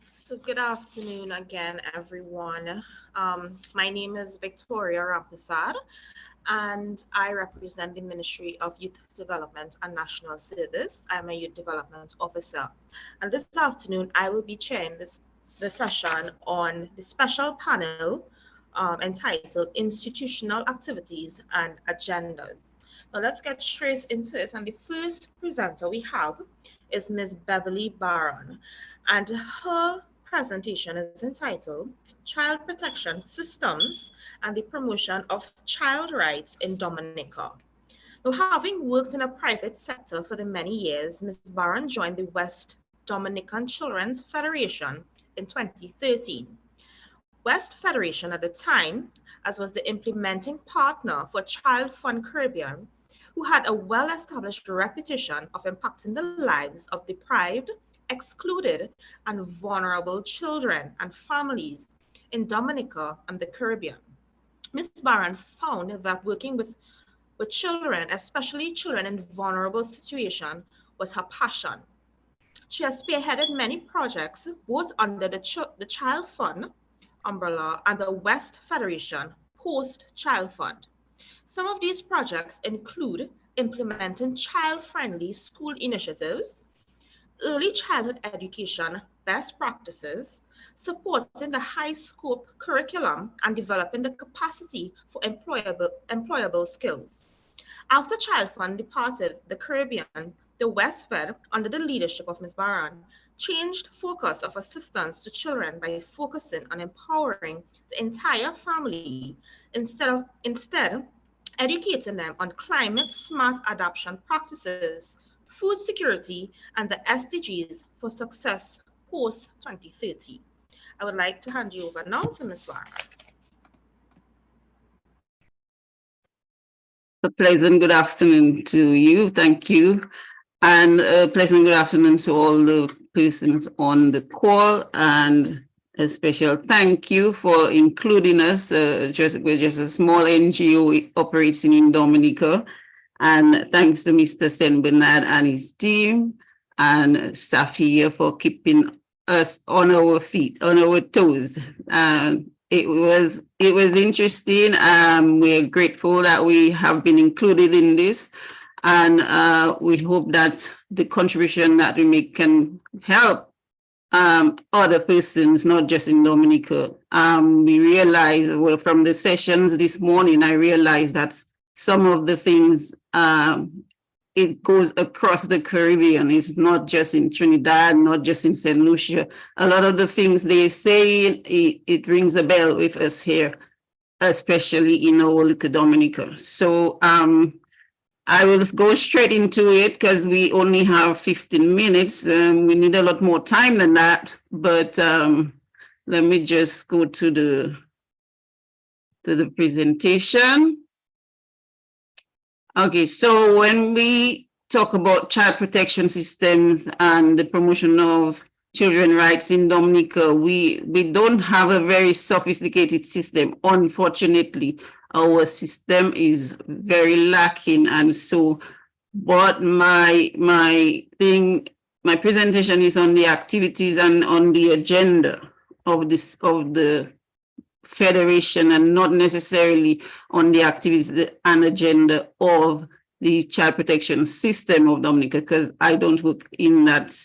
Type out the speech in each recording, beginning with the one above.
So good afternoon again, everyone. My name is Victoria Rampasad, and I represent the Ministry of Youth Development and National Service. I'm a Youth Development Officer. And this afternoon, I will be chairing the session on the special panel entitled Institutional Activities and Agendas. Now let's get straight into it. And the first presenter we have is Ms. Beverly Barron, and her presentation is entitled Child Protection Systems and the Promotion of Child Rights in Dominica. Now, having worked in a private sector for the many years, Ms. Barron joined the West Dominican Children's Federation in 2013. West Federation at the time, as was the implementing partner for Child Fund Caribbean, who had a well-established reputation of impacting the lives of deprived, excluded, and vulnerable children and families in Dominica and the Caribbean. Ms. Barron found that working with children, especially children in vulnerable situations, was her passion. She has spearheaded many projects, both under the Child Fund umbrella and the West Federation Post-Child Fund. Some of these projects include implementing child-friendly school initiatives, early childhood education best practices, supporting the high-scope curriculum, and developing the capacity for employable skills. After Child Fund departed the Caribbean, the West Fed, under the leadership of Ms. Barron, changed focus of assistance to children by focusing on empowering the entire family instead educating them on climate smart adoption practices, food security, and the SDGs for success post 2030. I would like to hand you over now to Ms. Barron. A pleasant good afternoon to you. Thank you. And a pleasant good afternoon to all the persons on the call. And a special thank you for including us. We're just a small NGO operating in Dominica. And thanks to Mr. St. Bernard and his team and staff here for keeping us on our feet, on our toes. It was interesting. We're grateful that we have been included in this, and we hope that the contribution that we make can help other persons, not just in Dominica. We realize, well, from the sessions this morning, I realized that some of the things it goes across the Caribbean. It's not just in Trinidad, not just in St. Lucia. A lot of the things they say, it rings a bell with us here, especially in our little Dominica. So I will go straight into it because we only have 15 minutes. We need a lot more time than that, but let me just go to the presentation. Okay, so when we talk about child protection systems and the promotion of children's rights in Dominica, we don't have a very sophisticated system. Unfortunately, our system is very lacking, and so, but my presentation is on the activities and on the agenda of the Federation, and not necessarily on the activities and agenda of the child protection system of Dominica, because I don't work in that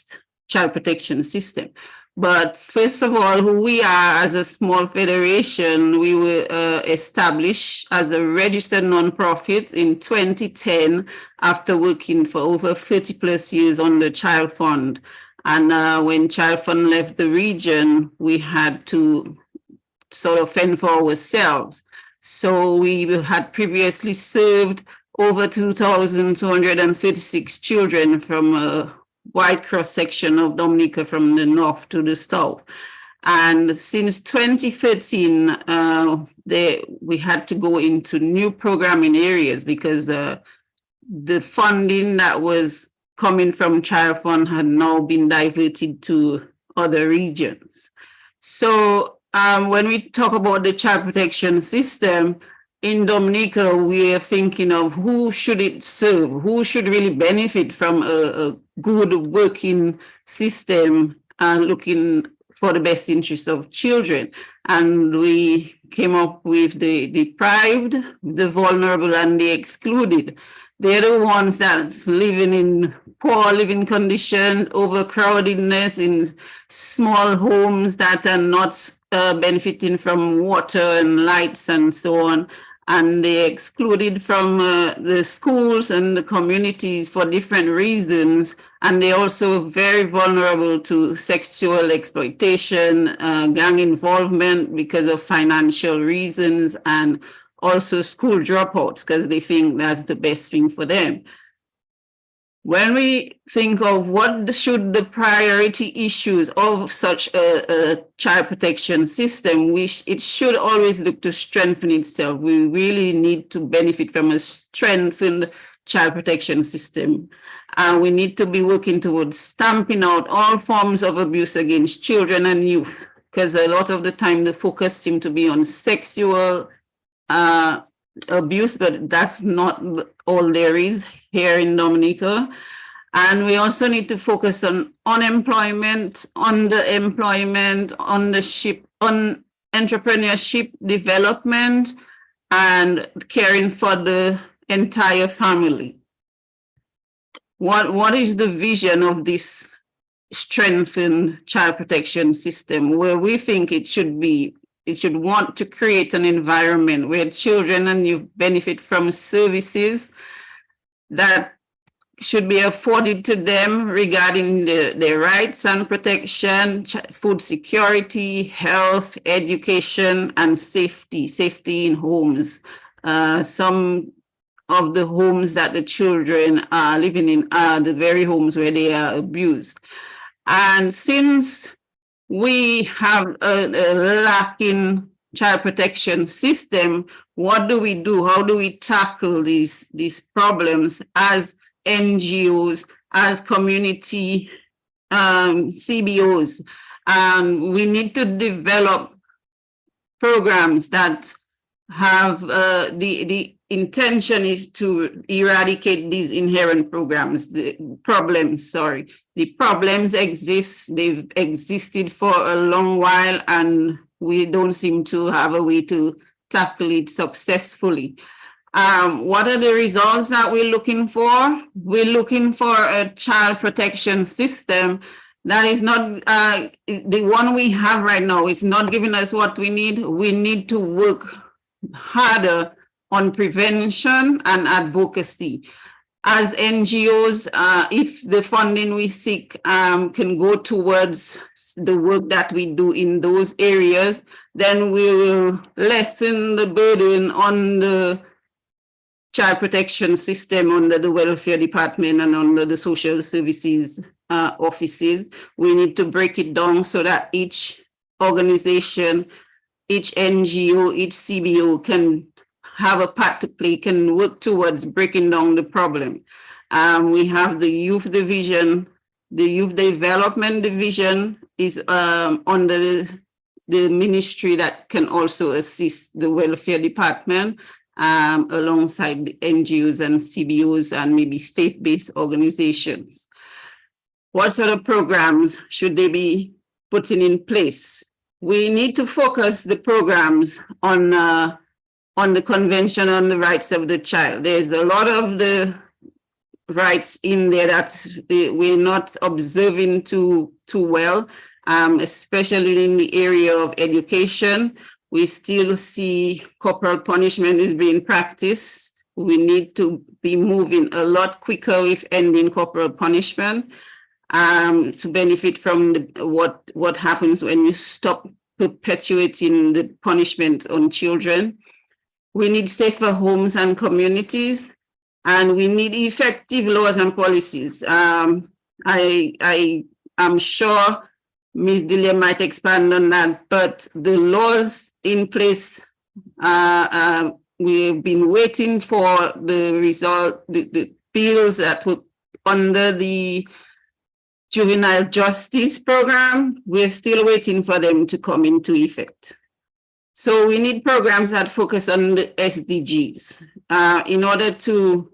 child protection system. But first of all, who we are as a small federation, we were established as a registered nonprofit in 2010 after working for over 30 plus years on the Child Fund. And when Child Fund left the region, we had to sort of fend for ourselves. So we had previously served over 2,236 children from a wide cross-section of Dominica from the north to the south. And since 2013, we had to go into new programming areas because the funding that was coming from Child Fund had now been diverted to other regions. So when we talk about the child protection system in Dominica, we are thinking of who should it serve, who should really benefit from a good working system, looking for the best interest of children. And we came up with the deprived, the vulnerable, and the excluded. They're the ones that's living in poor living conditions, overcrowdedness in small homes that are not benefiting from water and lights and so on. And they're excluded from the schools and the communities for different reasons. And they're also very vulnerable to sexual exploitation, gang involvement because of financial reasons, and also school dropouts because they think that's the best thing for them. When we think of what should the priority issues of such a child protection system, it should always look to strengthen itself. We really need to benefit from a strengthened child protection system. And we need to be working towards stamping out all forms of abuse against children and youth, because a lot of the time the focus seems to be on sexual abuse, but that's not all there is here in Dominica. And we also need to focus on unemployment, underemployment, on entrepreneurship development, and caring for the entire family. What is the vision of this strengthened child protection system? Where we think it should want to create an environment where children and youth benefit from services that should be afforded to them regarding their rights and protection, food security, health, education, and safety in homes. Some of the homes that the children are living in are the very homes where they are abused. And since we have a lacking child protection system, what do we do? How do we tackle these problems as NGOs, as community CBOs? We need to develop programs that have the intention is to eradicate these inherent problems. The problems exist, they've existed for a long while, and we don't seem to have a way to tackle it successfully. What are the results that we're looking for? We're looking for a child protection system that is not, the one we have right now is not giving us what we need. We need to work harder on prevention and advocacy. As NGOs, if the funding we seek can go towards the work that we do in those areas, then we will lessen the burden on the child protection system under the welfare department and under the social services offices. We need to break it down so that each organization, each NGO, each CBO can have a part to play, can work towards breaking down the problem. We have the youth division, the youth development division is under the ministry that can also assist the welfare department alongside the NGOs and CBOs and maybe faith-based organizations. What sort of programs should they be putting in place? We need to focus the programs on the Convention on the Rights of the Child. There's a lot of the rights in there that we're not observing too well, especially in the area of education. We still see corporal punishment is being practiced. We need to be moving a lot quicker with ending corporal punishment to benefit from what happens when you stop perpetuating the punishment on children. We need safer homes and communities, and we need effective laws and policies. I am sure Ms. Delia might expand on that, but the laws in place, we've been waiting for the result, the bills that were under the Juvenile Justice Program. We're still waiting for them to come into effect. So we need programs that focus on the SDGs in order to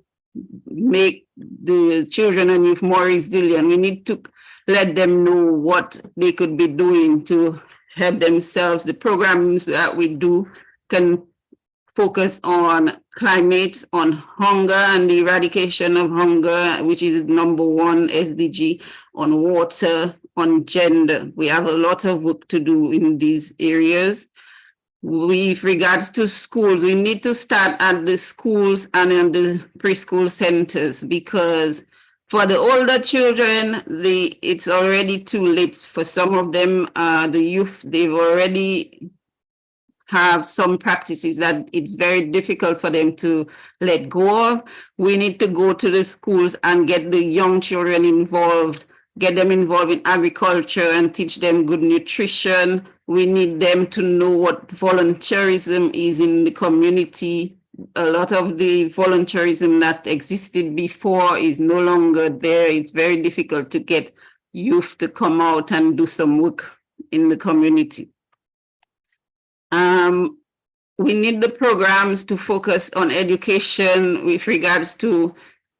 make the children and youth more resilient. We need to let them know what they could be doing to help themselves. The programs that we do can focus on climate, on hunger and the eradication of hunger, which is #1 SDG, on water, on gender. We have a lot of work to do in these areas. With regards to schools, we need to start at the schools and in the preschool centers, because for the older children, it's already too late. For some of them, the youth, they've already have some practices that it's very difficult for them to let go of. We need to go to the schools and get the young children involved, get them involved in agriculture and teach them good nutrition. We need them to know what volunteerism is in the community. A lot of the volunteerism that existed before is no longer there. It's very difficult to get youth to come out and do some work in the community. We need the programs to focus on education with regards to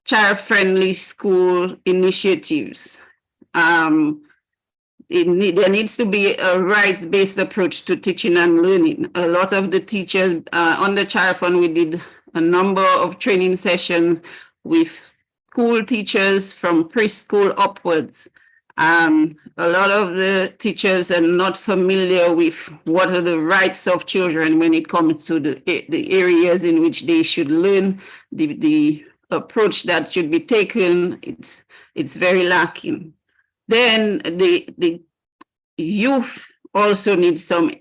child-friendly school initiatives. There needs to be a rights-based approach to teaching and learning. A lot of the teachers on the Child Fund, we did a number of training sessions with school teachers from preschool upwards. A lot of the teachers are not familiar with what are the rights of children when it comes to the areas in which they should learn. The approach that should be taken, it's very lacking. Then the youth also need some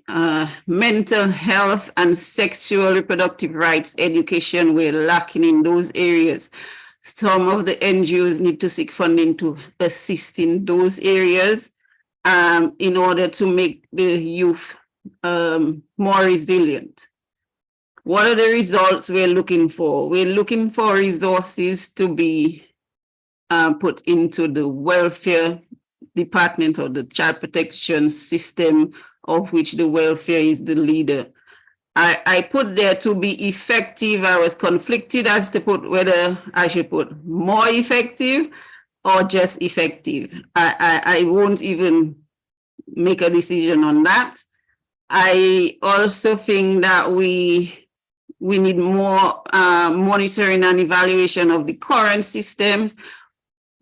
mental health and sexual reproductive rights education. We're lacking in those areas. Some of the NGOs need to seek funding to assist in those areas in order to make the youth more resilient. What are the results we're looking for? We're looking for resources to be put into the welfare department or the child protection system, of which the welfare is the leader. I put there to be effective. I was conflicted as to put whether I should put more effective or just effective. I won't even make a decision on that. I also think that we need more monitoring and evaluation of the current systems.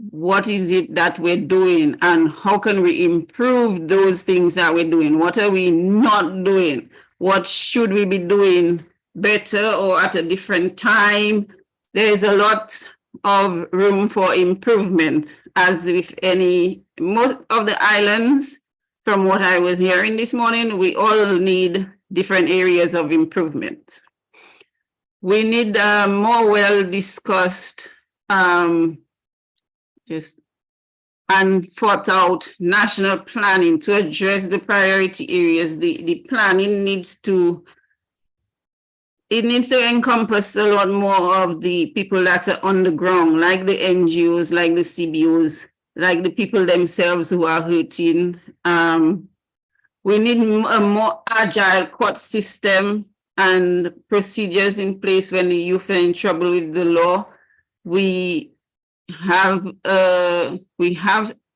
What is it that we're doing and how can we improve those things that we're doing? What are we not doing? What should we be doing better or at a different time? There's a lot of room for improvement, as with most of the islands, from what I was hearing this morning, we all need different areas of improvement. We need more well-discussed and thought out national planning to address the priority areas. The planning needs to encompass a lot more of the people that are on the ground, like the NGOs, like the CBOs, like the people themselves who are hurting. We need a more agile court system and procedures in place when the youth are in trouble with the law. We have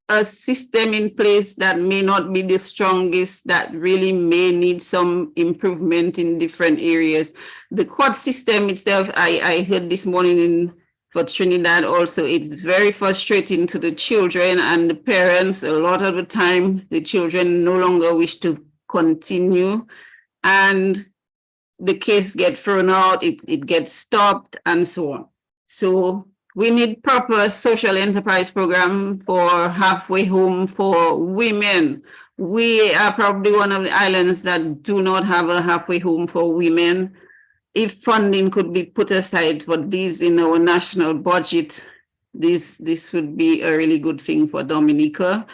a system in place that may not be the strongest, that really may need some improvement in different areas. The court system itself, I heard this morning for Trinidad also, it's very frustrating to the children and the parents. A lot of the time, the children no longer wish to continue and the case gets thrown out, it gets stopped and so on. So we need proper social enterprise program for halfway home for women. We are probably one of the islands that do not have a halfway home for women. If funding could be put aside for these in our national budget, this would be a really good thing for Dominica.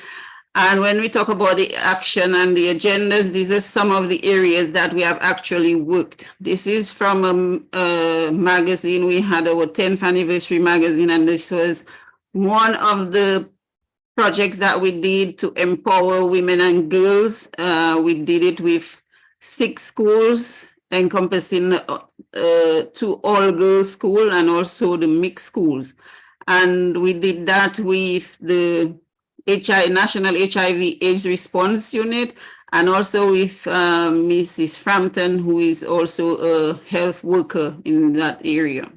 And when we talk about the action and the agendas, these are some of the areas that we have actually worked. This is from a magazine. We had our 10th anniversary magazine, and this was one of the projects that we did to empower women and girls. We did it with 6 schools, encompassing 2 all-girls school and also the mixed schools. And we did that with the National HIV/AIDS Response Unit, and also with Mrs. Frampton, who is also a health worker in that area.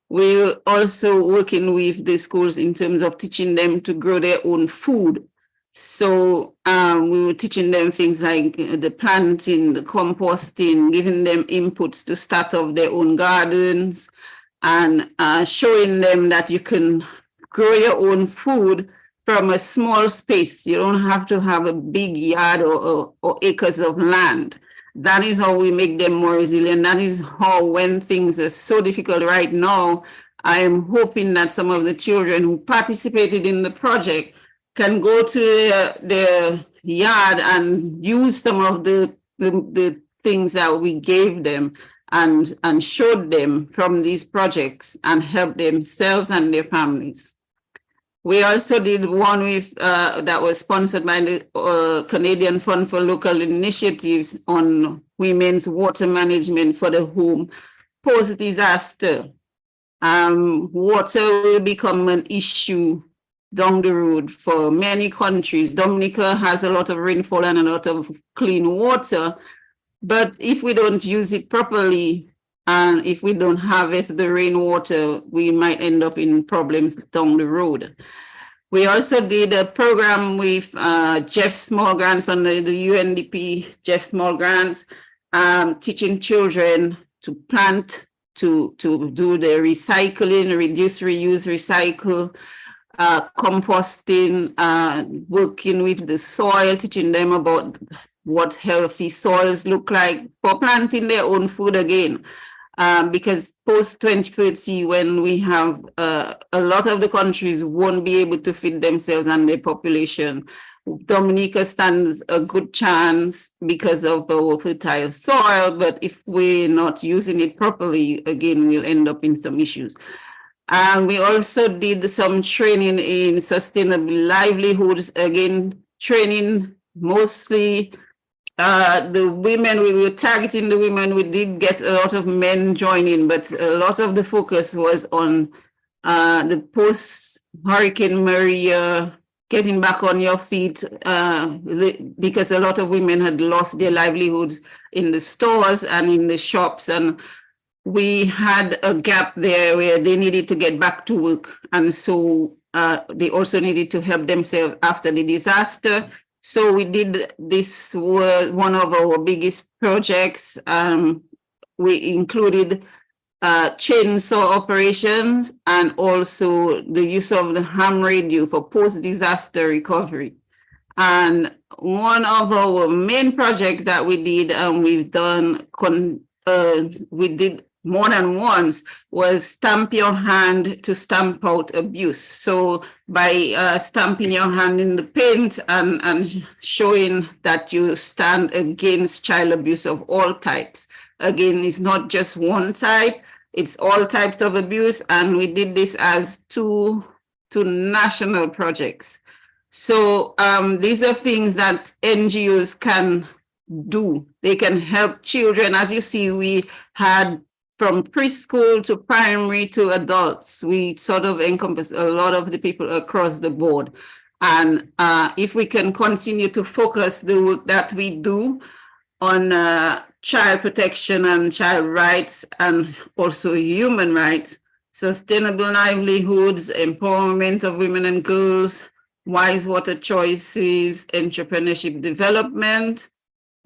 We're also working with the schools in terms of teaching them to grow their own food. So we were teaching them things like the planting, the composting, giving them inputs to start off their own gardens, and showing them that you can grow your own food from a small space. You don't have to have a big yard or acres of land. That is how we make them more resilient. That is how, when things are so difficult right now, I am hoping that some of the children who participated in the project can go to their yard and use some of the things that we gave them and showed them from these projects and help themselves and their families. We also did one with that was sponsored by the Canadian Fund for Local Initiatives on women's water management for the home post-disaster. Water will become an issue down the road for many countries. Dominica has a lot of rainfall and a lot of clean water, but if we don't use it properly, and if we don't harvest the rainwater, we might end up in problems down the road. We also did a program with Jeff Small Grants under the UNDP Jeff Small Grants, teaching children to plant, to do the recycling, reduce, reuse, recycle, composting, working with the soil, teaching them about what healthy soils look like for planting their own food again. Because post-2030, when we have a lot of the countries won't be able to feed themselves and their population, Dominica stands a good chance because of our fertile soil, but if we're not using it properly, again, we'll end up in some issues. And we also did some training in sustainable livelihoods, again, training mostly the women. We were targeting the women. We did get a lot of men joining, but a lot of the focus was on the post-Hurricane Maria, getting back on your feet, because a lot of women had lost their livelihoods in the stores and in the shops, and we had a gap there where they needed to get back to work. And so they also needed to help themselves after the disaster. So we did this, one of our biggest projects. We included chainsaw operations and also the use of the ham radio for post-disaster recovery. And one of our main projects that we did, and we've done, we did more than once, was stamp your hand to stamp out abuse. So by stamping your hand in the paint and showing that you stand against child abuse of all types. Again, it's not just one type, it's all types of abuse. And we did this as two national projects. So these are things that NGOs can do. They can help children. As you see, we had from preschool to primary to adults. We sort of encompass a lot of the people across the board. And if we can continue to focus the work that we do on child protection and child rights and also human rights, sustainable livelihoods, empowerment of women and girls, wise water choices, entrepreneurship development,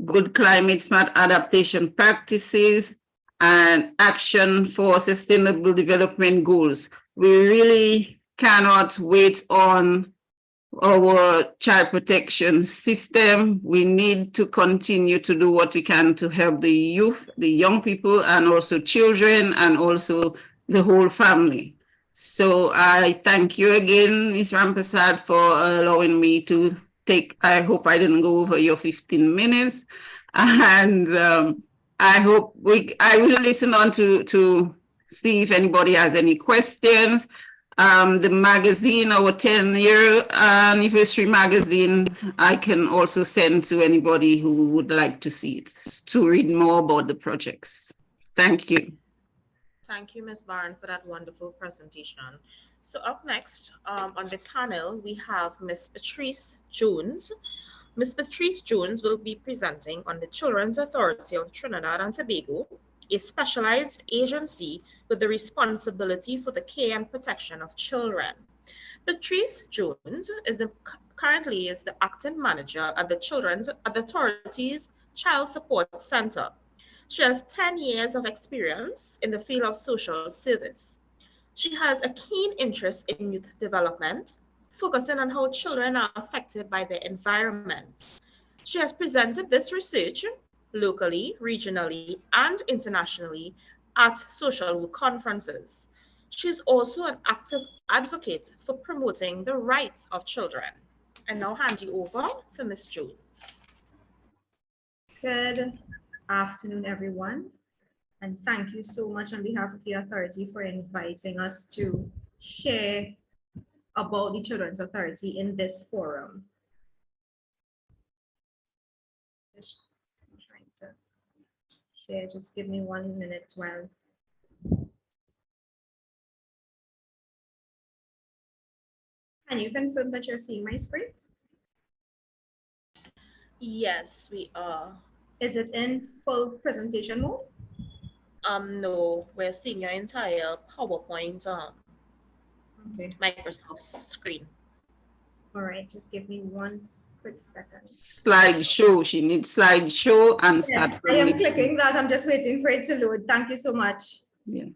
good climate smart adaptation practices, and action for sustainable development goals. We really cannot wait on our child protection system. We need to continue to do what we can to help the youth, the young people, and also children, and also the whole family. So I thank you again, Ms. Rampersad, for allowing me to take, I hope I didn't go over your 15 minutes. And I hope I will listen on to see if anybody has any questions. The magazine, our 10-year anniversary magazine, I can also send to anybody who would like to see it, to read more about the projects. Thank you. Thank you, Ms. Barron, for that wonderful presentation. So up next on the panel, we have Miss Patrice Jones. Ms. Patrice Jones will be presenting on the Children's Authority of Trinidad and Tobago, a specialized agency with the responsibility for the care and protection of children. Patrice Jones currently is the acting manager at the Authority's Child Support Center. She has 10 years of experience in the field of social service. She has a keen interest in youth development, focusing on how children are affected by their environment. She has presented this research locally, regionally, and internationally at social work conferences. She is also an active advocate for promoting the rights of children. I now hand you over to Ms. Jones. Good afternoon, everyone. And thank you so much on behalf of the authority for inviting us to share about the Children's Authority in this forum. Just trying to share, just give me 1 minute while. Can you confirm that you're seeing my screen? Yes, we are. Is it in full presentation mode? No, we're seeing your entire PowerPoint Okay. Microsoft screen. All right, just give me 1 quick second. Slideshow. She needs slideshow and start. Yes, I am clicking that. I'm just waiting for it to load. Thank you so much. Yeah.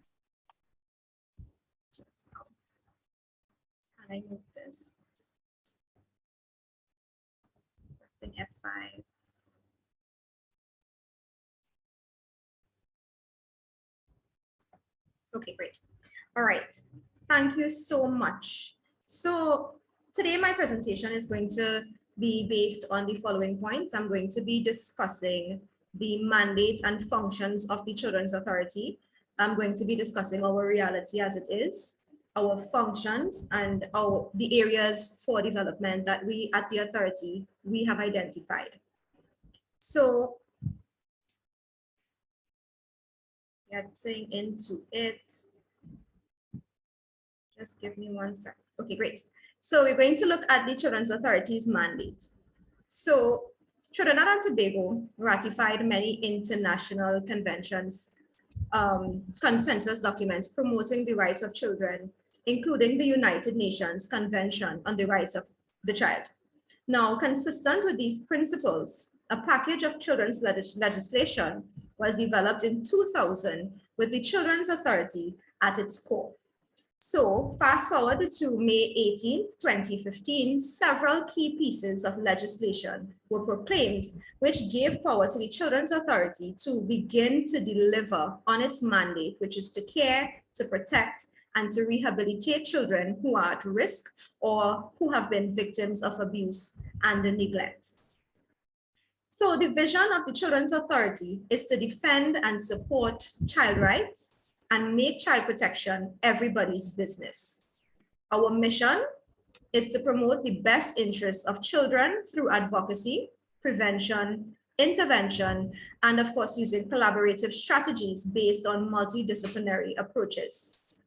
Just now. Can I move this? Pressing F5. Okay, great. All right. Thank you so much. So today my presentation is going to be based on the following points. I'm going to be discussing the mandate and functions of the Children's Authority. I'm going to be discussing our reality as it is, our functions, and the areas for development that we at the authority, we have identified. So getting into it. Just give me 1 second. Okay, great. So we're going to look at the Children's Authority's mandate. So Trinidad and Tobago ratified many international conventions, consensus documents promoting the rights of children, including the United Nations Convention on the Rights of the Child. Now, consistent with these principles, a package of children's legislation was developed in 2000 with the Children's Authority at its core. So fast forward to May 18, 2015, several key pieces of legislation were proclaimed, which gave power to the Children's Authority to begin to deliver on its mandate, which is to care, to protect, and to rehabilitate children who are at risk or who have been victims of abuse and neglect. So the vision of the Children's Authority is to defend and support child rights and make child protection everybody's business. Our mission is to promote the best interests of children through advocacy, prevention, intervention, and of course, using collaborative strategies based on multidisciplinary approaches.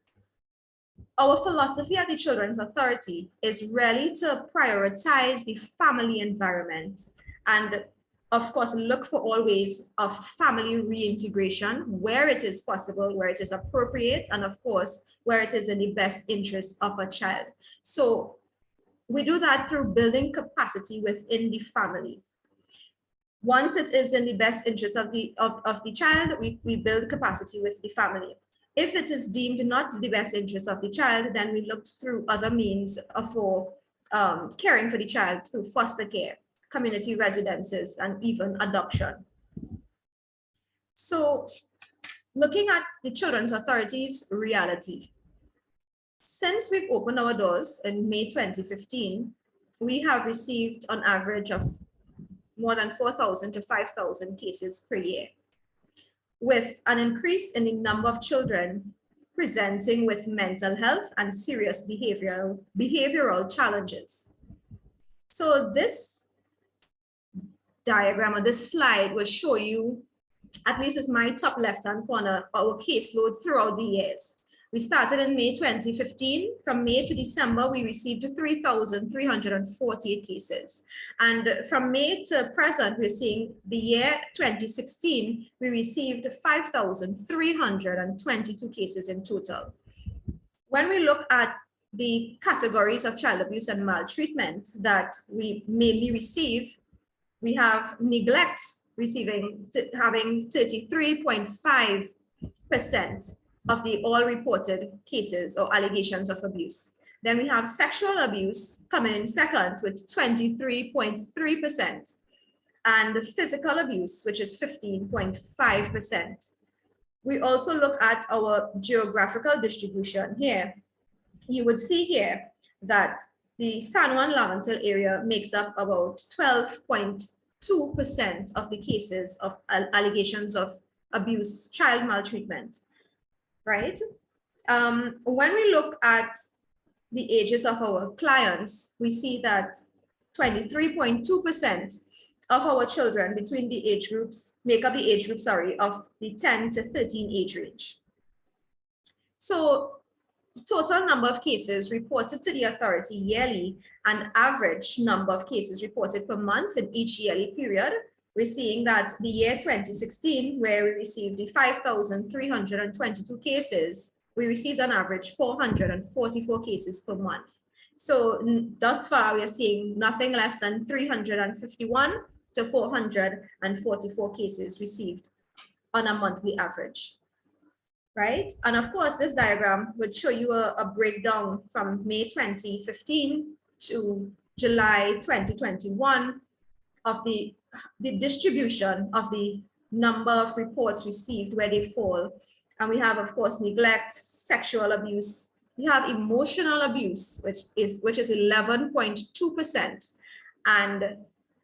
Our philosophy at the Children's Authority is really to prioritize the family environment and of course, look for all ways of family reintegration where it is possible, where it is appropriate, and of course, where it is in the best interest of a child. So we do that through building capacity within the family. Once it is in the best interest of the child, we build capacity with the family. If it is deemed not the best interest of the child, then we look through other means for caring for the child through foster care, community residences, and even adoption. So looking at the Children's Authority's reality. Since we've opened our doors in May 2015, we have received on average of more than 4,000 to 5,000 cases per year, with an increase in the number of children presenting with mental health and serious behavioral challenges. So this diagram or this slide will show you, at least it's my top left-hand corner, our caseload throughout the years. We started in May 2015. From May to December, we received 3,348 cases. And from May to present, we're seeing the year 2016, we received 5,322 cases in total. When we look at the categories of child abuse and maltreatment that we mainly receive, we have neglect having 33.5% of the all reported cases or allegations of abuse. Then we have sexual abuse coming in second with 23.3%, and physical abuse, which is 15.5%. We also look at our geographical distribution here. You would see here that the San Juan Lavantil area makes up about 12.2% of the cases of allegations of abuse, child maltreatment, right? When we look at the ages of our clients, we see that 23.2% of our children between the age groups make up the age group, of the 10 to 13 age range. So total number of cases reported to the authority yearly and average number of cases reported per month in each yearly period, we're seeing that the year 2016, where we received the 5,322 cases, we received on average 444 cases per month. So thus far, we are seeing nothing less than 351 to 444 cases received on a monthly average. Right? And of course, this diagram would show you a breakdown from May 2015 to July 2021 of the distribution of the number of reports received where they fall. And we have, of course, neglect, sexual abuse. We have emotional abuse, which is 11.2%. And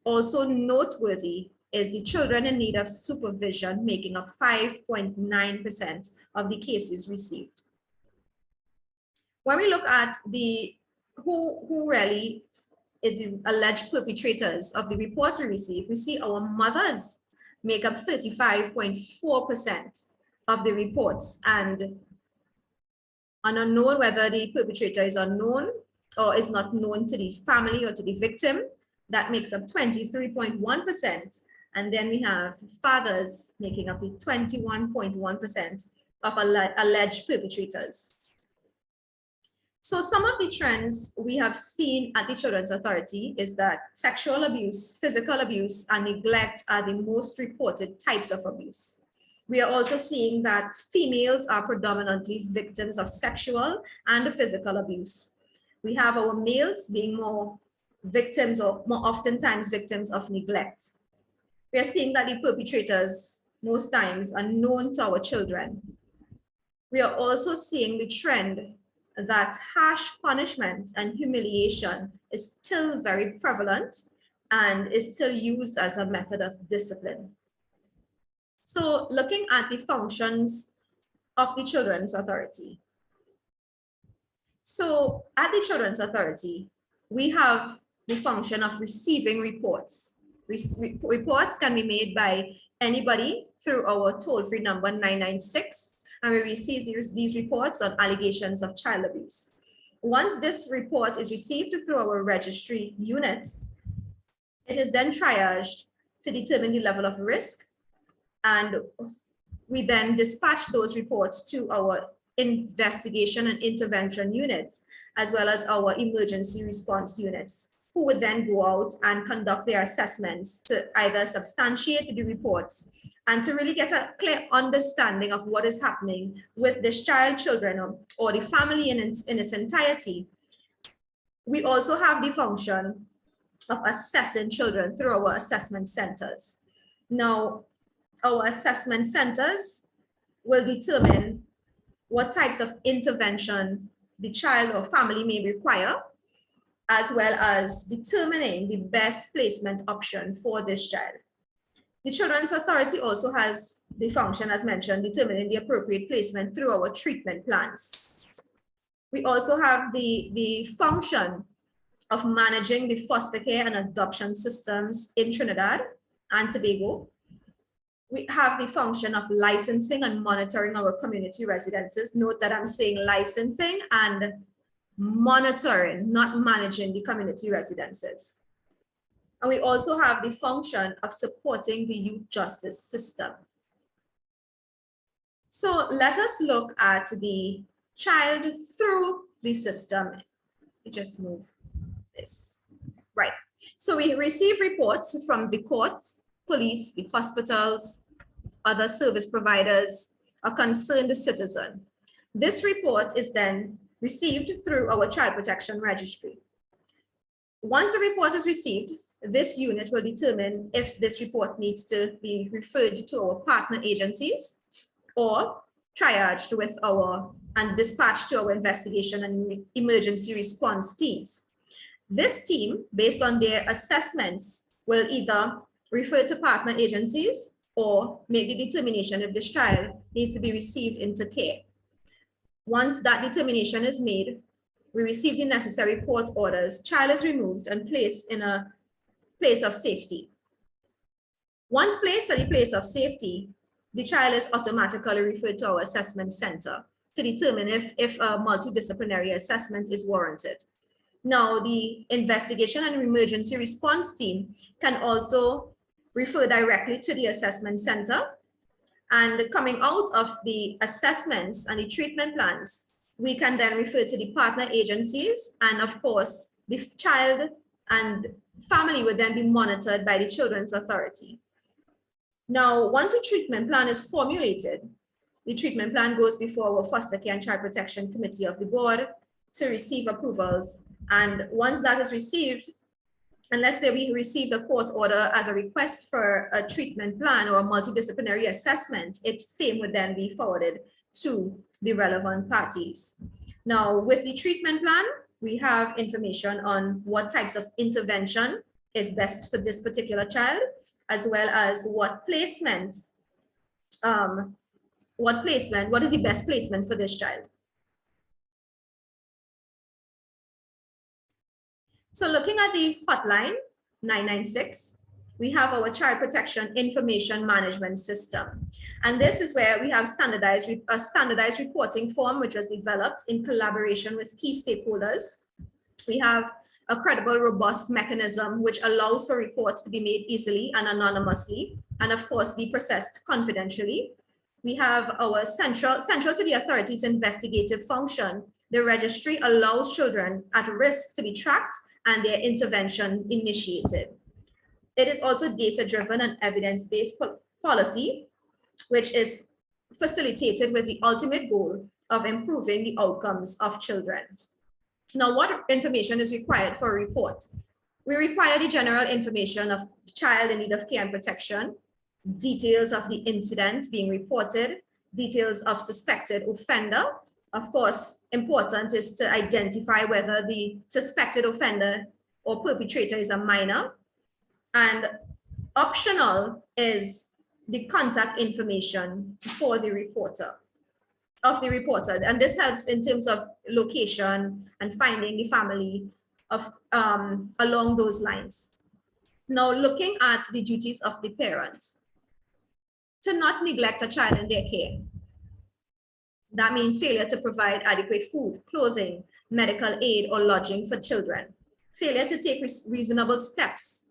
also noteworthy is the children in need of supervision, making up 5.9% of the cases received. When we look at the who really is the alleged perpetrators of the reports we receive, we see our mothers make up 35.4% of the reports, and unknown whether the perpetrator is unknown or is not known to the family or to the victim, that makes up 23.1%. And then we have fathers making up the 21.1% of alleged perpetrators. So some of the trends we have seen at the Children's Authority is that sexual abuse, physical abuse, and neglect are the most reported types of abuse. We are also seeing that females are predominantly victims of sexual and physical abuse. We have our males being more victims, or more oftentimes victims, of neglect. We are seeing that the perpetrators most times are known to our children. We are also seeing the trend that harsh punishment and humiliation is still very prevalent and is still used as a method of discipline. So looking at the functions of the Children's Authority. So at the Children's Authority, we have the function of receiving reports. Reports can be made by anybody through our toll-free number 996, and we receive these reports on allegations of child abuse. Once this report is received through our registry unit, it is then triaged to determine the level of risk, and we then dispatch those reports to our investigation and intervention units, as well as our emergency response units, who would then go out and conduct their assessments to either substantiate the reports and to really get a clear understanding of what is happening with this child, children, or the family in its entirety. We also have the function of assessing children through our assessment centers. Now, our assessment centers will determine what types of intervention the child or family may require, as well as determining the best placement option for this child. The Children's Authority also has the function, as mentioned, determining the appropriate placement through our treatment plans. We also have the function of managing the foster care and adoption systems in Trinidad and Tobago. We have the function of licensing and monitoring our community residences. Note that I'm saying licensing and monitoring, not managing the community residences. And we also have the function of supporting the youth justice system. So let us look at the child through the system. We just move this. Right. So we receive reports from the courts, police, the hospitals, other service providers, a concerned citizen. This report is then received through our child protection registry. Once the report is received, this unit will determine if this report needs to be referred to our partner agencies or triaged with and dispatched to our investigation and emergency response teams. This team, based on their assessments, will either refer to partner agencies or make the determination if this child needs to be received into care. Once that determination is made, we receive the necessary court orders, child is removed and placed in a place of safety. Once placed at the place of safety, the child is automatically referred to our assessment center to determine if a multidisciplinary assessment is warranted. Now, the investigation and emergency response team can also refer directly to the assessment center. And coming out of the assessments and the treatment plans, we can then refer to the partner agencies. And of course, the child and family would then be monitored by the Children's Authority. Now, once a treatment plan is formulated, the treatment plan goes before our Foster Care and Child Protection Committee of the board to receive approvals. And once that is received, and let's say we received a court order as a request for a treatment plan or a multidisciplinary assessment, it same would then be forwarded to the relevant parties. Now, with the treatment plan, we have information on what types of intervention is best for this particular child, as well as what placement, what is the best placement for this child. So looking at the hotline, 996, we have our child protection information management system. And this is where we have a standardized reporting form, which was developed in collaboration with key stakeholders. We have a credible, robust mechanism which allows for reports to be made easily and anonymously, and of course, be processed confidentially. We have our central to the authority's investigative function. The registry allows children at risk to be tracked and their intervention initiated. It is also data-driven and evidence-based policy, which is facilitated with the ultimate goal of improving the outcomes of children. Now, what information is required for a report? We require the general information of the child in need of care and protection, details of the incident being reported, details of suspected offender. Of course, important is to identify whether the suspected offender or perpetrator is a minor. And optional is the contact information for the reporter. And this helps in terms of location and finding the family of along those lines. Now, looking at the duties of the parent, to not neglect a child in their care. That means failure to provide adequate food, clothing, medical aid, or lodging for children. Failure to take reasonable steps,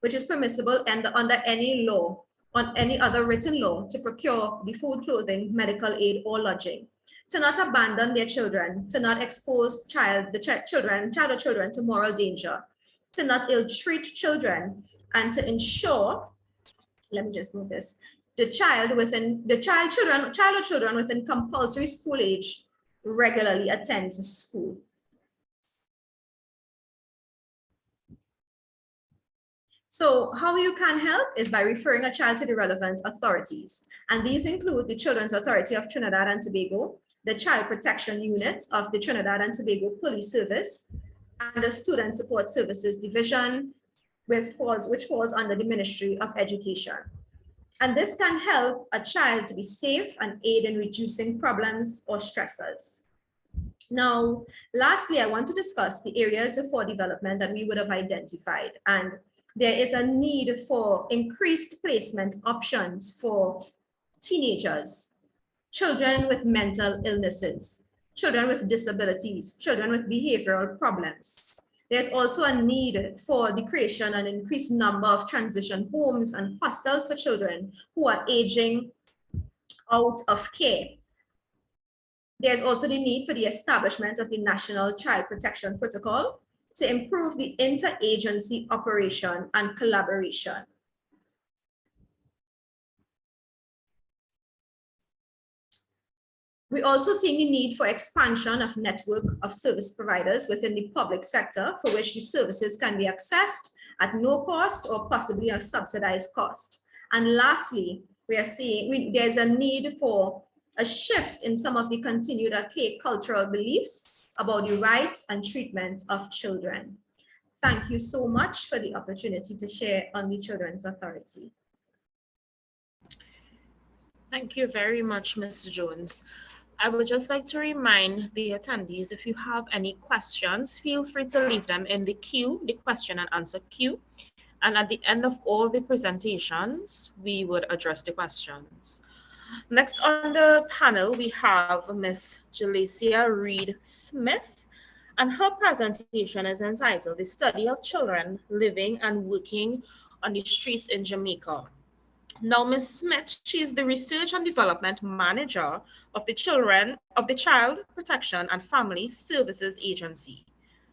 which is permissible under any law, on any other written law, to procure the food, clothing, medical aid, or lodging. To not abandon their children, to not expose child or children to moral danger, to not ill-treat children, and to ensure, let me just move this, child or children within compulsory school age regularly attends school. So how you can help is by referring a child to the relevant authorities. And these include the Children's Authority of Trinidad and Tobago, the Child Protection Unit of the Trinidad and Tobago Police Service, and the Student Support Services Division, which falls under the Ministry of Education. And this can help a child to be safe and aid in reducing problems or stressors. Now, lastly, I want to discuss the areas for development that we would have identified. And there is a need for increased placement options for teenagers, children with mental illnesses, children with disabilities, children with behavioral problems. There's also a need for the creation and increased number of transition homes and hostels for children who are aging out of care. There's also the need for the establishment of the National Child Protection Protocol to improve the interagency operation and collaboration. We also see the need for expansion of network of service providers within the public sector for which the services can be accessed at no cost or possibly a subsidized cost. And lastly, we are seeing there's a need for a shift in some of the continued archaic cultural beliefs about the rights and treatment of children. Thank you so much for the opportunity to share on the Children's Authority. Thank you very much, Ms. Jones. I would just like to remind the attendees, if you have any questions, feel free to leave them in the queue, the question and answer queue. And at the end of all the presentations, we would address the questions. Next on the panel, we have Ms. Jalecia Reed-Smith, and her presentation is entitled The Study of Children Living and Working on the Streets in Jamaica. Now, Ms. Smith, she's the Research and Development Manager of the Child Protection and Family Services Agency.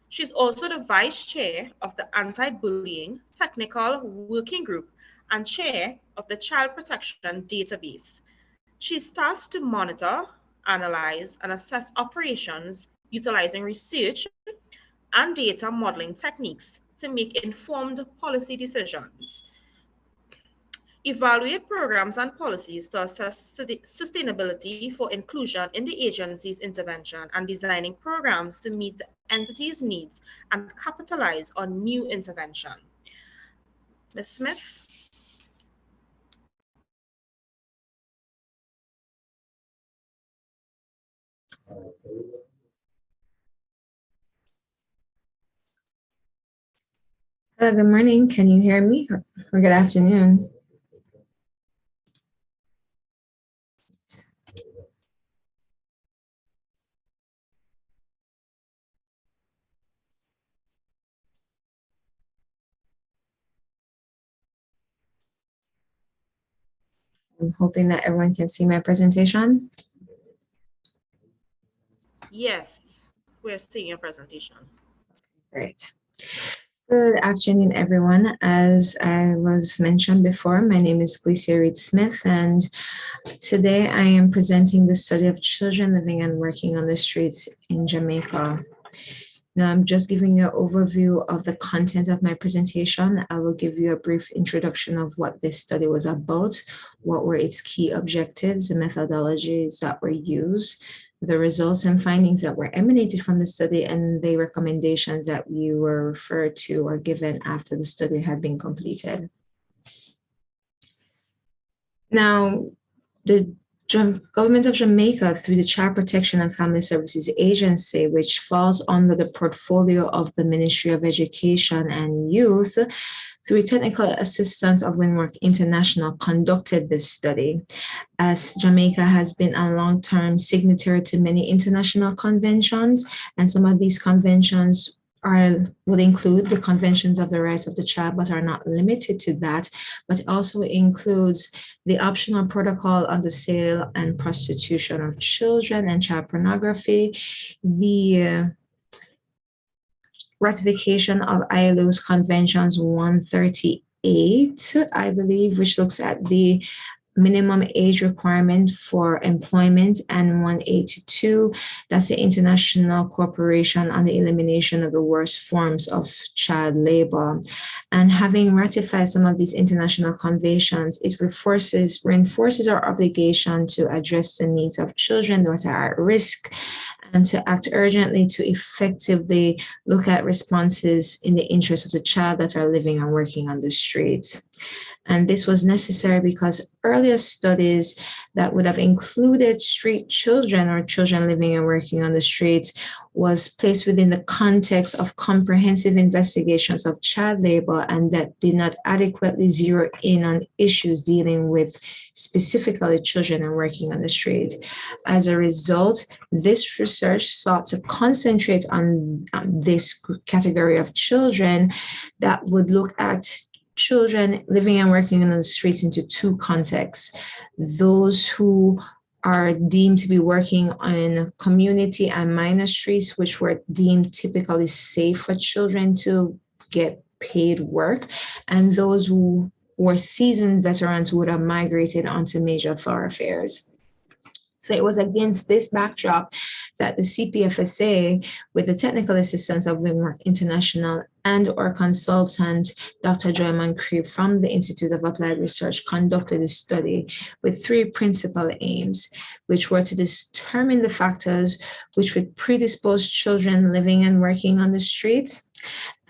She's also the Vice Chair of the Anti-Bullying Technical Working Group and Chair of the Child Protection Database. She's tasked to monitor, analyze, and assess operations utilizing research and data modeling techniques to make informed policy decisions, evaluate programs and policies to assess sustainability for inclusion in the agency's intervention, and designing programs to meet the entity's needs and capitalize on new intervention. Ms. Smith? Good morning. Can you hear me? Or good afternoon? I'm hoping that everyone can see my presentation. Yes, we're seeing your presentation. Great. Good afternoon, everyone. As I was mentioned before, my name is Jalecia Reed-Smith, and today I am presenting the study of children living and working on the streets in Jamaica. Now, I'm just giving you an overview of the content of my presentation. I will give you a brief introduction of what this study was about, what were its key objectives, the methodologies that were used, the results and findings that were emanated from the study, and the recommendations that we were referred to or given after the study had been completed. Now, the Government of Jamaica, through the Child Protection and Family Services Agency, which falls under the portfolio of the Ministry of Education and Youth, through technical assistance of Windwork International, conducted this study. As Jamaica has been a long-term signatory to many international conventions, and some of these conventions would include the Conventions of the Rights of the Child, but are not limited to that, but also includes the optional protocol on the sale and prostitution of children and child pornography, the ratification of ILO's Conventions 138, I believe, which looks at the minimum age requirement for employment, and 182, that's the International Cooperation on the Elimination of the Worst Forms of Child Labor. And having ratified some of these international conventions, it reinforces our obligation to address the needs of children that are at risk, and to act urgently to effectively look at responses in the interest of the child that are living and working on the streets. And this was necessary because earlier studies that would have included street children or children living and working on the streets was placed within the context of comprehensive investigations of child labor, and that did not adequately zero in on issues dealing with specifically children and working on the street. As a result, this research sought to concentrate on this category of children that would look at children living and working on the streets into two contexts: those who are deemed to be working on community and minor streets, which were deemed typically safe for children to get paid work, and those who were seasoned veterans who would have migrated onto major thoroughfares. So it was against this backdrop that the CPFSA, with the technical assistance of Wimwork International and our consultant, Dr. Joy Moncrief from the Institute of Applied Research, conducted a study with three principal aims, which were to determine the factors which would predispose children living and working on the streets,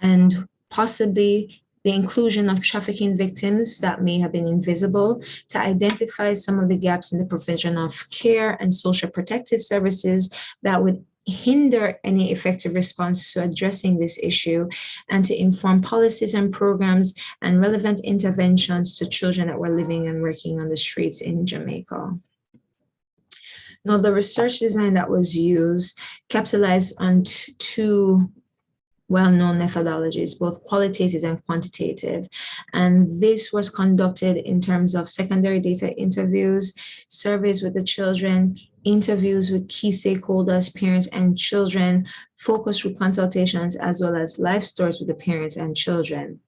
and possibly the inclusion of trafficking victims that may have been invisible, to identify some of the gaps in the provision of care and social protective services that would hinder any effective response to addressing this issue, and to inform policies and programs and relevant interventions to children that were living and working on the streets in Jamaica. Now, the research design that was used capitalized on two well-known methodologies, both qualitative and quantitative. And this was conducted in terms of secondary data interviews, surveys with the children, interviews with key stakeholders, parents and children, focus group consultations, as well as life stories with the parents and children.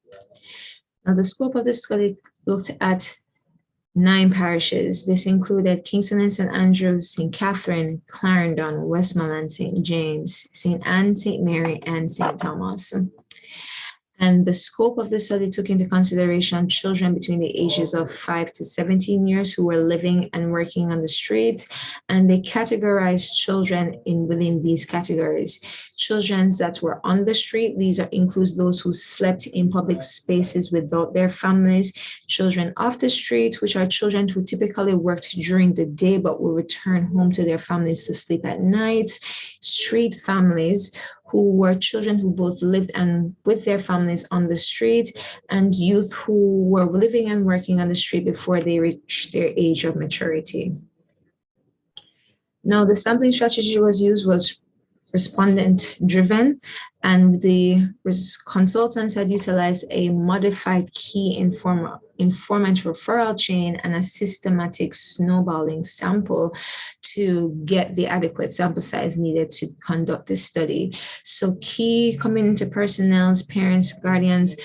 Now, the scope of the study looked at 9 parishes. This included Kingston and St. Andrews, St. Catherine, Clarendon, Westmoreland, St. James, St. Anne, St. Mary, and St. Thomas. And the scope of the study took into consideration children between the ages of 5 to 17 years who were living and working on the streets. And they categorized children within these categories. Children that were on the street, these includes those who slept in public spaces without their families. Children off the street, which are children who typically worked during the day but will return home to their families to sleep at night. Street families, who were children who both lived and with their families on the street, and youth who were living and working on the street before they reached their age of maturity. Now, the sampling strategy was respondent driven, and the consultants had utilized a modified key informant referral chain and a systematic snowballing sample to get the adequate sample size needed to conduct this study. So key community personnel, parents, guardians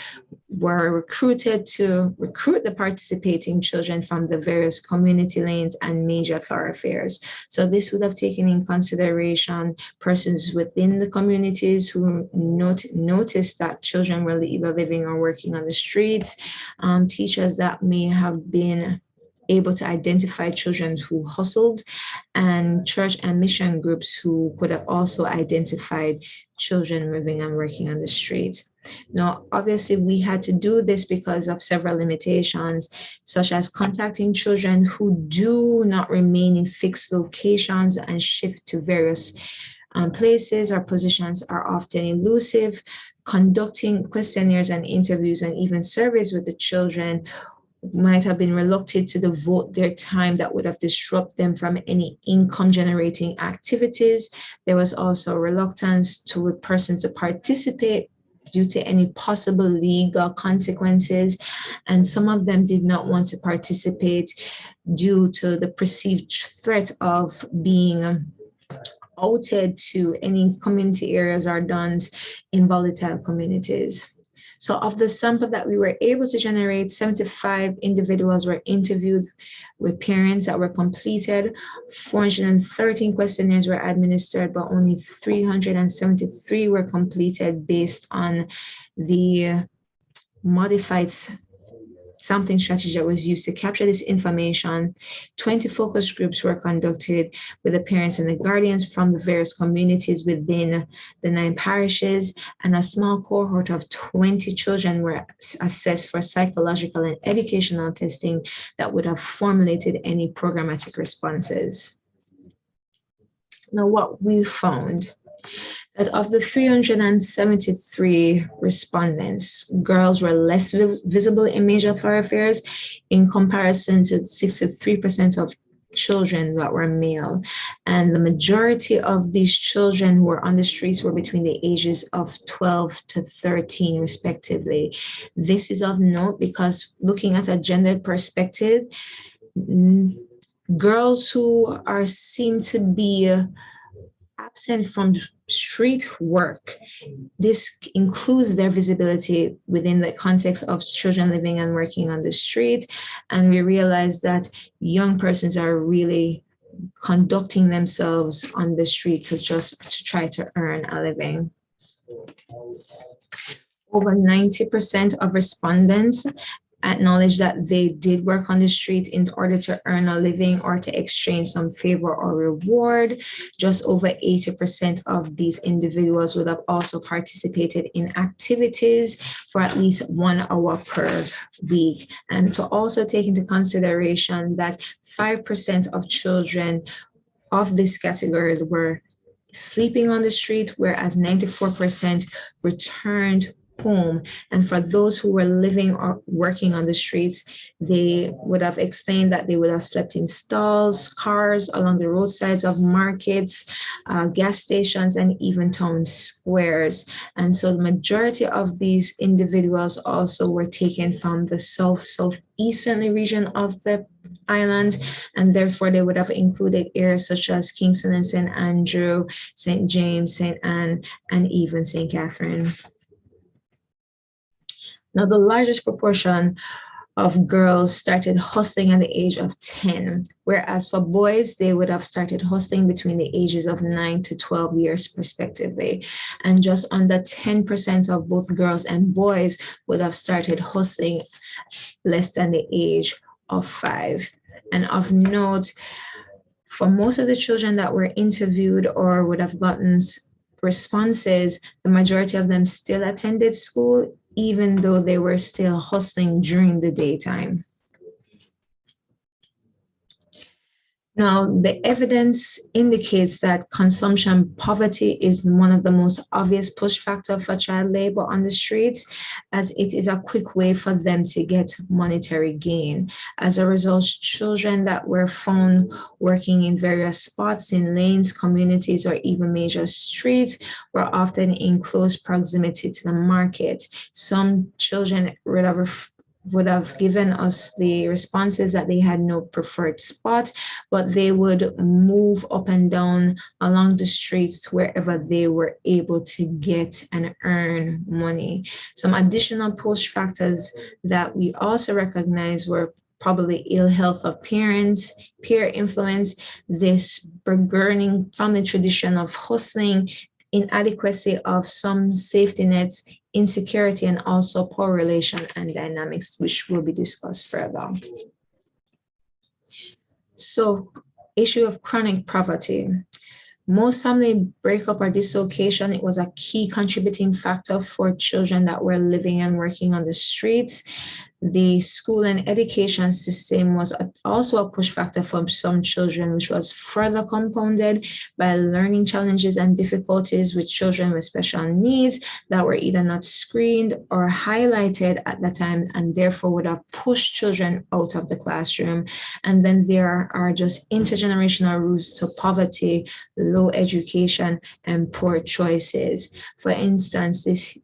were recruited to recruit the participating children from the various community lanes and major thoroughfares. So this would have taken in consideration persons within the communities who noticed that children were either living or working on the streets, teachers that may have been able to identify children who hustled, and church and mission groups who could have also identified children living and working on the streets. Now, obviously, we had to do this because of several limitations, such as contacting children who do not remain in fixed locations and shift to various places or positions are often elusive. Conducting questionnaires and interviews and even surveys with the children might have been reluctant to devote their time that would have disrupted them from any income generating activities. There was also reluctance to persons to participate due to any possible legal consequences. And some of them did not want to participate due to the perceived threat of being outed to any community areas or dons in volatile communities. So of the sample that we were able to generate, 75 individuals were interviewed with parents that were completed, 413 questionnaires were administered, but only 373 were completed based on the modified sampling strategy that was used to capture this information. 20 focus groups were conducted with the parents and the guardians from the various communities within the 9 parishes, and a small cohort of 20 children were assessed for psychological and educational testing that would have formulated any programmatic responses. Now, what we found, that of the 373 respondents, girls were less visible in major thoroughfares in comparison to 63% of children that were male. And the majority of these children who were on the streets were between the ages of 12 to 13, respectively. This is of note because looking at a gendered perspective, girls who are seen to be absent from street work, this includes their visibility within the context of children living and working on the street. And we realize that young persons are really conducting themselves on the street to try to earn a living. Over 90% of respondents acknowledge that they did work on the street in order to earn a living or to exchange some favor or reward. Just over 80% of these individuals would have also participated in activities for at least 1 hour per week. And to also take into consideration that 5% of children of this category were sleeping on the street, whereas 94% returned home. And for those who were living or working on the streets, they would have explained that they would have slept in stalls, cars, along the roadsides of markets, gas stations, and even town squares. And so the majority of these individuals also were taken from the southeastern region of the island, and therefore they would have included areas such as Kingston and St. Andrew, St. James, St. Anne, and even St. Catherine. Now, the largest proportion of girls started hustling at the age of 10, whereas for boys, they would have started hustling between the ages of 9 to 12 years, respectively. And just under 10% of both girls and boys would have started hustling less than the age of 5. And of note, for most of the children that were interviewed or would have gotten responses, the majority of them still attended school, even though they were still hustling during the daytime. Now, the evidence indicates that consumption poverty is one of the most obvious push factor for child labor on the streets, as it is a quick way for them to get monetary gain. As a result, children that were found working in various spots in lanes, communities, or even major streets were often in close proximity to the market. Some children would have given us the responses that they had no preferred spot, but they would move up and down along the streets wherever they were able to get and earn money. Some additional push factors that we also recognize were probably ill health of parents, peer influence, this burgeoning family tradition of hustling, inadequacy of some safety nets, insecurity, and also poor relation and dynamics, which will be discussed further. So, issue of chronic poverty. Most family breakup or dislocation, it was a key contributing factor for children that were living and working on the streets. The school and education system was also a push factor for some children, which was further compounded by learning challenges and difficulties with children with special needs that were either not screened or highlighted at the time, and therefore would have pushed children out of the classroom. And then there are just intergenerational roots to poverty, low education, and poor choices. For instance, this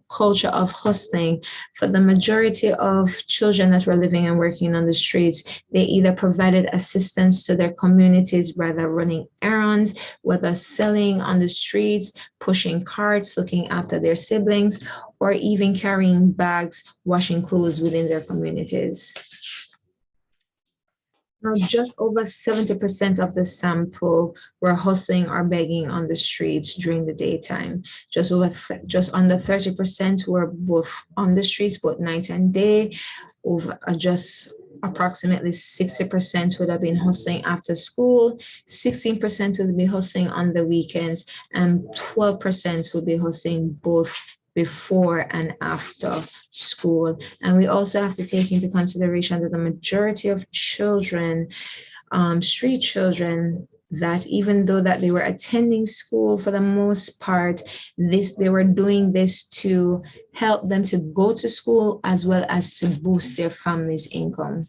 culture of hustling, for the majority of children that were living and working on the streets, they either provided assistance to their communities, whether running errands, whether selling on the streets, pushing carts, looking after their siblings, or even carrying bags, washing clothes within their communities. Now, just over 70% of the sample were hustling or begging on the streets during the daytime. Just under 30% were both on the streets, both night and day, over just approximately 60% would have been hustling after school, 16% would be hustling on the weekends, and 12% would be hustling both before and after school. And we also have to take into consideration that the majority of children, street children, that even though that they were attending school for the most part, they were doing this to help them to go to school as well as to boost their family's income.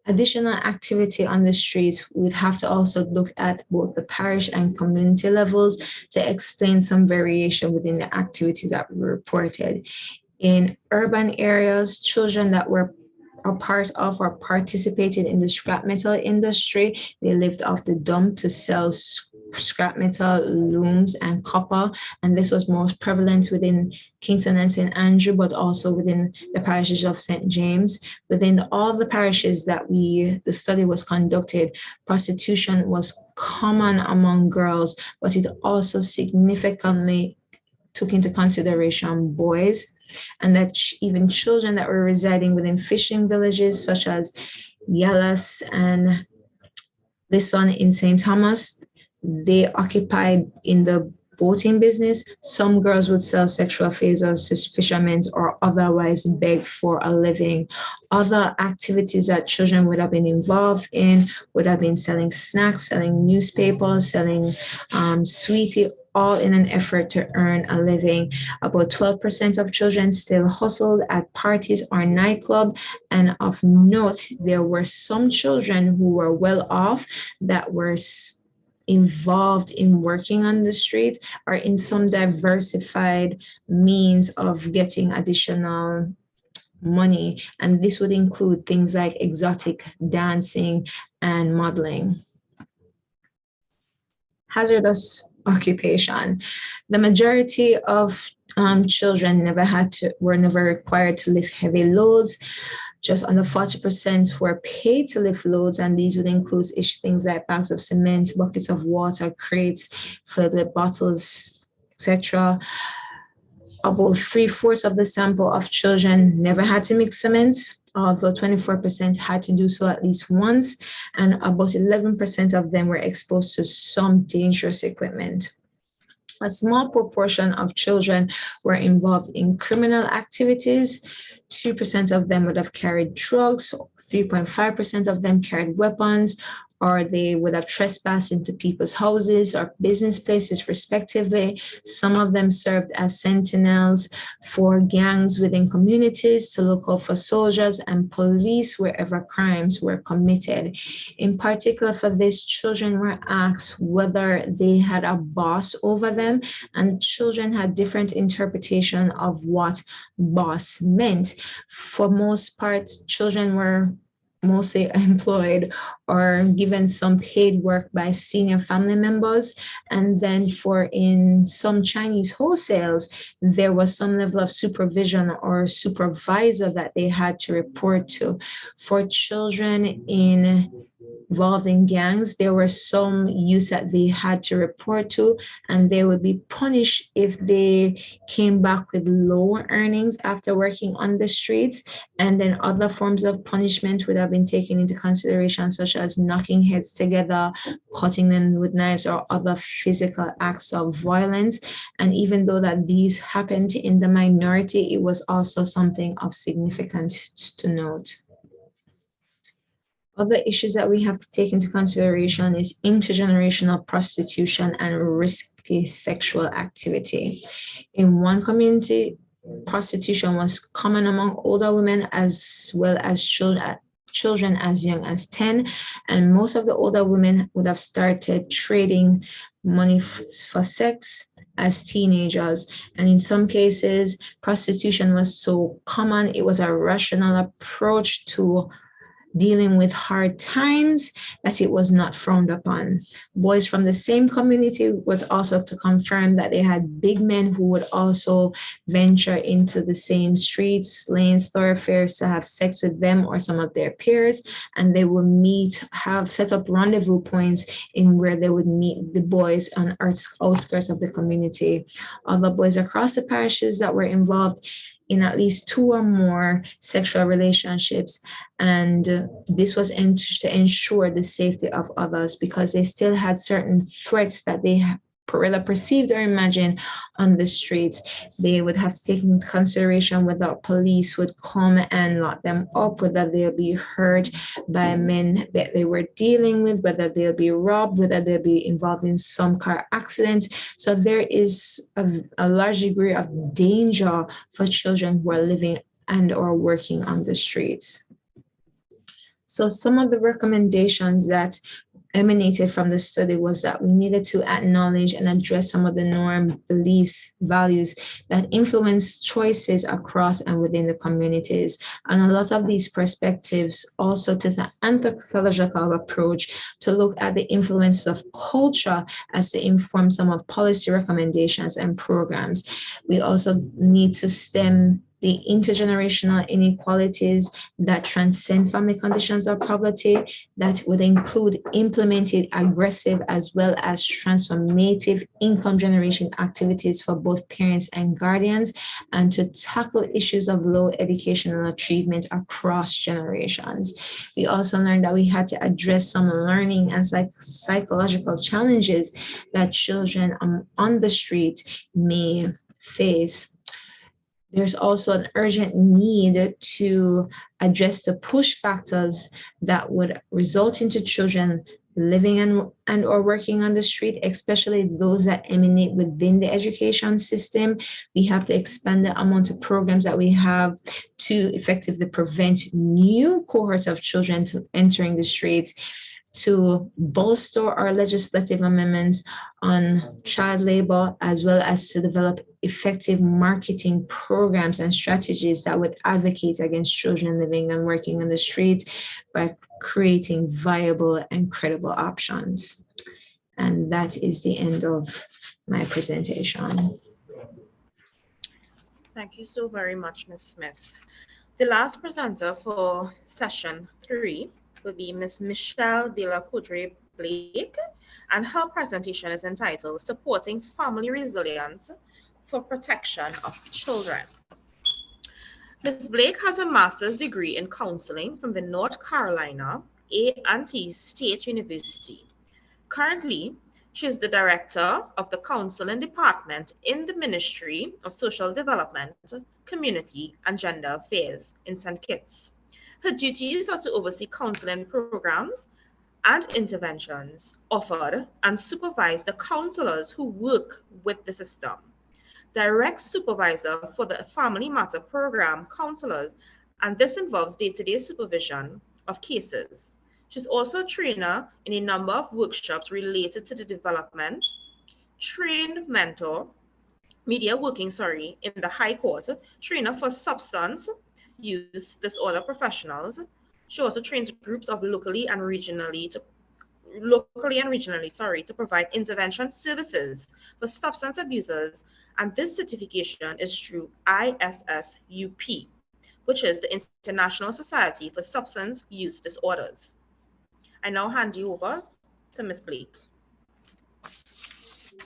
Additional activity on the streets, we'd have to also look at both the parish and community levels to explain some variation within the activities that were reported. In urban areas, children that were a part of or participated in the scrap metal industry, they lived off the dump to sell scrap metal, looms, and copper. And this was most prevalent within Kingston and St. Andrew, but also within the parishes of St. James. Within all the parishes that the study was conducted, prostitution was common among girls, but it also significantly took into consideration boys, and that even children that were residing within fishing villages such as Yallas and Lisson in St. Thomas, they occupied in the boating business. Some girls would sell sexual favors to fishermen or otherwise beg for a living. Other activities that children would have been involved in would have been selling snacks, selling newspapers, selling sweetie, all in an effort to earn a living. About 12% of children still hustled at parties or nightclub. And of note, there were some children who were well off that were involved in working on the street or in some diversified means of getting additional money. And this would include things like exotic dancing and modeling. Hazardous occupation. The majority of children were never required to lift heavy loads. Just under 40% were paid to lift loads, and these would include things like bags of cement, buckets of water, crates, filled bottles, etc. About 3/4 of the sample of children never had to mix cement, although 24% had to do so at least once, and about 11% of them were exposed to some dangerous equipment. A small proportion of children were involved in criminal activities. 2% of them would have carried drugs, 3.5% of them carried weapons, or they would have trespassed into people's houses or business places, respectively. Some of them served as sentinels for gangs within communities to look out for soldiers and police wherever crimes were committed. In particular, for this, children were asked whether they had a boss over them, and children had different interpretation of what boss meant. For most part, children were mostly employed or given some paid work by senior family members. And then in some Chinese wholesales, there was some level of supervision or supervisor that they had to report to. For children involved in gangs, there were some youths that they had to report to, and they would be punished if they came back with low earnings after working on the streets. And then other forms of punishment would have been taken into consideration, such as knocking heads together, cutting them with knives, or other physical acts of violence. And even though that these happened in the minority, it was also something of significance to note. Other issues that we have to take into consideration is intergenerational prostitution and risky sexual activity. In one community, prostitution was common among older women as well as children as young as 10, and most of the older women would have started trading money for sex as teenagers. And in some cases, prostitution was so common, it was a rational approach to dealing with hard times that it was not frowned upon. Boys from the same community was also to confirm that they had big men who would also venture into the same streets, lanes, thoroughfares to have sex with them or some of their peers, and they would set up rendezvous points in where they would meet the boys on outskirts of the community. Other boys across the parishes that were involved in at least 2 or more sexual relationships. And this was to ensure the safety of others, because they still had certain threats that they whether perceived or imagined on the streets. They would have to take into consideration whether police would come and lock them up, whether they'll be hurt by men that they were dealing with, whether they'll be robbed, whether they'll be involved in some car accidents. So there is a large degree of danger for children who are living and or working on the streets. So some of the recommendations that emanated from the study was that we needed to acknowledge and address some of the norm, beliefs, values that influence choices across and within the communities. And a lot of these perspectives also took an anthropological approach to look at the influence of culture as to inform some of policy recommendations and programs. We also need to stem the intergenerational inequalities that transcend family conditions of poverty, that would include implementing aggressive as well as transformative income generation activities for both parents and guardians, and to tackle issues of low educational achievement across generations. We also learned that we had to address some learning and psychological challenges that children on the street may face. There's also an urgent need to address the push factors that would result into children living and or working on the street, especially those that emanate within the education system. We have to expand the amount of programs that we have to effectively prevent new cohorts of children to entering the streets, to bolster our legislative amendments on child labor, as well as to develop effective marketing programs and strategies that would advocate against children living and working on the streets by creating viable and credible options. And that is the end of my presentation. Thank you so very much, Ms. Smith. The last presenter for session 3 will be Ms. Michelle de la Coudray Blake, and her presentation is entitled Supporting Family Resilience for Protection of Children. Ms. Blake has a master's degree in counseling from the North Carolina A&T State University. Currently, she is the director of the counseling department in the Ministry of Social Development, Community and Gender Affairs in St. Kitts. Her duties are to oversee counseling programs and interventions offered and supervise the counselors who work with the system. Direct supervisor for the Family Matter Program counselors, and this involves day-to-day supervision of cases. She's also a trainer in a number of workshops related to the development, trained mentor, media working, in the High Court, trainer for substance use disorder professionals. She also trains groups of locally and regionally to provide intervention services for substance abusers, and this certification is through RCYP, which is the International Society for Substance Use Disorders. I now hand you over to Ms. Blake.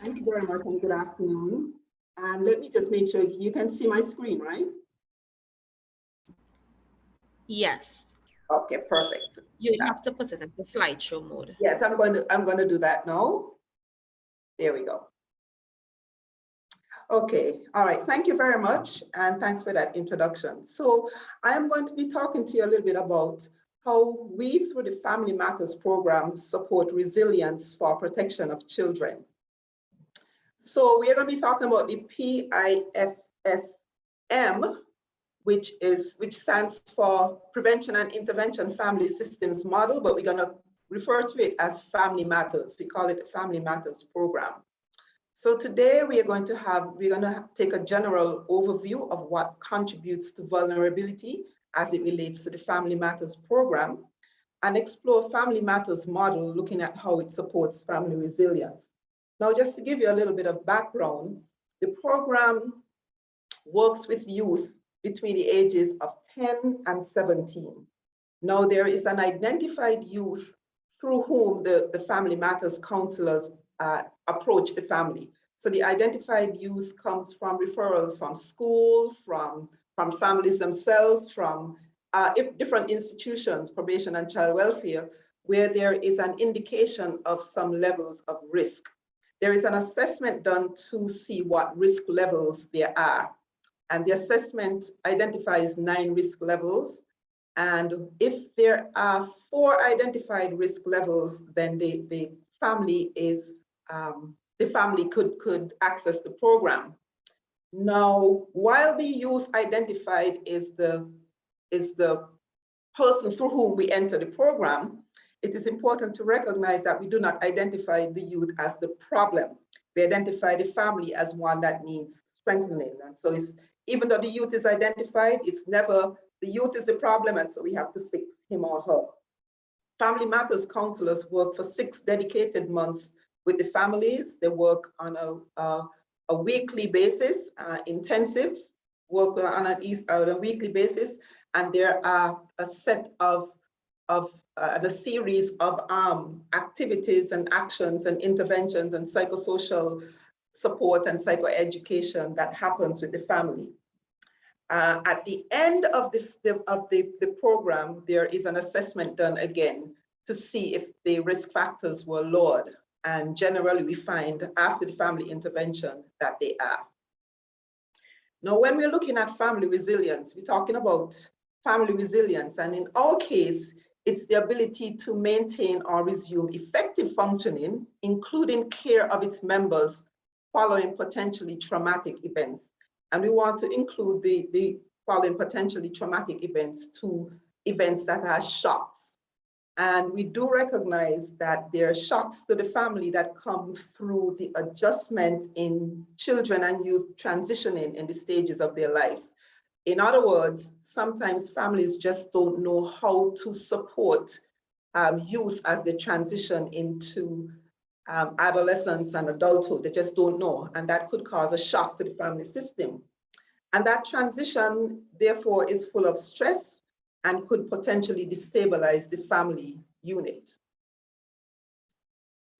Thank you very much and good afternoon. And let me just make sure you can see my screen, right? Yes. Okay, perfect. You have to put it into slideshow mode. Yes, I'm going to do that now. There we go. Okay, all right. Thank you very much, and thanks for that introduction. So I am going to be talking to you a little bit about how we, through the Family Matters program, support resilience for protection of children. So we are going to be talking about the PIFSM, which stands for Prevention and Intervention Family Systems Model, but we're going to refer to it as Family Matters. We call it the Family Matters program. So today we're going to take a general overview of what contributes to vulnerability as it relates to the Family Matters program, and explore Family Matters model, looking at how it supports family resilience. Now, just to give you a little bit of background, the program works with youth between the ages of 10 and 17. Now, there is an identified youth through whom the Family Matters counselors approach the family. So the identified youth comes from referrals from school, from families themselves, from different institutions, probation and child welfare, where there is an indication of some levels of risk. There is an assessment done to see what risk levels there are. And the assessment identifies 9 risk levels. And if there are 4 identified risk levels, then the family could access the program. Now, while the youth identified is the person through whom we enter the program, it is important to recognize that we do not identify the youth as the problem. We identify the family as one that needs strengthening. And so even though the youth is identified, it's never the youth is the problem, and so we have to fix him or her. Family Matters counselors work for 6 dedicated months with the families. They work on a weekly basis, intensive work on a weekly basis, and there are a set of a series of activities and actions and interventions and psychosocial support and psychoeducation that happens with the family. At the end of the program, there is an assessment done again to see if the risk factors were lowered. And generally, we find after the family intervention that they are. Now, when we're looking at family resilience, we're talking about family resilience. And in our case, it's the ability to maintain or resume effective functioning, including care of its members following potentially traumatic events. And we want to include the following potentially traumatic events to events that are shocks. And we do recognize that there are shocks to the family that come through the adjustment in children and youth transitioning in the stages of their lives. In other words, sometimes families just don't know how to support youth as they transition into adolescence and adulthood. They just don't know, and that could cause a shock to the family system. And that transition, therefore, is full of stress and could potentially destabilize the family unit.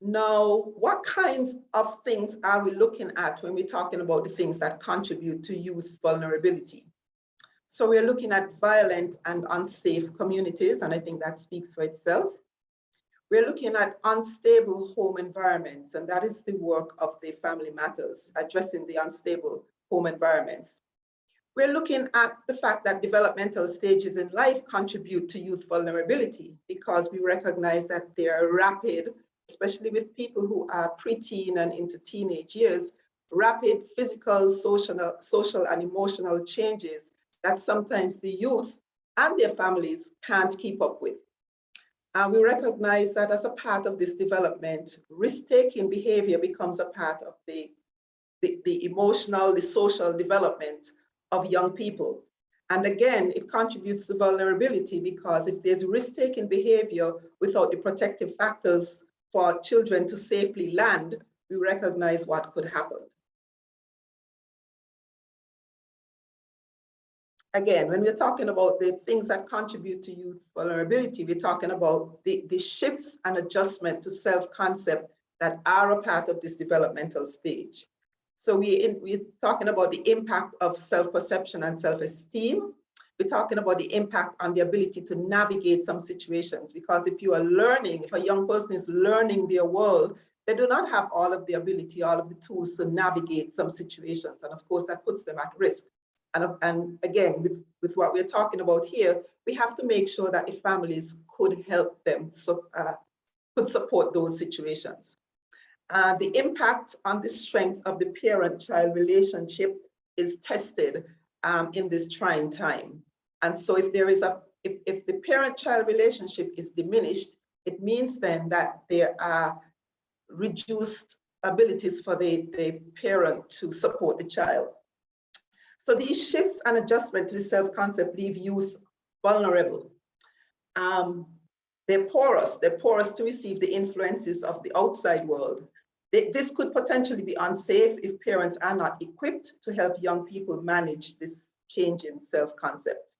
Now, what kinds of things are we looking at when we're talking about the things that contribute to youth vulnerability? So we're looking at violent and unsafe communities, and I think that speaks for itself. We're looking at unstable home environments, and that is the work of the Family Matters, addressing the unstable home environments. We're looking at the fact that developmental stages in life contribute to youth vulnerability because we recognize that they are rapid, especially with people who are preteen and into teenage years, rapid physical, social and emotional changes that sometimes the youth and their families can't keep up with. We recognize that as a part of this development, risk-taking behavior becomes a part of the emotional, the social development of young people. And again, it contributes to vulnerability because if there's risk-taking behavior without the protective factors for children to safely land, we recognize what could happen. Again, when we're talking about the things that contribute to youth vulnerability, we're talking about the shifts and adjustment to self-concept that are a part of this developmental stage. So we're talking about the impact of self-perception and self-esteem. We're talking about the impact on the ability to navigate some situations, because if you are learning, if a young person is learning their world, they do not have all of the ability, all of the tools to navigate some situations. And of course, that puts them at risk. And again, with what we're talking about here, we have to make sure that the families could help them, could support those situations. The impact on the strength of the parent-child relationship is tested in this trying time. And so if there is if the parent-child relationship is diminished, it means then that there are reduced abilities for the parent to support the child. So these shifts and adjustment to the self-concept leave youth vulnerable. They're porous to receive the influences of the outside world. This could potentially be unsafe if parents are not equipped to help young people manage this change in self-concept.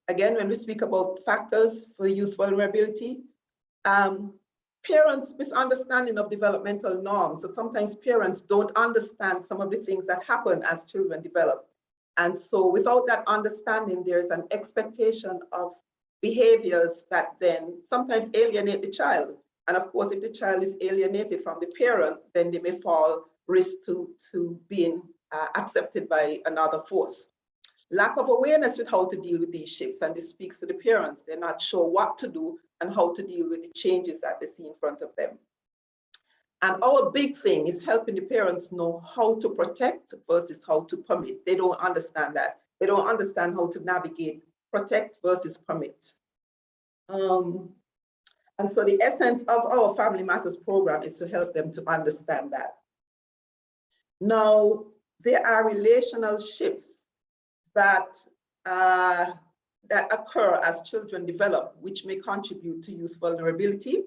Again, when we speak about factors for youth vulnerability, parents' misunderstanding of developmental norms. So sometimes parents don't understand some of the things that happen as children develop. And so without that understanding, there's an expectation of behaviors that then sometimes alienate the child. And of course, if the child is alienated from the parent, then they may fall risk to being accepted by another force. Lack of awareness with how to deal with these shifts, and this speaks to the parents. They're not sure what to do and how to deal with the changes that they see in front of them. And our big thing is helping the parents know how to protect versus how to permit. They don't understand that. They don't understand how to navigate protect versus permit. And so the essence of our Family Matters program is to help them to understand that. Now, there are relational shifts that occur as children develop, which may contribute to youth vulnerability.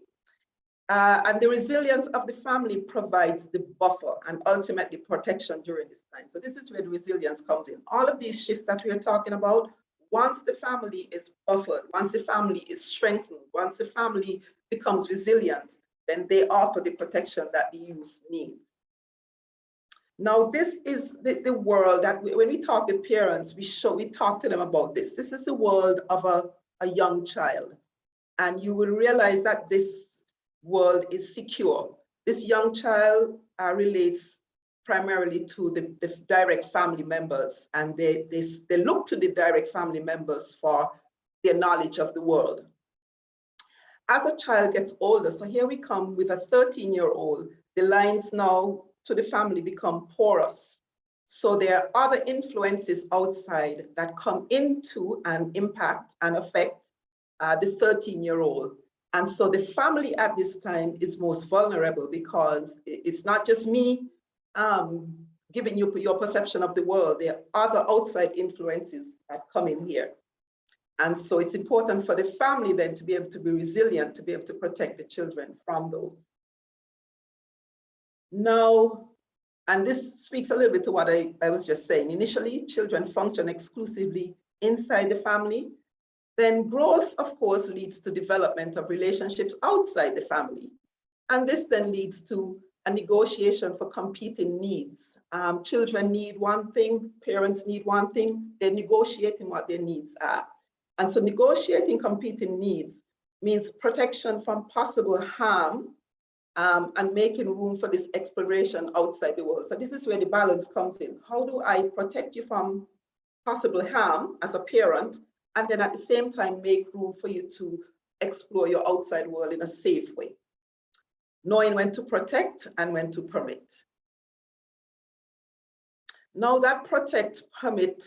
And the resilience of the family provides the buffer and ultimately protection during this time. So this is where the resilience comes in. All of these shifts that we are talking about, once the family is buffered, once the family is strengthened, once the family becomes resilient, then they offer the protection that the youth needs. Now, this is the world that when we talk with parents, we talk to them about this. This is the world of a young child. And you will realize that this world is secure. This young child relates primarily to the direct family members, and they look to the direct family members for their knowledge of the world. As a child gets older, so here we come with a 13-year-old, the lines now to the family become porous. So there are other influences outside that come into and impact and affect the 13-year-old. And so the family at this time is most vulnerable because it's not just me giving you your perception of the world. There are other outside influences that come in here. And so it's important for the family then to be able to be resilient, to be able to protect the children from those. Now, and this speaks a little bit to what I was just saying. Initially, children function exclusively inside the family. Then growth, of course, leads to development of relationships outside the family. And this then leads to a negotiation for competing needs. Children need one thing, parents need one thing, they're negotiating what their needs are. And so negotiating competing needs means protection from possible harm and making room for this exploration outside the world. So this is where the balance comes in. How do I protect you from possible harm as a parent, and then at the same time make room for you to explore your outside world in a safe way? Knowing when to protect and when to permit. Now that protect, permit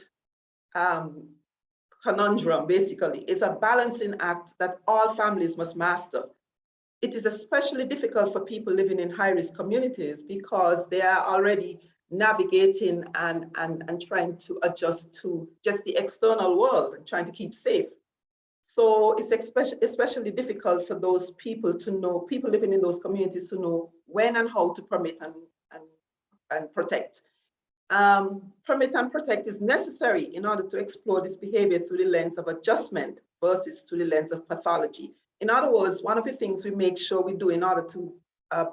conundrum basically is a balancing act that all families must master. It is especially difficult for people living in high-risk communities because they are already navigating and trying to adjust to just the external world and trying to keep safe. So it's especially difficult for those people to know, people living in those communities to know when and how to permit and protect. Permit and protect is necessary in order to explore this behavior through the lens of adjustment versus through the lens of pathology. In other words, one of the things we make sure we do in order to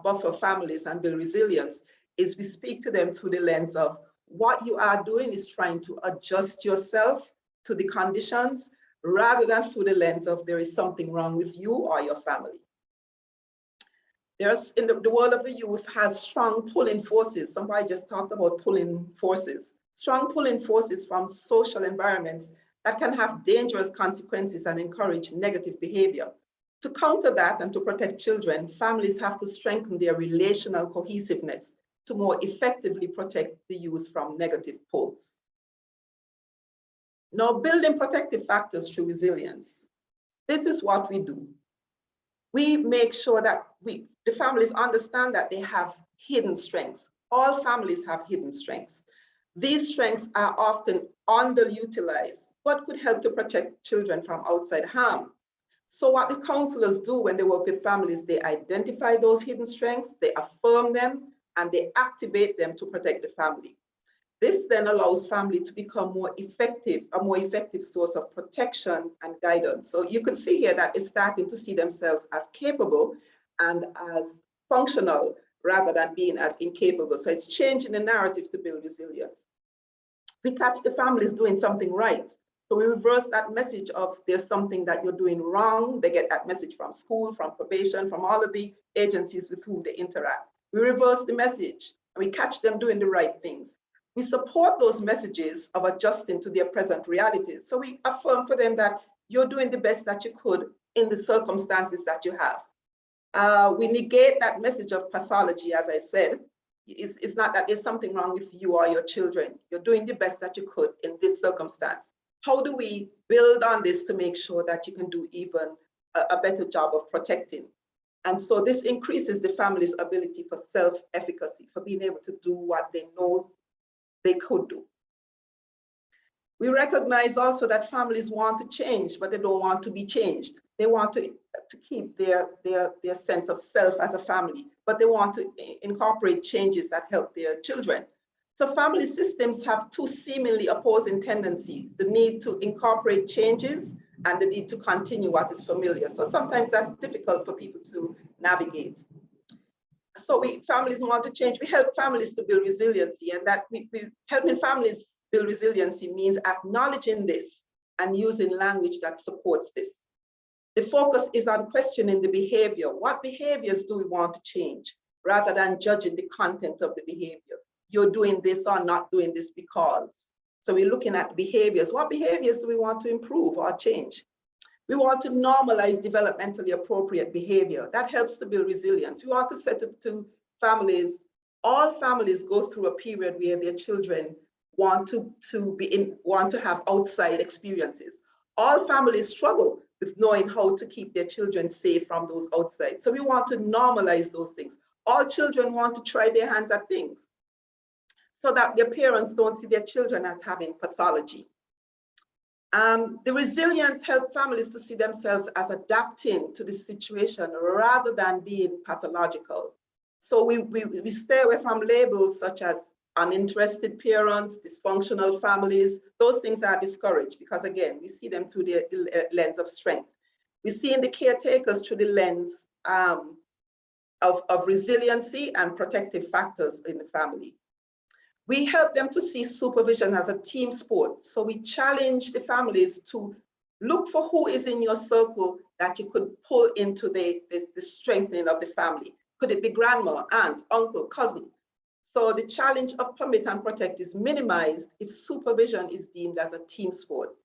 buffer families and build resilience is we speak to them through the lens of what you are doing is trying to adjust yourself to the conditions rather than through the lens of there is something wrong with you or your family. There's, in the world of the youth has strong pulling forces. Somebody just talked about pulling forces. Strong pulling forces from social environments that can have dangerous consequences and encourage negative behavior. To counter that and to protect children, families have to strengthen their relational cohesiveness to more effectively protect the youth from negative pulls. Now, building protective factors through resilience. This is what we do. We make sure that the families understand that they have hidden strengths. All families have hidden strengths. These strengths are often underutilized, but could help to protect children from outside harm. So what the counselors do when they work with families, they identify those hidden strengths, they affirm them, and they activate them to protect the family. This then allows family to become a more effective source of protection and guidance. So you could see here that it's starting to see themselves as capable and as functional rather than being as incapable. So it's changing the narrative to build resilience. We catch the families doing something right. So we reverse that message of there's something that you're doing wrong. They get that message from school, from probation, from all of the agencies with whom they interact. We reverse the message and we catch them doing the right things. We support those messages of adjusting to their present realities. So we affirm for them that you're doing the best that you could in the circumstances that you have. We negate that message of pathology, as I said. It's not that there's something wrong with you or your children. You're doing the best that you could in this circumstance. How do we build on this to make sure that you can do even a better job of protecting? And so this increases the family's ability for self-efficacy, for being able to do what they know they could do. We recognize also that families want to change, but they don't want to be changed. They want to keep their sense of self as a family, but they want to incorporate changes that help their children. So family systems have two seemingly opposing tendencies: the need to incorporate changes and the need to continue what is familiar. So sometimes that's difficult for people to navigate. So families want to change. We help families to build resiliency, and that we helping families build resiliency means acknowledging this and using language that supports this. The focus is on questioning the behavior. What behaviors do we want to change, rather than judging the content of the behavior? You're doing this or not doing this because. So we're looking at behaviors. What behaviors do we want to improve or change? We want to normalize developmentally appropriate behavior. That helps to build resilience. We want to set it to families. All families go through a period where their children want to have outside experiences. All families struggle with knowing how to keep their children safe from those outside. So we want to normalize those things. All children want to try their hands at things, so that their parents don't see their children as having pathology. The resilience helps families to see themselves as adapting to the situation rather than being pathological. So we stay away from labels such as uninterested parents, dysfunctional families. Those things are discouraged because, again, we see them through the lens of strength. We see in the caretakers through the lens of resiliency and protective factors in the family. We help them to see supervision as a team sport. So we challenge the families to look for who is in your circle that you could pull into the strengthening of the family. Could it be grandma, aunt, uncle, cousin? So the challenge of permit and protect is minimized if supervision is deemed as a team sport.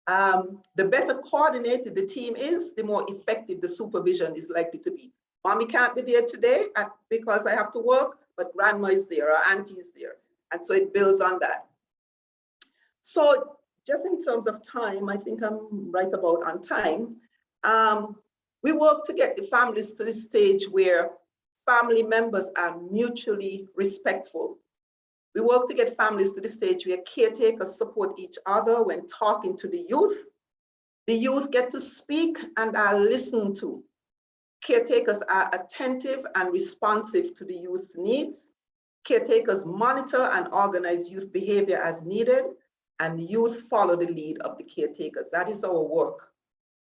The better coordinated the team is, the more effective the supervision is likely to be. Mommy can't be there today because I have to work, but grandma is there or auntie is there. And so it builds on that. So just in terms of time, I think I'm right about on time. We work to get the families to the stage where family members are mutually respectful. We work to get families to the stage where caretakers support each other when talking to the youth. The youth get to speak and are listened to. Caretakers are attentive and responsive to the youth's needs. Caretakers monitor and organize youth behavior as needed, and youth follow the lead of the caretakers. That is our work.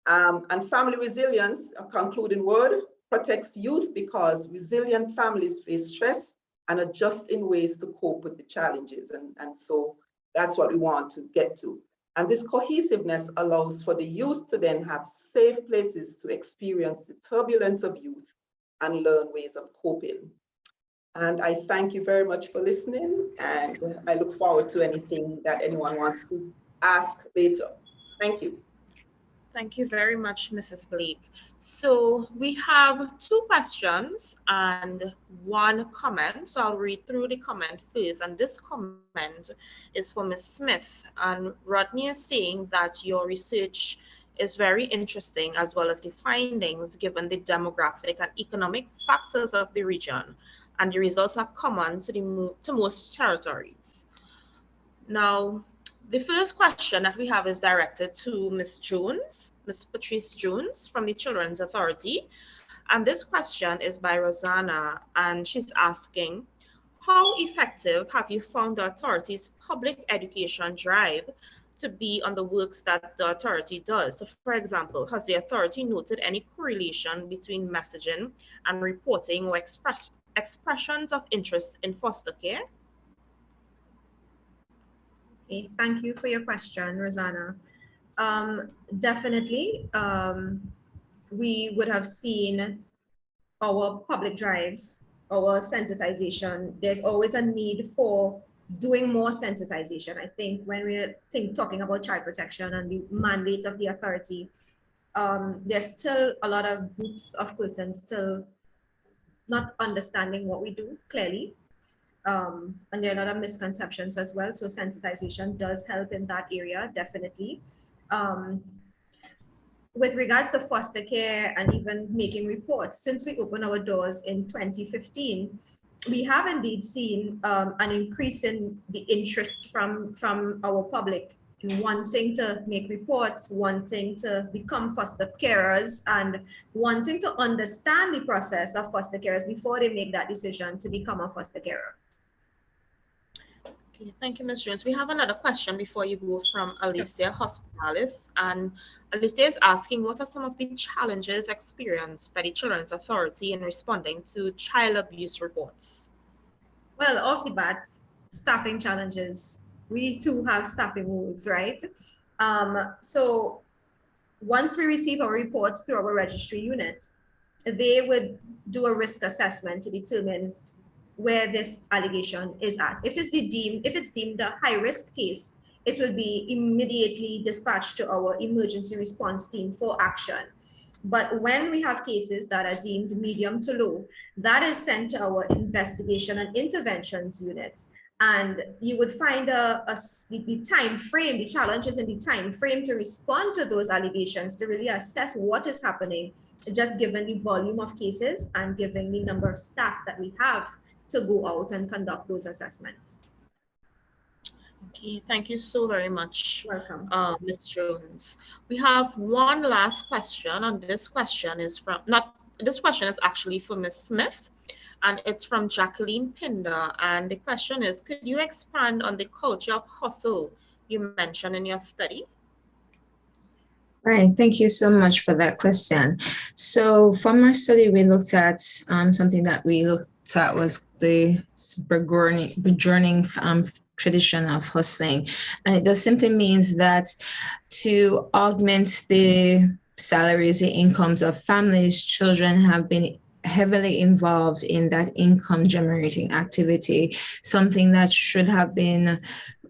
And family resilience, a concluding word, protects youth because resilient families face stress and adjust in ways to cope with the challenges. And so that's what we want to get to. And this cohesiveness allows for the youth to then have safe places to experience the turbulence of youth and learn ways of coping. And I thank you very much for listening, and I look forward to anything that anyone wants to ask later. Thank you. Thank you very much, Mrs. Blake. So we have 2 questions and 1 comment. So I'll read through the comment first. And this comment is for Ms. Smith. And Rodney is saying that your research is very interesting, as well as the findings given the demographic and economic factors of the region. And the results are common to most territories. Now, the first question that we have is directed to Ms. Jones, Ms. Patrice Jones from the Children's Authority. And this question is by Rosanna, and she's asking, how effective have you found the authority's public education drive to be on the works that the authority does. So for example, has the authority noted any correlation between messaging and reporting or expressions of interest in foster care? Okay, thank you for your question, Rosanna. Definitely, we would have seen our public drives, our sensitization. There's always a need for doing more sensitization. I think when we're talking about child protection and the mandates of the authority, there's still a lot of groups of persons still not understanding what we do clearly. And there are a lot of misconceptions as well. So sensitization does help in that area, definitely. With regards to foster care and even making reports, since we opened our doors in 2015, we have indeed seen an increase in the interest from our public in wanting to make reports, wanting to become foster carers, and wanting to understand the process of foster carers before they make that decision to become a foster carer. Okay, thank you, Ms. Jones. We have another question before you go from Alicia Hospitalis. And Alicia is asking, what are some of the challenges experienced by the Children's Authority in responding to child abuse reports? Well, off the bat, staffing challenges. We too have staffing woes, right? So once we receive our reports through our registry unit, they would do a risk assessment to determine where this allegation is at. If it's deemed a high risk case, it will be immediately dispatched to our emergency response team for action. But when we have cases that are deemed medium to low, that is sent to our investigation and interventions unit. And you would find the time frame, the challenges in the time frame to respond to those allegations, to really assess what is happening, just given the volume of cases and given the number of staff that we have to go out and conduct those assessments. Okay, thank you so very much. Welcome. Ms. Jones. We have one last question, and this question is actually for Ms. Smith, and it's from Jacqueline Pinder. And the question is, could you expand on the culture of hustle you mentioned in your study? Right, thank you so much for that question. So from our study, we looked at something that we looked at was the burgeoning tradition of hustling. And it just simply means that to augment the salaries, the incomes of families, children have been heavily involved in that income generating activity, something that should have been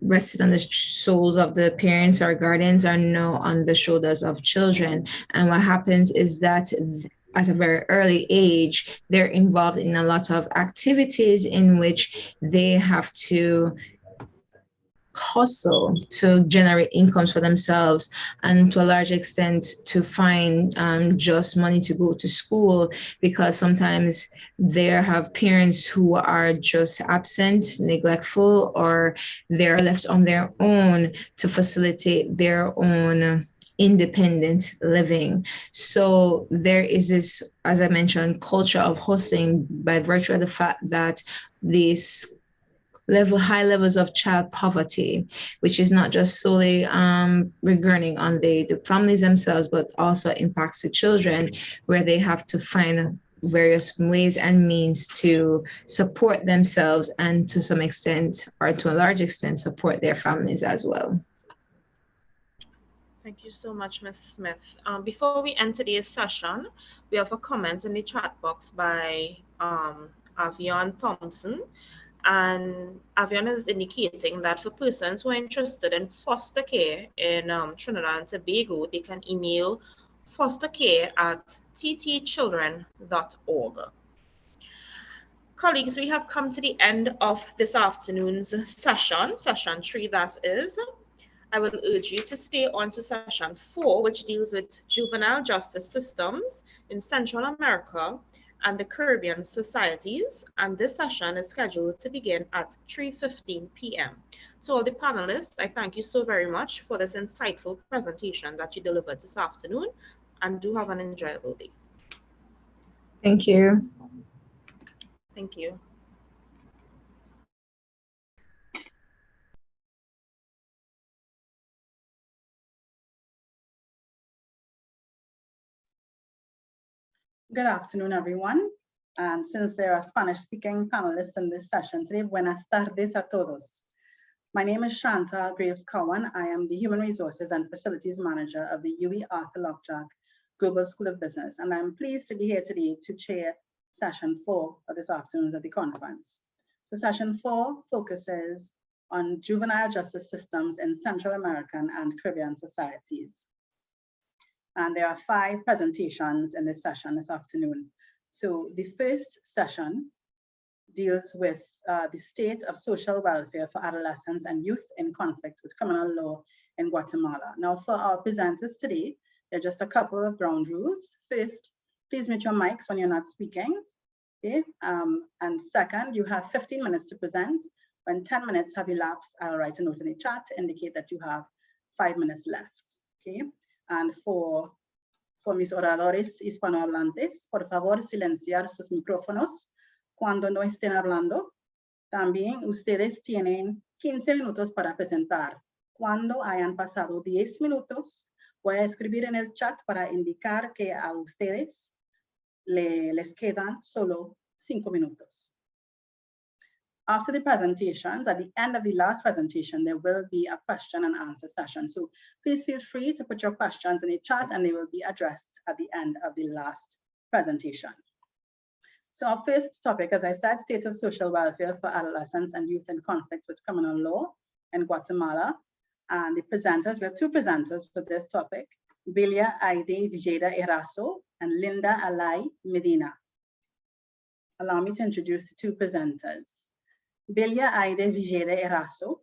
rested on the shoulders of the parents or guardians are now on the shoulders of children. And what happens is that at a very early age, they're involved in a lot of activities in which they have to hustle to generate incomes for themselves, and to a large extent to find just money to go to school, because sometimes there have parents who are just absent, neglectful, or they're left on their own to facilitate their own independent living. So there is this, as I mentioned, culture of hustling by virtue of the fact that these high levels of child poverty, which is not just solely regarding on the families themselves, but also impacts the children, where they have to find various ways and means to support themselves and to some extent, or to a large extent, support their families as well. Thank you so much, Ms. Smith. Before we end today's session, we have a comment in the chat box by Avion Thompson. And Avion is indicating that for persons who are interested in foster care in Trinidad and Tobago, they can email fostercare@ttchildren.org. Colleagues, we have come to the end of this afternoon's session 3 that is. I will urge you to stay on to session 4, which deals with juvenile justice systems in Central America and the Caribbean societies, and this session is scheduled to begin at 3:15 p.m. To all the panelists, I thank you so very much for this insightful presentation that you delivered this afternoon, and do have an enjoyable day. Thank you. Thank you. Good afternoon, everyone. And since there are Spanish-speaking panelists in this session today, buenas tardes a todos. My name is Chantal Graves Cowan. I am the Human Resources and Facilities Manager of the UWI Arthur Lockjack Global School of Business, and I'm pleased to be here today to chair session 4 of this afternoon's at the conference. So session 4 focuses on juvenile justice systems in Central American and Caribbean societies. And there are 5 presentations in this session this afternoon. So the first session deals with the state of social welfare for adolescents and youth in conflict with criminal law in Guatemala. Now, for our presenters today, there are just a couple of ground rules. First, please mute your mics when you're not speaking. Okay? And second, you have 15 minutes to present. When 10 minutes have elapsed, I'll write a note in the chat to indicate that you have 5 minutes left. Okay? And for mis oradores hispanohablantes, por favor, silenciar sus micrófonos cuando no estén hablando. También ustedes tienen 15 minutos para presentar. Cuando hayan pasado 10 minutos, voy a escribir en el chat para indicar que a ustedes les quedan solo 5 minutos. After the presentations, at the end of the last presentation, there will be a question and answer session. So please feel free to put your questions in the chat and they will be addressed at the end of the last presentation. So our first topic, as I said, state of social welfare for adolescents and youth in conflict with criminal law in Guatemala. And the presenters, we have 2 presenters for this topic, Belia Aide Villeda Eraso and Linda Alay Medina. Allow me to introduce the 2 presenters. Belia Aide Villeda Eraso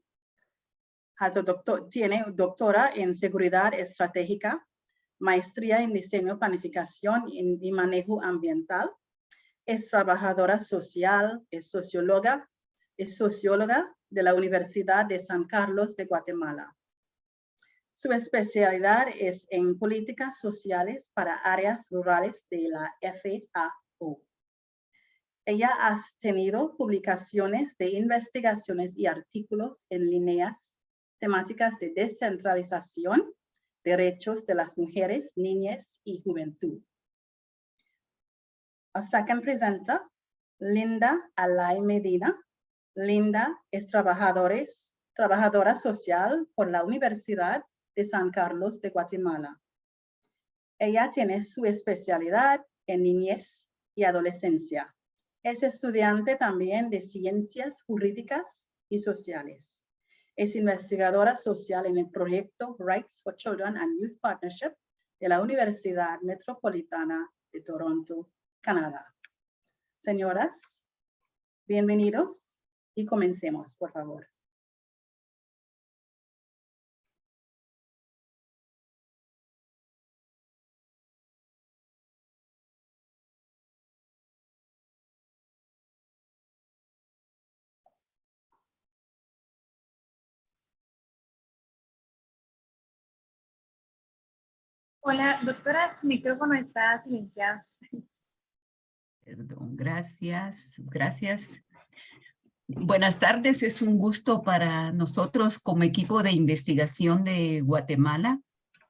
tiene doctora en seguridad estratégica, maestría en diseño, planificación y manejo ambiental. Es trabajadora social, es socióloga de la Universidad de San Carlos de Guatemala. Su especialidad es en políticas sociales para áreas rurales de la FAO. Ella ha tenido publicaciones de investigaciones y artículos en líneas temáticas de descentralización, derechos de las mujeres, niñas y juventud. Our second presenter, Linda Alay Medina. Linda es trabajadora social por la Universidad de San Carlos de Guatemala. Ella tiene su especialidad en niñez y adolescencia. Es estudiante también de ciencias jurídicas y sociales. Es investigadora social en el proyecto Rights for Children and Youth Partnership de la Universidad Metropolitana de Toronto, Canadá. Señoras, bienvenidos y comencemos, por favor. Hola, doctora, su micrófono está silenciado. Perdón, gracias. Buenas tardes, es un gusto para nosotros como equipo de investigación de Guatemala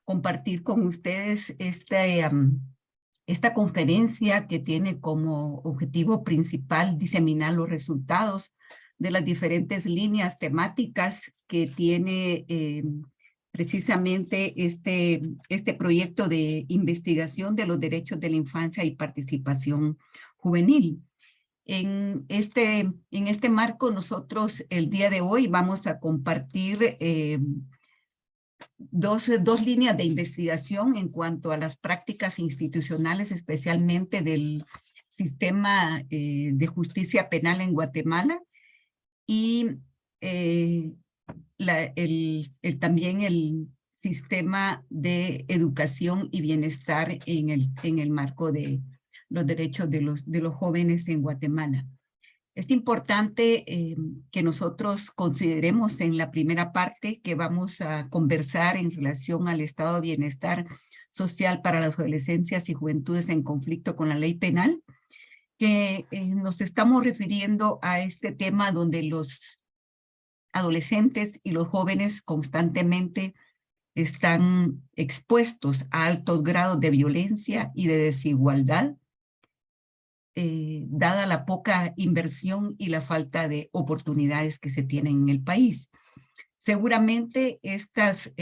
compartir con ustedes esta conferencia que tiene como objetivo principal diseminar los resultados de las diferentes líneas temáticas que tiene precisamente este proyecto de investigación de los derechos de la infancia y participación juvenil. En este marco, nosotros el día de hoy vamos a compartir dos líneas de investigación en cuanto a las prácticas institucionales, especialmente del sistema de justicia penal en Guatemala y también el sistema de educación y bienestar en el marco de los derechos de los jóvenes en Guatemala. Es importante que nosotros consideremos en la primera parte que vamos a conversar en relación al estado de bienestar social para las adolescencias y juventudes en conflicto con la ley penal, que nos estamos refiriendo a este tema donde los adolescentes y los jóvenes constantemente están expuestos a altos grados de violencia y de desigualdad dada la poca inversión y la falta de oportunidades que se tienen en el país. Seguramente estas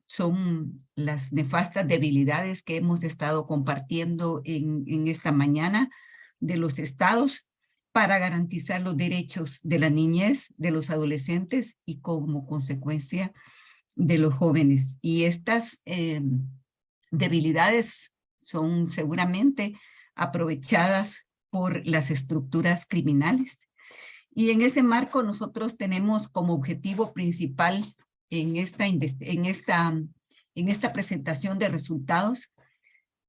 son las nefastas debilidades que hemos estado compartiendo en esta mañana de los estados para garantizar los derechos de la niñez, de los adolescentes y como consecuencia de los jóvenes. Y estas debilidades son seguramente aprovechadas por las estructuras criminales. Y en ese marco nosotros tenemos como objetivo principal en esta presentación de resultados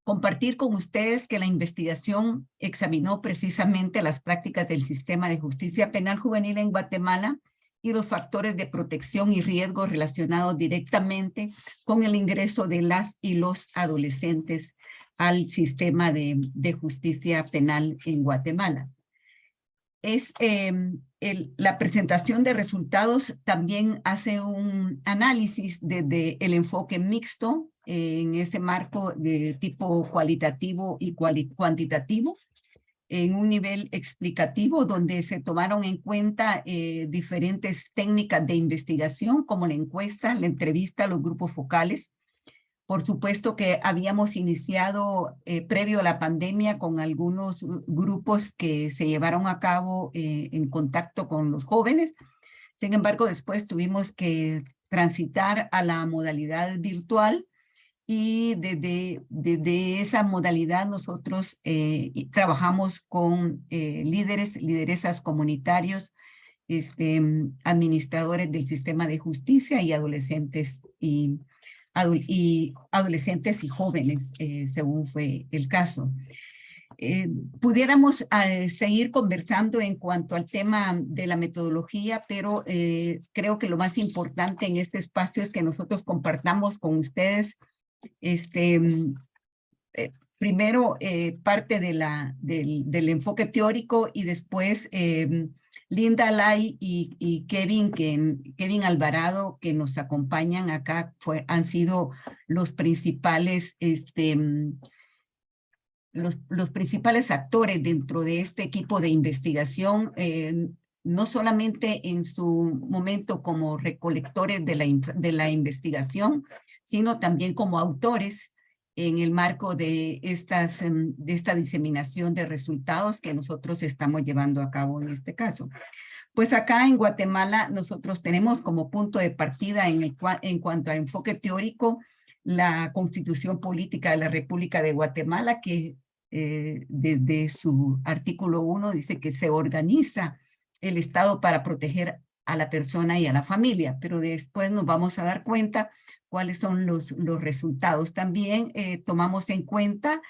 compartir con ustedes que la investigación examinó precisamente las prácticas del sistema de justicia penal juvenil en Guatemala y los factores de protección y riesgo relacionados directamente con el ingreso de las y los adolescentes al sistema de justicia penal en Guatemala. La presentación de resultados también hace un análisis desde el enfoque mixto en ese marco de tipo cualitativo y cuantitativo, en un nivel explicativo donde se tomaron en cuenta diferentes técnicas de investigación como la encuesta, la entrevista, los grupos focales. Por supuesto que habíamos iniciado previo a la pandemia con algunos grupos que se llevaron a cabo en contacto con los jóvenes. Sin embargo, después tuvimos que transitar a la modalidad virtual y desde esa modalidad nosotros trabajamos con lideresas comunitarios, administradores del sistema de justicia y adolescentes y jóvenes, según fue el caso. Pudiéramos seguir conversando en cuanto al tema de la metodología, pero creo que lo más importante en este espacio es que nosotros compartamos con ustedes primero parte del enfoque teórico y después Linda Lai y Kevin Alvarado, que nos acompañan acá, han sido los principales, los principales actores dentro de este equipo de investigación, no solamente en su momento como recolectores de la investigación, sino también como autores en el marco de esta diseminación de resultados que nosotros estamos llevando a cabo en este caso. Pues acá en Guatemala nosotros tenemos como punto de partida en cuanto a enfoque teórico la Constitución Política de la República de Guatemala, que desde su artículo 1 dice que se organiza el Estado para proteger a la persona y a la familia, pero después nos vamos a dar cuenta cuáles son los resultados. También tomamos en cuenta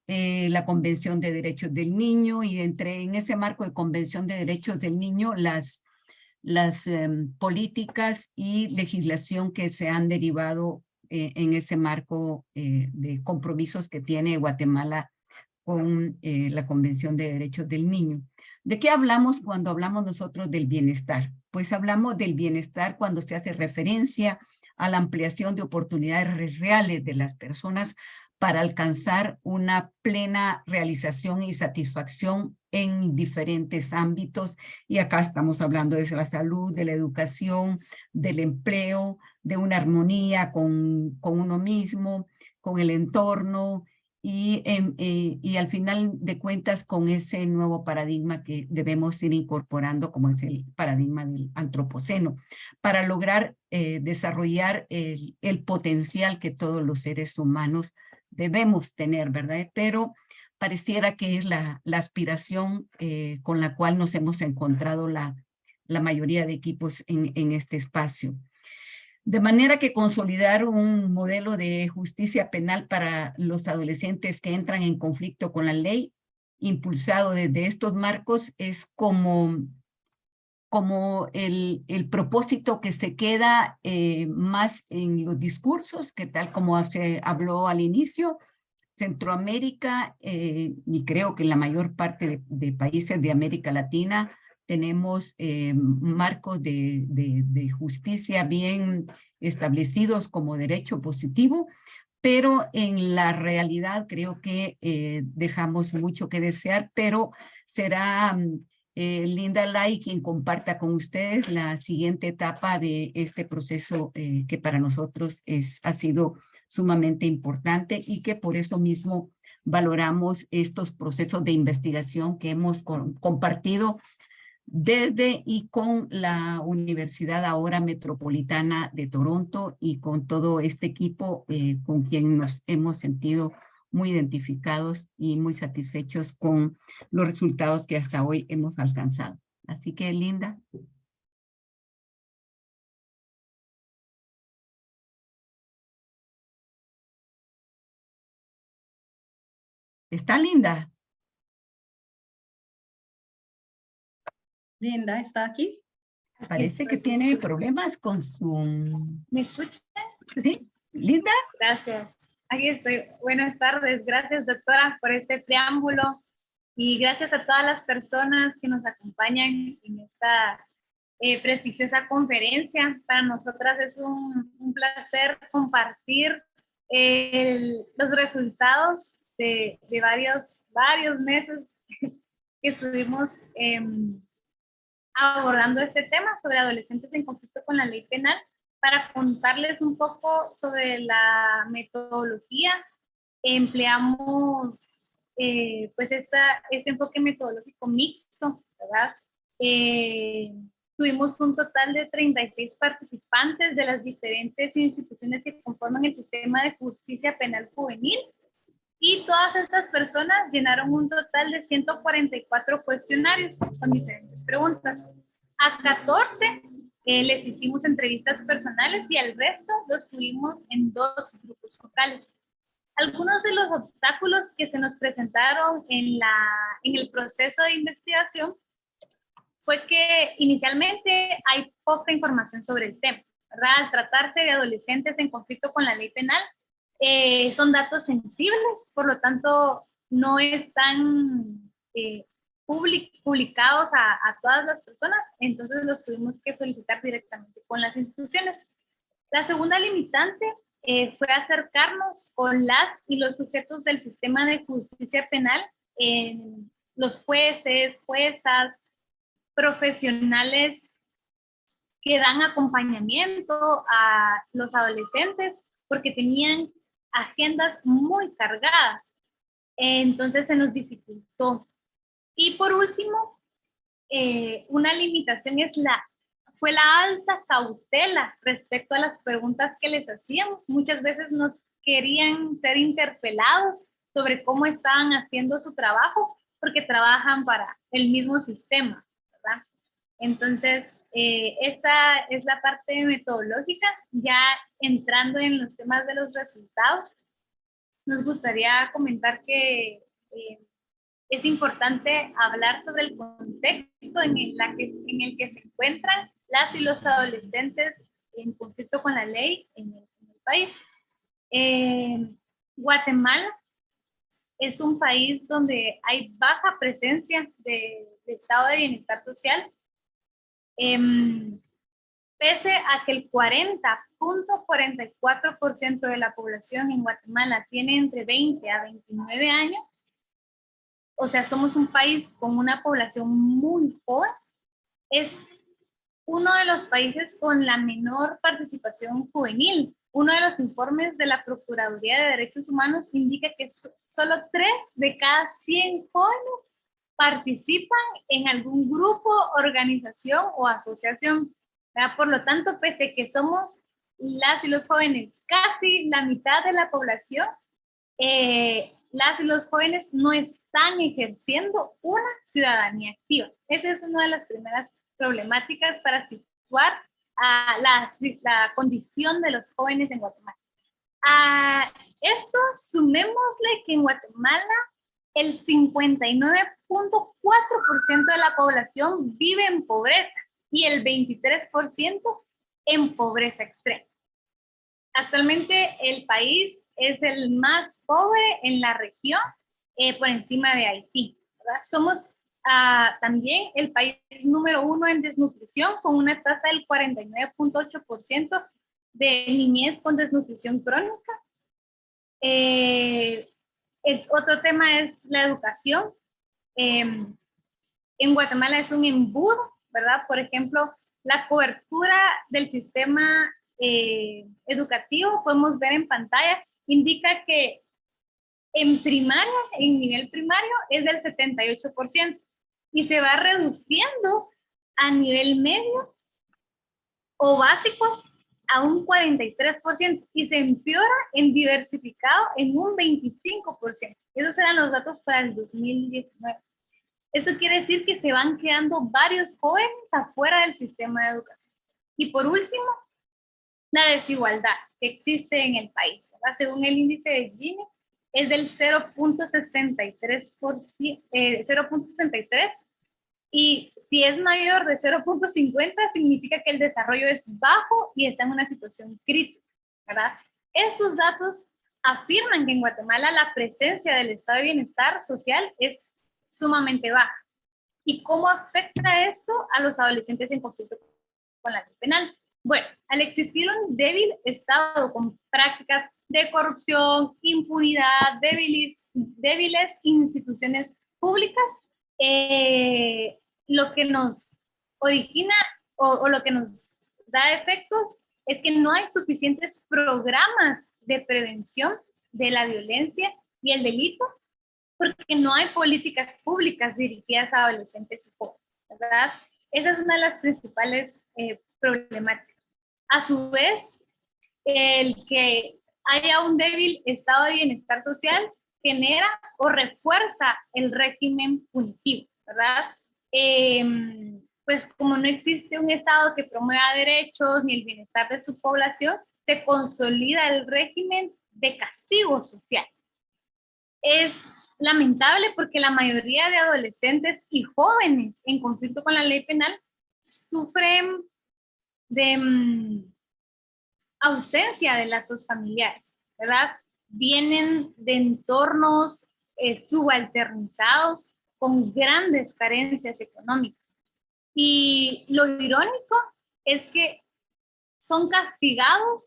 la Convención de Derechos del Niño y en ese marco de Convención de Derechos del Niño las políticas y legislación que se han derivado en ese marco de compromisos que tiene Guatemala con la Convención de Derechos del Niño. ¿De qué hablamos cuando hablamos nosotros del bienestar? Pues hablamos del bienestar cuando se hace referencia a la ampliación de oportunidades reales de las personas para alcanzar una plena realización y satisfacción en diferentes ámbitos. Y acá estamos hablando de la salud, de la educación, del empleo, de una armonía con uno mismo, con el entorno, y al final de cuentas con ese nuevo paradigma que debemos ir incorporando, como es el paradigma del antropoceno, para lograr desarrollar el potencial que todos los seres humanos debemos tener, ¿verdad? Pero pareciera que es la aspiración con la cual nos hemos encontrado la mayoría de equipos en este espacio. De manera que consolidar un modelo de justicia penal para los adolescentes que entran en conflicto con la ley, impulsado desde estos marcos, es como el propósito que se queda más en los discursos, que tal como se habló al inicio, Centroamérica, y creo que la mayor parte de países de América Latina, tenemos marcos de justicia bien establecidos como derecho positivo, pero en la realidad creo que dejamos mucho que desear, pero será Linda Lai quien comparta con ustedes la siguiente etapa de este proceso que para nosotros ha sido sumamente importante y que por eso mismo valoramos estos procesos de investigación que hemos compartido desde y con la Universidad ahora Metropolitana de Toronto y con todo este equipo con quien nos hemos sentido muy identificados y muy satisfechos con los resultados que hasta hoy hemos alcanzado. Así que, Linda. ¿Está Linda? Linda, ¿está aquí? Parece que tiene problemas con su... ¿Me escucha? ¿Sí? ¿Linda? Gracias. Aquí estoy. Buenas tardes. Gracias, doctora, por este preámbulo y gracias a todas las personas que nos acompañan en esta prestigiosa conferencia. Para nosotras es un placer compartir los resultados de varios meses que estuvimos abordando este tema sobre adolescentes en conflicto con la ley penal, para contarles un poco sobre la metodología. Empleamos pues este enfoque metodológico mixto, ¿verdad? Tuvimos un total de 36 participantes de las diferentes instituciones que conforman el sistema de justicia penal juvenil, y todas estas personas llenaron un total de 144 cuestionarios con diferentes preguntas. A 14 les hicimos entrevistas personales y al resto los tuvimos en 2 grupos focales. Algunos de los obstáculos que se nos presentaron en el proceso de investigación fue que inicialmente hay poca información sobre el tema, ¿verdad? Al tratarse de adolescentes en conflicto con la ley penal, son datos sensibles, por lo tanto no están publicados a todas las personas, entonces los tuvimos que solicitar directamente con las instituciones. La segunda limitante fue acercarnos con las y los sujetos del sistema de justicia penal, los jueces, juezas, profesionales que dan acompañamiento a los adolescentes, porque tenían agendas muy cargadas. Entonces se nos dificultó. Y por último, una limitación fue la alta cautela respecto a las preguntas que les hacíamos. Muchas veces nos querían ser interpelados sobre cómo estaban haciendo su trabajo, porque trabajan para el mismo sistema, ¿verdad? Entonces, esta es la parte metodológica. Ya entrando en los temas de los resultados, nos gustaría comentar que es importante hablar sobre el contexto en el que se encuentran las y los adolescentes en conflicto con la ley en el país. Guatemala es un país donde hay baja presencia de estado de bienestar social. Pese a que el 40.44% de la población en Guatemala tiene entre 20 a 29 años, o sea, somos un país con una población muy joven, es uno de los países con la menor participación juvenil. Uno de los informes de la Procuraduría de Derechos Humanos indica que solo 3 de cada 100 jóvenes participan en algún grupo, organización o asociación. ¿Verdad? Por lo tanto, pese a que somos las y los jóvenes casi la mitad de la población, las y los jóvenes no están ejerciendo una ciudadanía activa. Esa es una de las primeras problemáticas para situar la condición de los jóvenes en Guatemala. A esto sumémosle que en Guatemala el 59.4% de la población vive en pobreza y el 23% en pobreza extrema. Actualmente el país es el más pobre en la región, por encima de Haití, ¿verdad? Somos también el país número 1 en desnutrición, con una tasa del 49.8% de niñez con desnutrición crónica. El otro tema es la educación. En Guatemala es un embudo, ¿verdad? Por ejemplo, la cobertura del sistema educativo, podemos ver en pantalla, indica que en primaria, en nivel primario, es del 78% y se va reduciendo a nivel medio o básicos a un 43% y se empeora en diversificado en un 25%. Esos eran los datos para el 2019. Esto quiere decir que se van quedando varios jóvenes afuera del sistema de educación. Y por último, la desigualdad que existe en el país, ¿verdad? Según el índice de Gini, es del 0.63, y si es mayor de 0.50 significa que el desarrollo es bajo y está en una situación crítica, ¿verdad? Estos datos afirman que en Guatemala la presencia del estado de bienestar social es sumamente baja. ¿Y cómo afecta esto a los adolescentes en conflicto con la ley penal? Bueno, al existir un débil estado con prácticas de corrupción, impunidad, débiles instituciones públicas, lo que nos origina o lo que nos da efectos es que no hay suficientes programas de prevención de la violencia y el delito, porque no hay políticas públicas dirigidas a adolescentes y jóvenes, ¿verdad? Esa es una de las principales problemáticas. A su vez, el que haya un débil estado de bienestar social genera o refuerza el régimen punitivo, ¿verdad? Pues como no existe un estado que promueva derechos ni el bienestar de su población, se consolida el régimen de castigo social. Es lamentable porque la mayoría de adolescentes y jóvenes en conflicto con la ley penal sufren de ausencia de lazos familiares, ¿verdad? Vienen de entornos subalternizados con grandes carencias económicas. Y lo irónico es que son castigados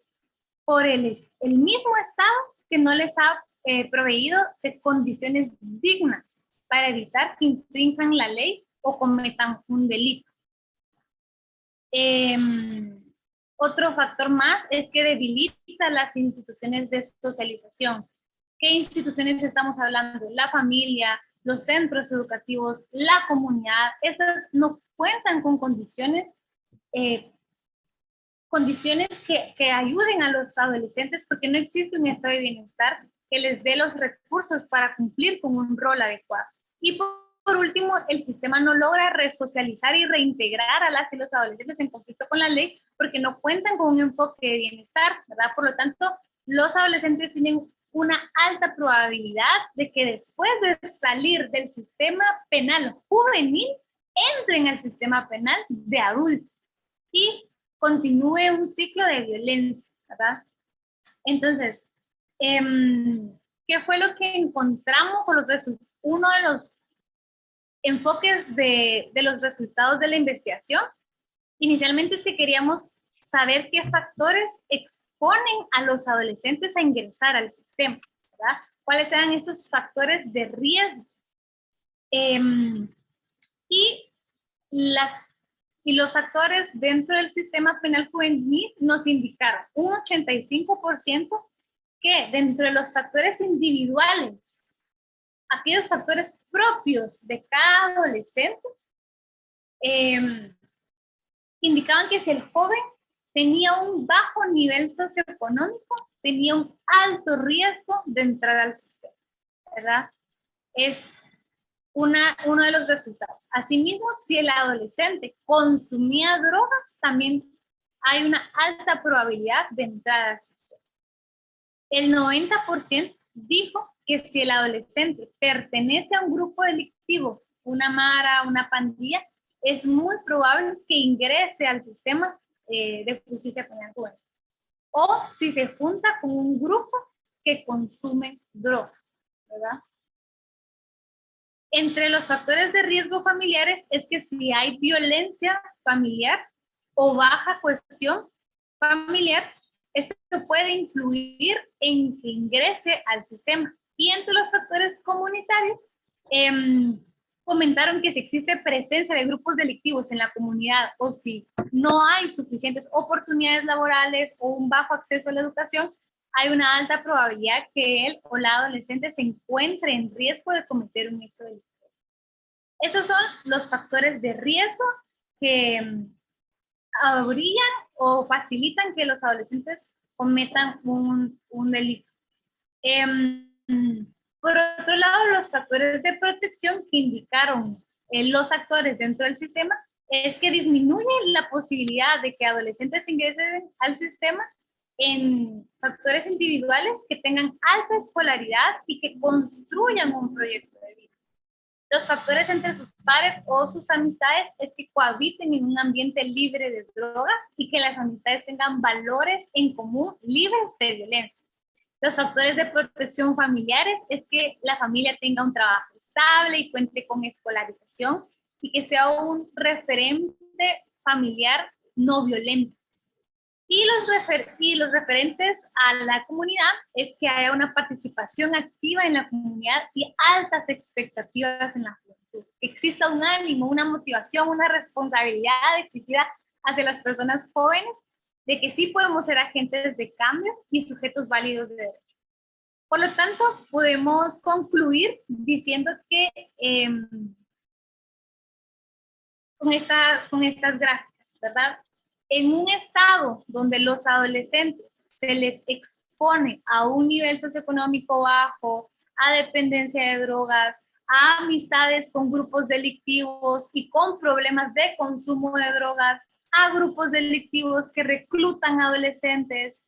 por el mismo Estado que no les ha proveído de condiciones dignas para evitar que infrinjan la ley o cometan un delito. Otro factor más es que debilita las instituciones de socialización. ¿Qué instituciones estamos hablando? La familia, los centros educativos, la comunidad. Estas no cuentan con condiciones que ayuden a los adolescentes porque no existe un estado de bienestar que les dé los recursos para cumplir con un rol adecuado. Y por último, el sistema no logra resocializar y reintegrar a las y los adolescentes en conflicto con la ley porque no cuentan con un enfoque de bienestar, ¿verdad? Por lo tanto, los adolescentes tienen una alta probabilidad de que después de salir del sistema penal juvenil, entren al sistema penal de adultos y continúe un ciclo de violencia, ¿verdad? Entonces, ¿qué fue lo que encontramos o uno de los enfoques de los resultados de la investigación? Inicialmente es que queríamos saber qué factores exponen a los adolescentes a ingresar al sistema, ¿verdad? ¿Cuáles eran estos factores de riesgo? Y los actores dentro del sistema penal juvenil nos indicaron un 85% que dentro de los factores individuales, aquellos factores propios de cada adolescente, indicaban que si el joven tenía un bajo nivel socioeconómico, tenía un alto riesgo de entrar al sistema, ¿verdad? Es uno de los resultados. Asimismo, si el adolescente consumía drogas, también hay una alta probabilidad de entrar al sistema. El 90% dijo que si el adolescente pertenece a un grupo delictivo, una mara, una pandilla, es muy probable que ingrese al sistema de justicia penal juvenil. O si se junta con un grupo que consume drogas, ¿verdad? Entre los factores de riesgo familiares es que si hay violencia familiar o baja cohesión familiar, esto puede influir en que ingrese al sistema. Y entre los factores comunitarios, comentaron que si existe presencia de grupos delictivos en la comunidad o si no hay suficientes oportunidades laborales o un bajo acceso a la educación, hay una alta probabilidad que él o la adolescente se encuentre en riesgo de cometer un hecho delictivo. Estos son los factores de riesgo que brillan o facilitan que los adolescentes cometan un delito. Por otro lado, los factores de protección que indicaron los actores dentro del sistema es que disminuye la posibilidad de que adolescentes ingresen al sistema en factores individuales que tengan alta escolaridad y que construyan un proyecto de vida. Los factores entre sus pares o sus amistades es que cohabiten en un ambiente libre de drogas y que las amistades tengan valores en común libres de violencia. Los factores de protección familiares es que la familia tenga un trabajo estable y cuente con escolarización y que sea un referente familiar no violento. Y los referentes a la comunidad es que haya una participación activa en la comunidad y altas expectativas en la juventud. Que exista un ánimo, una motivación, una responsabilidad exigida hacia las personas jóvenes de que sí podemos ser agentes de cambio y sujetos válidos de derecho. Por lo tanto, podemos concluir diciendo que con estas gráficas, ¿verdad? En un estado donde los adolescentes se les expone a un nivel socioeconómico bajo, a dependencia de drogas, a amistades con grupos delictivos y con problemas de consumo de drogas, a grupos delictivos que reclutan adolescentes,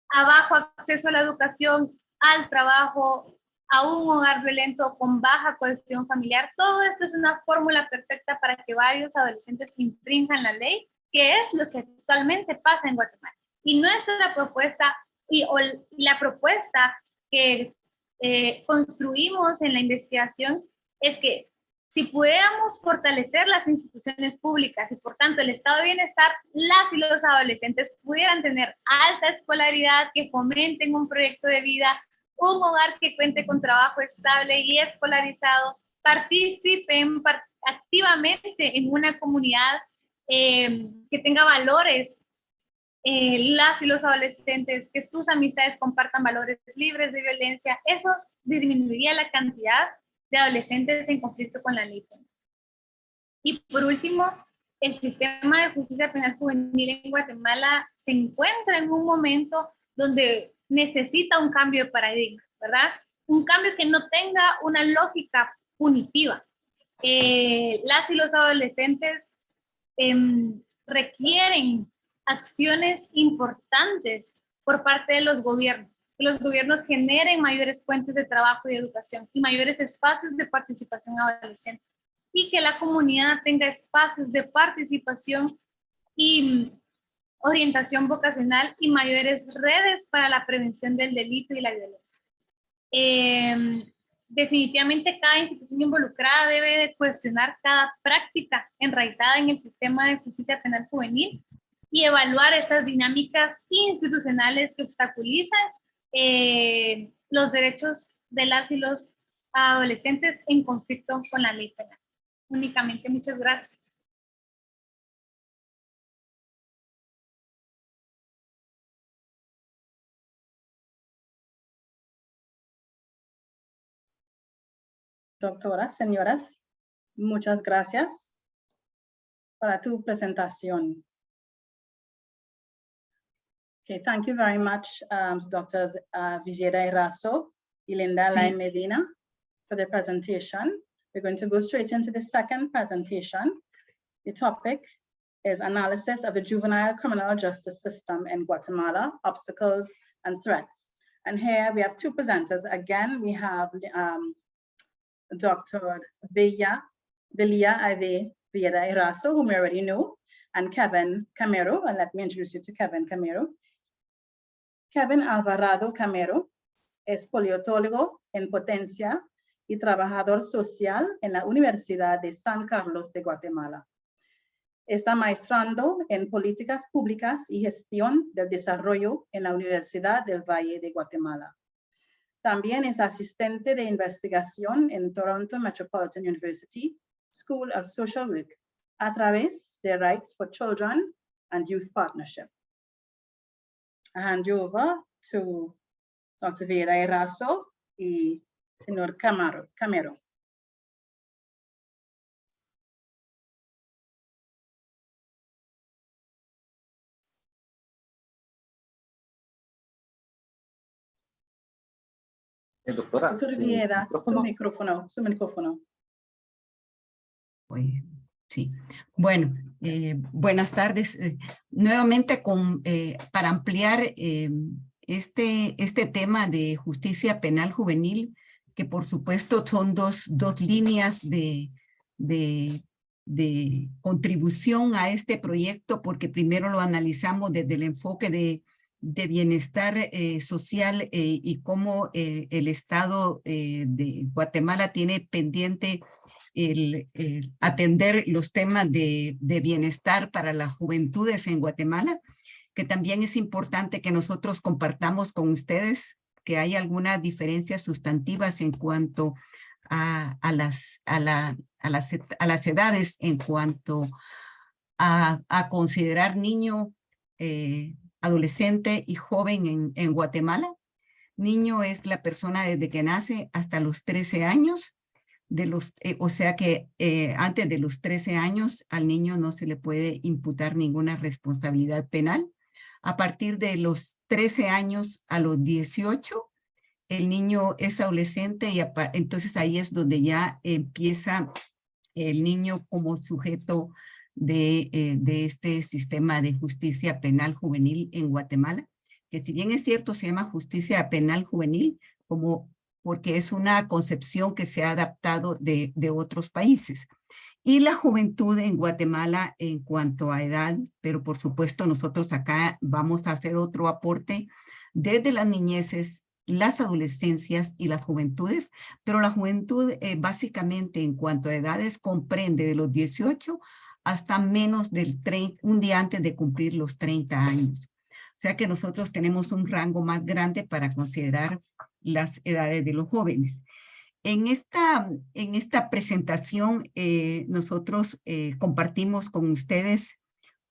a bajo acceso a la educación, al trabajo, a un hogar violento con baja cohesión familiar. Todo esto es una fórmula perfecta para que varios adolescentes infrinjan la ley, que es lo que actualmente pasa en Guatemala. Y nuestra propuesta, la propuesta que construimos en la investigación es que si pudiéramos fortalecer las instituciones públicas y por tanto el estado de bienestar, las y los adolescentes pudieran tener alta escolaridad, que fomenten un proyecto de vida, un hogar que cuente con trabajo estable y escolarizado, participen activamente en una comunidad que tenga valores, las y los adolescentes, que sus amistades compartan valores libres de violencia. Eso disminuiría la cantidad de adolescentes en conflicto con la ley penal. Y por último, el sistema de justicia penal juvenil en Guatemala se encuentra en un momento donde necesita un cambio de paradigma, ¿verdad? Un cambio que no tenga una lógica punitiva. Las y los adolescentes requieren acciones importantes por parte de los gobiernos. Que los gobiernos generen mayores fuentes de trabajo y educación y mayores espacios de participación adolescente. Y que la comunidad tenga espacios de participación y orientación vocacional y mayores redes para la prevención del delito y la violencia. Definitivamente cada institución involucrada debe de cuestionar cada práctica enraizada en el sistema de justicia penal juvenil y evaluar estas dinámicas institucionales que obstaculizan los derechos de las y los adolescentes en conflicto con la ley penal. Únicamente, muchas gracias. Doctoras, señoras, muchas gracias para tu presentación. Okay, thank you very much, Drs. Villeda Eraso y Linda Lai Medina for the presentation. We're going to go straight into the second presentation. The topic is analysis of the juvenile criminal justice system in Guatemala, obstacles and threats. And here we have two presenters. Again, we have Dr. Villeda Eraso, whom we already know, and Kevin Camero. And let me introduce you to Kevin Camero. Kevin Alvarado Camero es politólogo en potencia y trabajador social en la Universidad de San Carlos de Guatemala. Está maestrando en políticas públicas y gestión del desarrollo en la Universidad del Valle de Guatemala. También es asistente de investigación en Toronto Metropolitan University School of Social Work a través de Rights for Children and Youth Partnership. I hand you over to Dr. Vera Erazo y señor Camero. Doctora, Doctor Viera, su micrófono. Oye, sí. Bueno, buenas tardes. Nuevamente para ampliar este tema de justicia penal juvenil, que por supuesto son dos líneas de contribución a este proyecto, porque primero lo analizamos desde el enfoque de bienestar social y cómo el Estado de Guatemala tiene pendiente el atender los temas de bienestar para las juventudes en Guatemala, que también es importante que nosotros compartamos con ustedes que hay algunas diferencias sustantivas en cuanto a las edades, en cuanto a considerar niño, adolescente y joven en Guatemala. Niño es la persona desde que nace hasta los 13 años. O sea que antes de los 13 años al niño no se le puede imputar ninguna responsabilidad penal. A partir de los 13 años a los 18, el niño es adolescente y entonces ahí es donde ya empieza el niño como sujeto de este sistema de justicia penal juvenil en Guatemala, que si bien es cierto se llama justicia penal juvenil porque es una concepción que se ha adaptado de otros países. Y la juventud en Guatemala en cuanto a edad, pero por supuesto nosotros acá vamos a hacer otro aporte desde las niñeces, las adolescencias y las juventudes, pero la juventud básicamente en cuanto a edades comprende de los 18 hasta menos del 30, un día antes de cumplir los 30 años. O sea que nosotros tenemos un rango más grande para considerar las edades de los jóvenes. En esta presentación nosotros compartimos con ustedes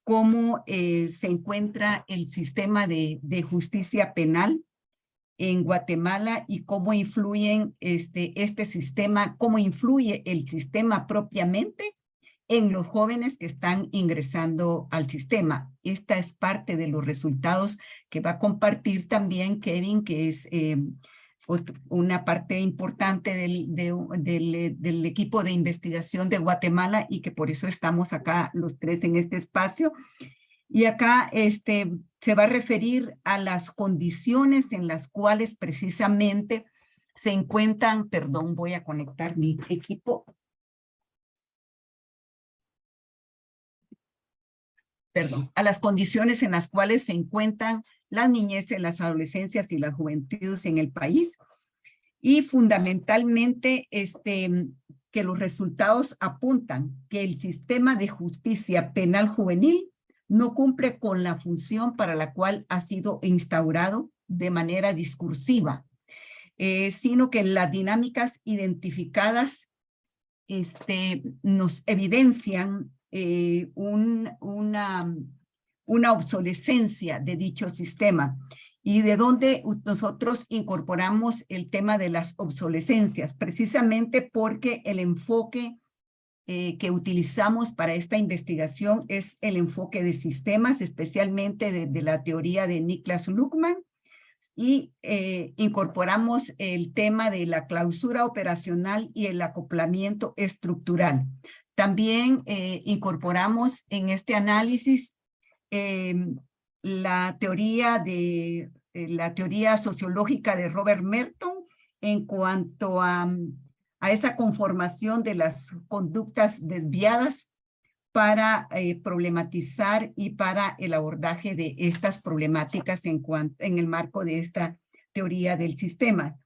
cómo se encuentra el sistema de justicia penal en Guatemala y cómo influyen este sistema, cómo influye el sistema propiamente en los jóvenes que están ingresando al sistema. Esta es parte de los resultados que va a compartir también Kevin, que es una parte importante del equipo de investigación de Guatemala y que por eso estamos acá los tres en este espacio. Y acá se va a referir a las condiciones en las cuales precisamente se encuentran, perdón, voy a conectar mi equipo. Perdón, a las condiciones en las cuales se encuentran las niñeces, las adolescencias y las juventudes en el país. Y fundamentalmente que los resultados apuntan que el sistema de justicia penal juvenil no cumple con la función para la cual ha sido instaurado de manera discursiva, sino que las dinámicas identificadas nos evidencian una obsolescencia de dicho sistema y de donde nosotros incorporamos el tema de las obsolescencias, precisamente porque el enfoque que utilizamos para esta investigación es el enfoque de sistemas, especialmente de la teoría de Niklas Luhmann, y incorporamos el tema de la clausura operacional y el acoplamiento estructural. También incorporamos en este análisis la teoría sociológica de Robert Merton en cuanto a esa conformación de las conductas desviadas para problematizar y para el abordaje de estas problemáticas en el marco de esta teoría del sistema.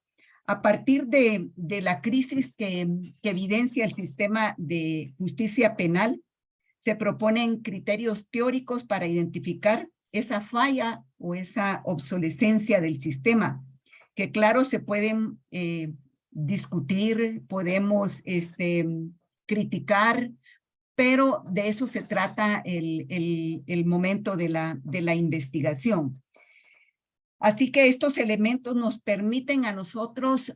A partir de la crisis que evidencia el sistema de justicia penal, se proponen criterios teóricos para identificar esa falla o esa obsolescencia del sistema, que claro, se pueden discutir, podemos criticar, pero de eso se trata el momento de la investigación. Así que estos elementos nos permiten a nosotros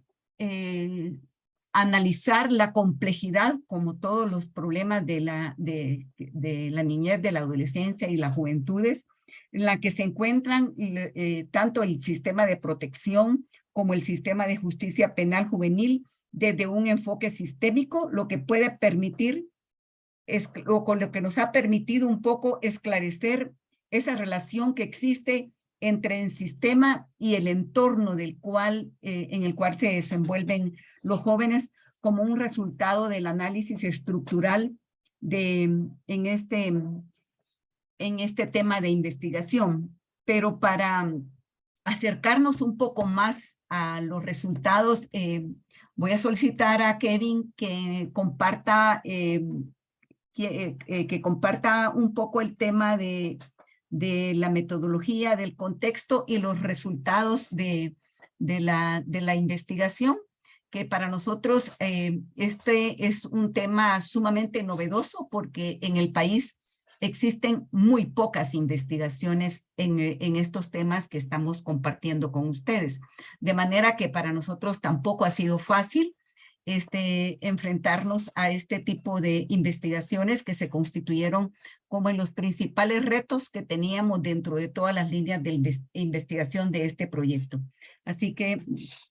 analizar la complejidad, como todos los problemas de la niñez, de la adolescencia y las juventudes, en la que se encuentran tanto el sistema de protección como el sistema de justicia penal juvenil desde un enfoque sistémico, lo que puede permitir, con lo que nos ha permitido un poco esclarecer esa relación que existe entre el sistema y el entorno en el cual se desenvuelven los jóvenes como un resultado del análisis estructural en este tema de investigación. Pero para acercarnos un poco más a los resultados, voy a solicitar a Kevin que comparta, que comparta un poco el tema de la metodología, del contexto y los resultados de la investigación, que para nosotros este es un tema sumamente novedoso porque en el país existen muy pocas investigaciones en estos temas que estamos compartiendo con ustedes. De manera que para nosotros tampoco ha sido fácil enfrentarnos a este tipo de investigaciones que se constituyeron como en los principales retos que teníamos dentro de todas las líneas de investigación de este proyecto. Así que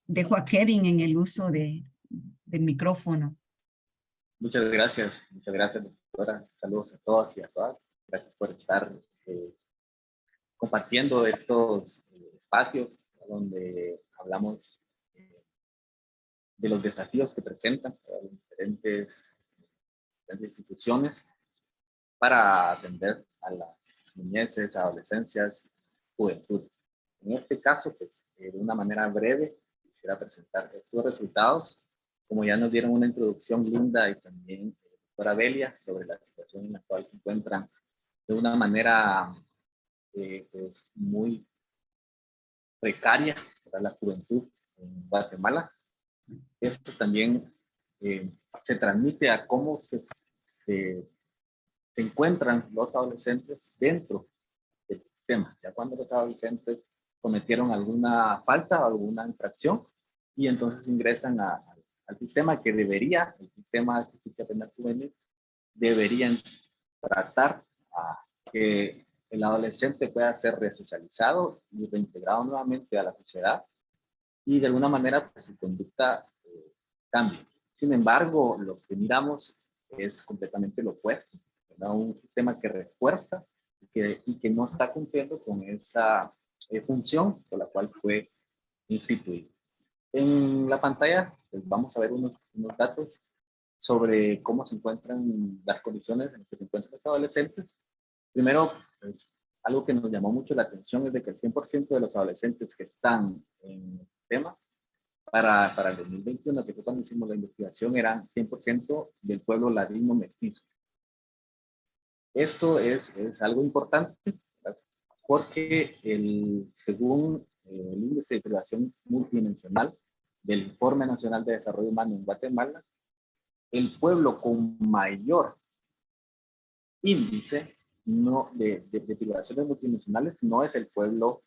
dejo a Kevin en el uso del micrófono. Muchas gracias, doctora. Saludos a todos y a todas. Gracias por estar compartiendo estos espacios donde hablamos de los desafíos que presentan las diferentes instituciones para atender a las niñeces, adolescencias, juventudes. En este caso, pues, de una manera breve, quisiera presentar estos resultados. Como ya nos dieron una introducción linda y también la doctora Belia sobre la situación en la cual se encuentran de una manera pues, muy precaria para la juventud en Guatemala. Esto también se transmite a cómo se encuentran los adolescentes dentro del sistema. Ya cuando los adolescentes cometieron alguna falta o alguna infracción y entonces ingresan al sistema que debería, el sistema de justicia penal juvenil, deberían tratar a que el adolescente pueda ser resocializado y reintegrado nuevamente a la sociedad y de alguna manera pues, su conducta cambie. Sin embargo, lo que miramos es completamente lo opuesto, ¿verdad? Un sistema que refuerza y que no está cumpliendo con esa función por la cual fue instituido. En la pantalla pues, vamos a ver unos datos sobre cómo se encuentran las condiciones en las que se encuentran los adolescentes. Primero, pues, algo que nos llamó mucho la atención es de que el 100% de los adolescentes que están en el sistema para el 2021, que fue cuando hicimos la investigación, eran 100% del pueblo ladino mestizo. Esto es algo importante, ¿verdad? Porque según el índice de privación multidimensional del Informe Nacional de Desarrollo Humano en Guatemala, el pueblo con mayor índice de privaciones multidimensionales no es el pueblo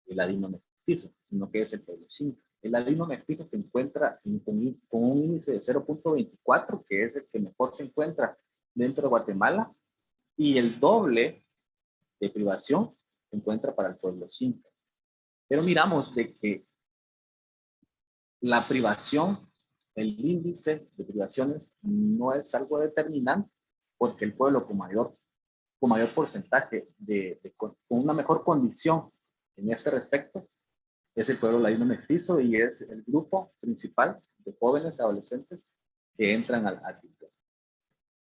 ladino mestizo, sino que es el pueblo sinca. El ladino mestizo se encuentra con un índice de 0.24, que es el que mejor se encuentra dentro de Guatemala, y el doble de privación se encuentra para el pueblo sinca. Pero miramos de que la privación, el índice de privaciones no es algo determinante, porque el pueblo con mayor porcentaje, con una mejor condición en este respecto, es el pueblo ladino mestizo y es el grupo principal de jóvenes y adolescentes que entran al sistema.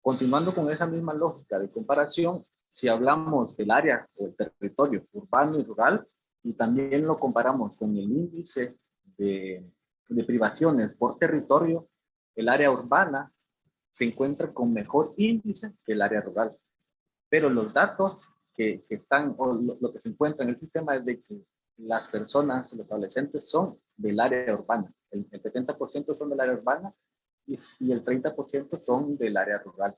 Continuando con esa misma lógica de comparación, si hablamos del área o el territorio urbano y rural, y también lo comparamos con el índice de privaciones por territorio, el área urbana se encuentra con mejor índice que el área rural. Pero los datos que están, o lo que se encuentra en el sistema es de que las personas, los adolescentes son del área urbana. El 70% son del área urbana y el 30% son del área rural.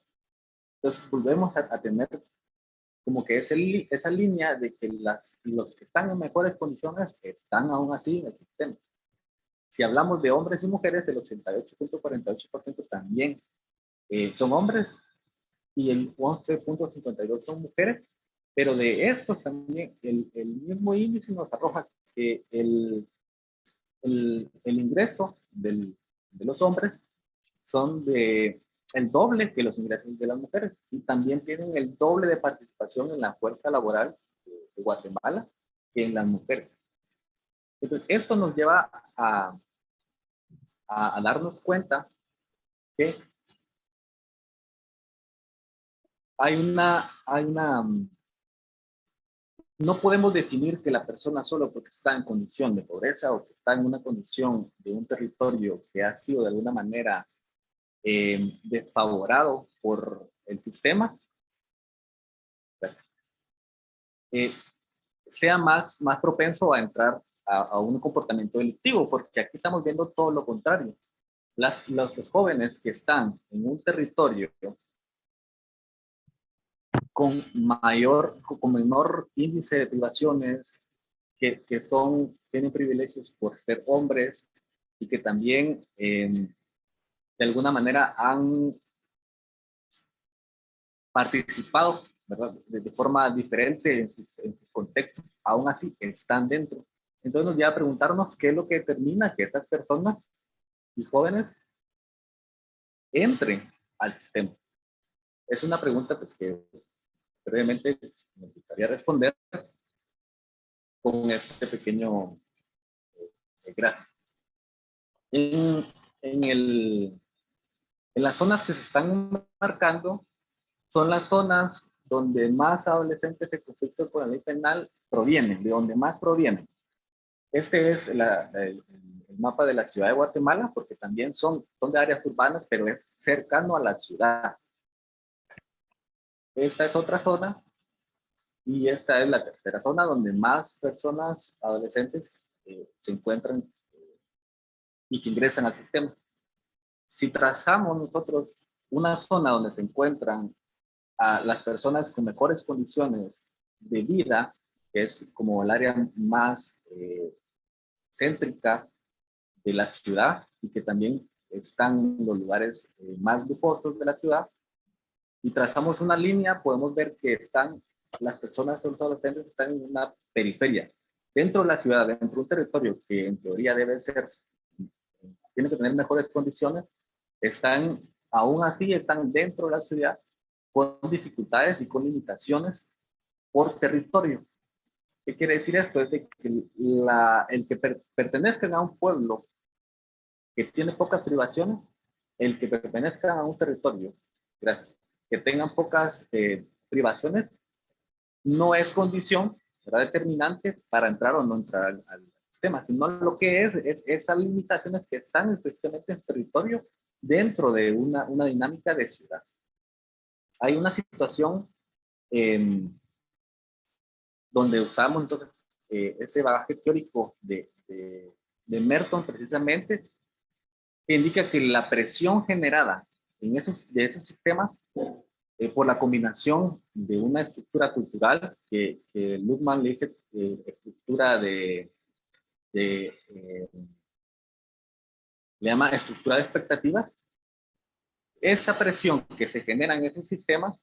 Entonces volvemos a tener como que esa línea de que los que están en mejores condiciones están aún así en el sistema. Si hablamos de hombres y mujeres, el 88.48% también son hombres y el 11.52% son mujeres, pero de estos también el mismo índice nos arroja que el ingreso de los hombres son el doble que los ingresos de las mujeres y también tienen el doble de participación en la fuerza laboral de Guatemala que en las mujeres. Entonces, esto nos lleva a darnos cuenta que no podemos definir que la persona solo porque está en condición de pobreza o que está en una condición de un territorio que ha sido de alguna manera desfavorado por el sistema, sea más propenso a entrar a un comportamiento delictivo, porque aquí estamos viendo todo lo contrario. Los jóvenes que están en un territorio con menor índice de privaciones, que tienen privilegios por ser hombres y que también de alguna manera han participado, ¿verdad?, de forma diferente en sus contextos, aún así están dentro. Entonces nos lleva a preguntarnos qué es lo que determina que estas personas y jóvenes entren al sistema. Es una pregunta pues, que brevemente me gustaría responder con este pequeño gráfico. En las zonas que se están marcando son las zonas donde más adolescentes de conflicto con la ley penal provienen, de donde más provienen. Este es el mapa de la ciudad de Guatemala, porque también son de áreas urbanas, pero es cercano a la ciudad. Esta es otra zona y esta es la tercera zona donde más personas adolescentes se encuentran y que ingresan al sistema. Si trazamos nosotros una zona donde se encuentran a las personas con mejores condiciones de vida, que es como el área más céntrica de la ciudad y que también están en los lugares más lujosos de la ciudad, y trazamos una línea, podemos ver que las personas adolescentes están en una periferia, dentro de la ciudad, dentro de un territorio que en teoría tiene que tener mejores condiciones, aún así están dentro de la ciudad con dificultades y con limitaciones por territorio. ¿Qué quiere decir esto? Es de que el que pertenezcan a un pueblo que tiene pocas privaciones, el que pertenezcan a un territorio que tengan pocas privaciones, no es condición, ¿verdad?, determinante para entrar o no entrar al sistema, sino lo que es esas limitaciones que están específicamente en territorio dentro de una dinámica de ciudad. Hay una situación donde usamos entonces ese bagaje teórico de Merton precisamente, que indica que la presión generada de esos sistemas por la combinación de una estructura cultural que Luhmann le dice estructura le llama estructura de expectativas. Esa presión que se genera en esos sistemas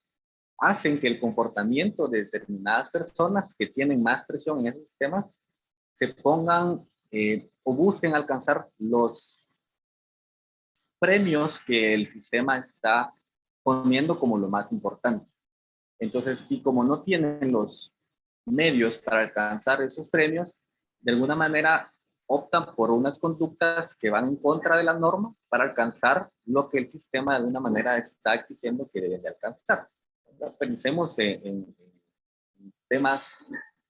hacen que el comportamiento de determinadas personas que tienen más presión en esos sistemas se pongan o busquen alcanzar los premios que el sistema está poniendo como lo más importante. Entonces, y como no tienen los medios para alcanzar esos premios, de alguna manera optan por unas conductas que van en contra de la norma para alcanzar lo que el sistema de alguna manera está exigiendo que deben de alcanzar. Pensemos en temas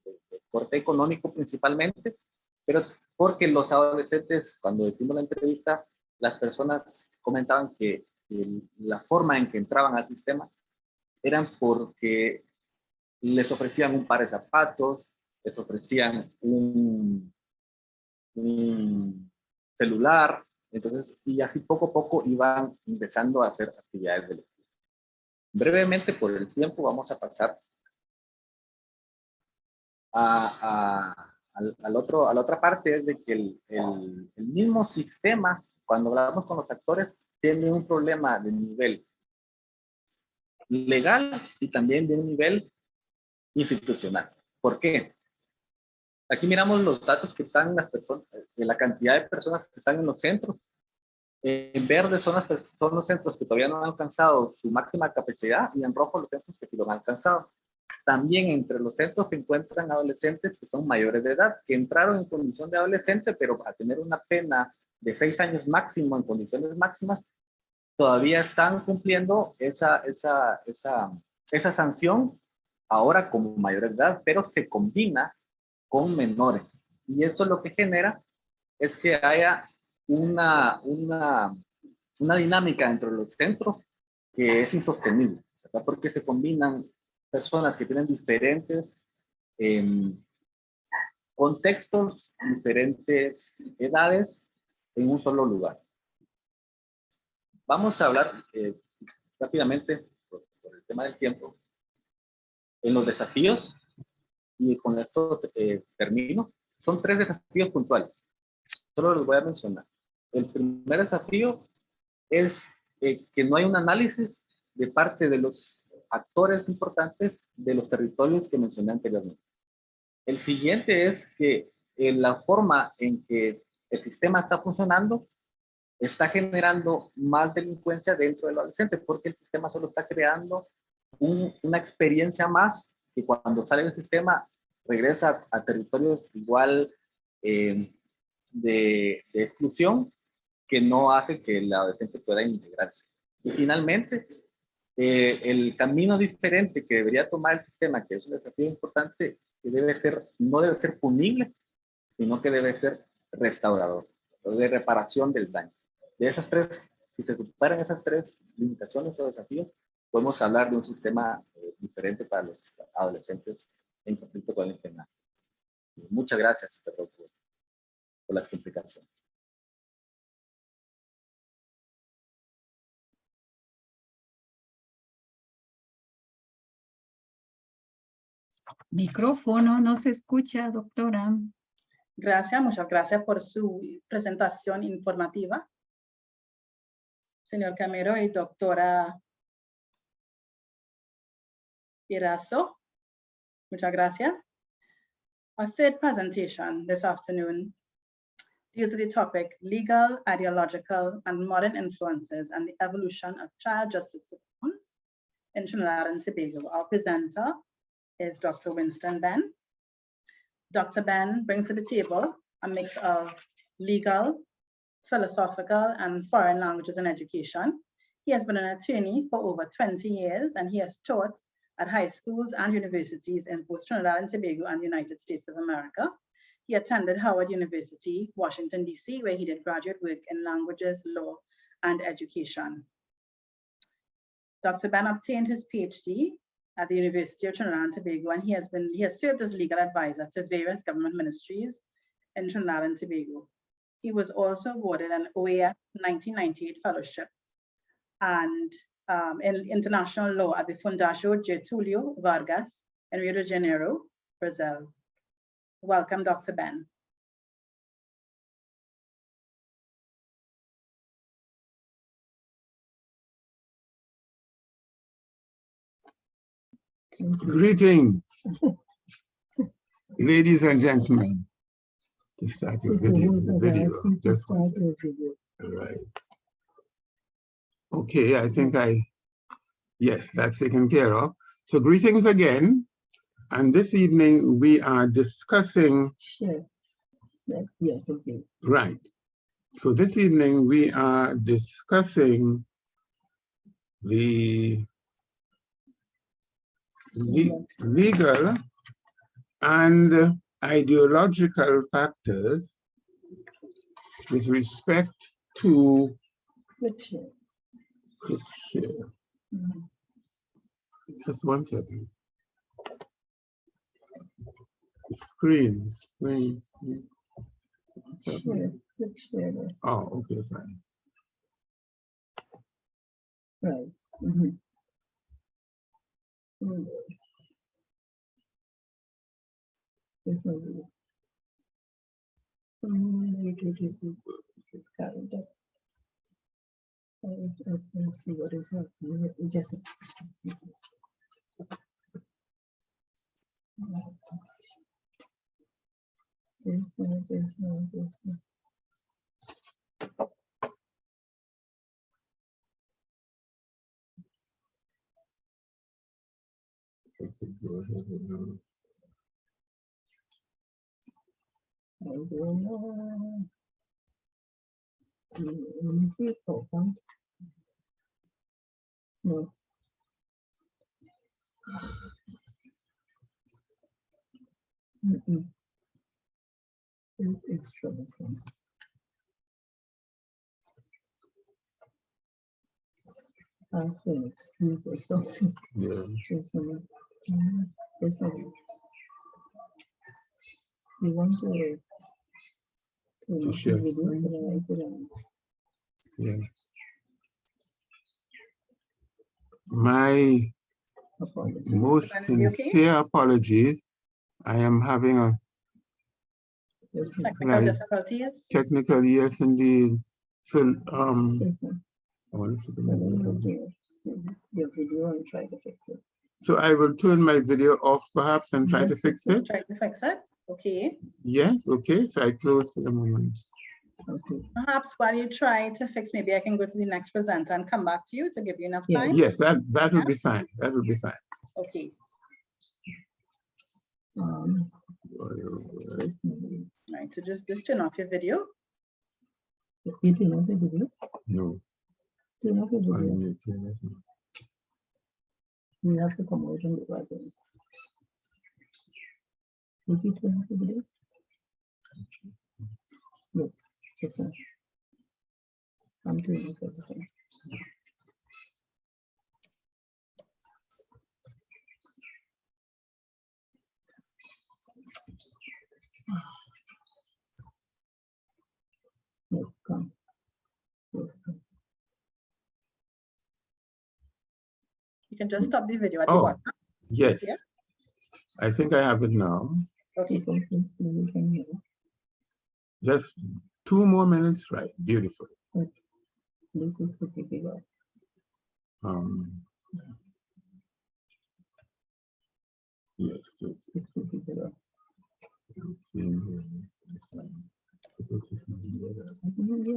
de corte económico principalmente, pero porque los adolescentes, cuando hicimos la entrevista, las personas comentaban que la forma en que entraban al sistema eran porque les ofrecían un par de zapatos, les ofrecían un celular, entonces, y así poco a poco iban empezando a hacer actividades de lectura. Brevemente, por el tiempo, vamos a pasar a la otra parte, es de que el mismo sistema, cuando hablamos con los actores, tiene un problema de nivel legal y también de un nivel institucional. ¿Por qué? Aquí miramos los datos que están las personas, de la cantidad de personas que están en los centros. En verde son los centros que todavía no han alcanzado su máxima capacidad y en rojo los centros que sí lo han alcanzado. También entre los centros se encuentran adolescentes que son mayores de edad, que entraron en condición de adolescente, pero a tener una pena de 6 años máximo en condiciones máximas, todavía están cumpliendo esa sanción ahora como mayores de edad, pero se combina con menores. Y esto lo que genera es que haya una dinámica entre los centros que es insostenible, ¿verdad? Porque se combinan personas que tienen diferentes contextos, diferentes edades en un solo lugar. Vamos a hablar rápidamente, por el tema del tiempo, en los desafíos, y con esto termino. Son 3 desafíos puntuales. Solo los voy a mencionar. El primer desafío es que no hay un análisis de parte de los actores importantes de los territorios que mencioné anteriormente. El siguiente es que la forma en que el sistema está funcionando está generando más delincuencia dentro del adolescente, porque el sistema solo está creando una experiencia más que cuando sale del sistema regresa a territorios igual de exclusión, que no hace que el adolescente pueda integrarse. Y finalmente, el camino diferente que debería tomar el sistema, que es un desafío importante, que no debe ser punible, sino que debe ser restaurador, de reparación del daño. De esas 3, si se superan esas 3 limitaciones o desafíos, podemos hablar de un sistema diferente para los adolescentes en conflicto con el internado. Muchas gracias, por la explicación. Micrófono, no se escucha, doctora. Gracias, muchas gracias por su presentación informativa. Señor Camero y doctora Irazo, muchas gracias. Our third presentation this afternoon deals with the topic Legal, Ideological, and Modern Influences and the Evolution of Child Justice Systems in Trinidad and Tobago. Our presenter is Dr. Winston Ben. Dr. Ben brings to the table a mix of legal, philosophical, and foreign languages and education. He has been an attorney for over 20 years, and he has taught at high schools and universities in both Trinidad and Tobago and the United States of America. He attended Howard University, Washington, D.C., where he did graduate work in languages, law, and education. Dr. Ben obtained his PhD at the University of Trinidad and Tobago, and he has served as legal advisor to various government ministries in Trinidad and Tobago. He was also awarded an OAS 1998 fellowship and in international law at the Fundação Getúlio Vargas in Rio de Janeiro, Brazil. Welcome, Dr. Ben. Greetings, ladies and gentlemen. To start your video. Just one second. All right. Okay, I think yes, that's taken care of. So greetings again. And this evening we are discussing. Sure. Yes, okay. Right. So this evening we are discussing the legal and ideological factors with respect to Click share. Just 1 second. Screen. Share, click share there. Oh, okay, fine. Right. Mhm. Mm. This one is- It's carried up. Let's see what is happening. Let me just. There's no. I could go ahead and I don't know. Let me see. Open. No. It's extra. Excuse or something. yeah. There's no. You want to share video, screen. so I write it down. Yeah. My Apologies. most Can I be okay? sincere apologies. I am having a Technical Right. difficulties. technical, yes, indeed. So, Yes, ma'am. I wanted to So do let me that. look your video and try to fix it. So I will turn my video off perhaps and try to Yes, fix it. Try to fix it. Okay. Yes, okay, so I close for the moment. Okay. Perhaps while you try to fix, maybe I can go to the next presenter and come back to you to give you enough Yeah. time. Yes, that will be fine. That will be fine. Okay. First movie. Right. So just turn off your video. You turn off the video? No, Turn off the I video. need to listen. You have to come out and do that. Did you turn off the video? No, just now. I'm turning off everything. No, come. Yes, come. You can just stop the video at the Oh, bottom. yes. Yeah. I think I have it now. Okay. People can see you can hear. Just 2 more minutes, right? Beautiful. But this is the video. Yes, just It's the video. seeing here.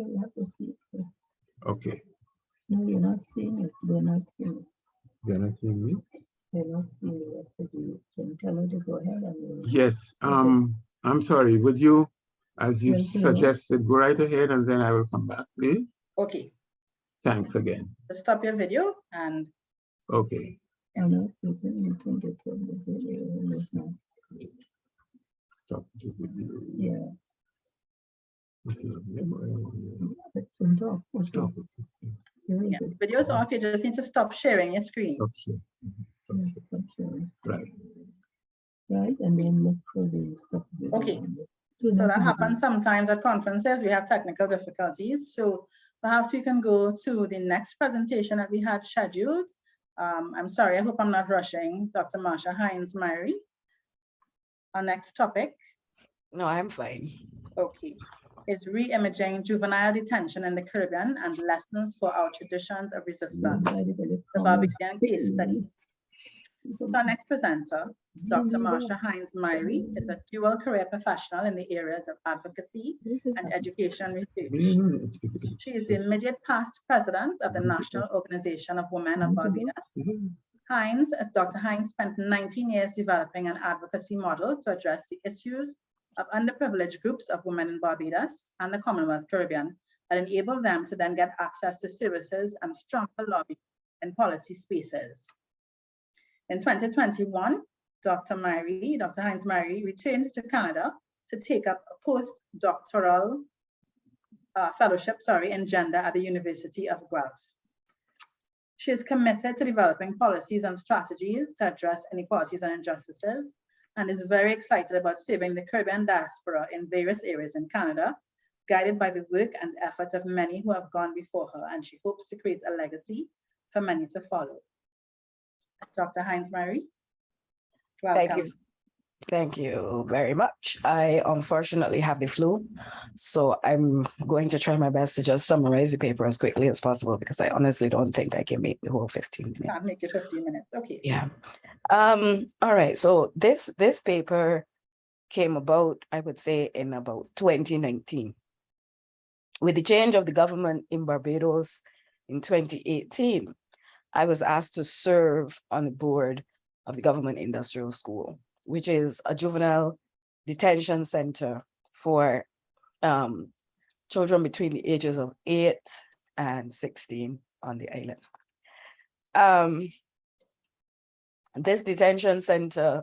You have to see it. Okay, No, you're not seeing it. They're not seeing it. they're not seeing me? They're not seeing the rest of you. Can you tell her to go ahead and Yes, I'm sorry, would you, as you Yes, hello. suggested, go right ahead and then I will come back, please? Okay. Thanks again. Just stop your video and Okay. I know you can get to the video. It's not- Stop the video. Yeah, This is a video. it's in top. Okay, Stop it. very yeah, good. video's off. You just need to stop sharing your screen. Stop share. Stop Yes, share. I'm sure. Right. Right, and then look for the stuff. Okay. So that happens sometimes at conferences. We have technical difficulties. So perhaps we can go to the next presentation that we had scheduled. I'm sorry, I hope I'm not rushing. Dr. Marsha Hines-Myrie. Our next topic. No, I'm fine. Okay. Is re-imaging juvenile detention in the Caribbean and lessons for our traditions of resistance. The Barbadian case study. So our next presenter, Dr. Marsha Hines-Myrie, is a dual career professional in the areas of advocacy and education research. She is the immediate past president of the National Organization of Women of Barbados. Dr. Hines spent 19 years developing an advocacy model to address the issues of underprivileged groups of women in Barbados and the Commonwealth Caribbean that enable them to then get access to services and stronger lobby in policy spaces. In 2021, Dr. Hines-Myrie returns to Canada to take up a postdoctoral fellowship in gender at the University of Guelph. She is committed to developing policies and strategies to address inequalities and injustices, and is very excited about serving the Caribbean diaspora in various areas in Canada, guided by the work and efforts of many who have gone before her, and she hopes to create a legacy for many to follow. Dr. Hines-Murray, welcome. Thank you. Thank you very much. I unfortunately have the flu, so I'm going to try my best to just summarize the paper as quickly as possible because I honestly don't think I can make the whole 15 minutes. Can't make it 15 minutes, okay. Yeah. All right, so this paper came about, I would say, in about 2019. With the change of the government in Barbados in 2018, I was asked to serve on the board of the Government Industrial School, which is a juvenile detention center for children between the ages of 8 and 16 on the island. This detention center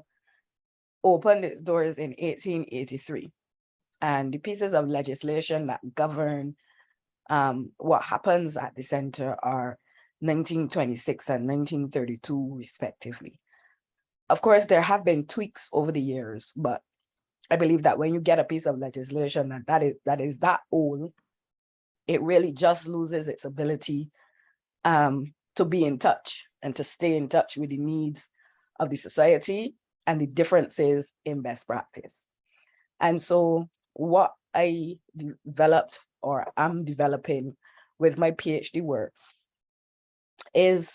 opened its doors in 1883, and the pieces of legislation that govern what happens at the center are 1926 and 1932 respectively. Of course, there have been tweaks over the years, but I believe that when you get a piece of legislation that is that old, it really just loses its ability to be in touch and to stay in touch with the needs of the society and the differences in best practice. And so what I developed or am developing with my PhD work is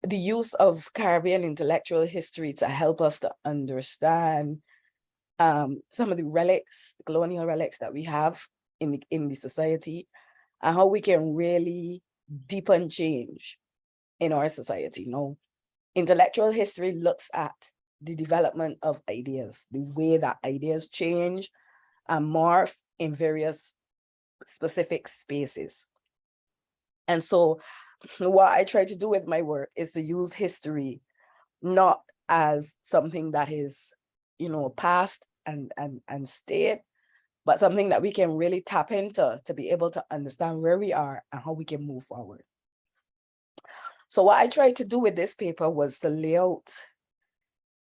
the use of Caribbean intellectual history to help us to understand some of the relics, colonial relics that we have in the society, and how we can really deepen change in our society. Now, intellectual history looks at the development of ideas, the way that ideas change and morph in various specific spaces. And so what I try to do with my work is to use history not as something that is, past and stayed, but something that we can really tap into to be able to understand where we are and how we can move forward. So what I tried to do with this paper was to lay out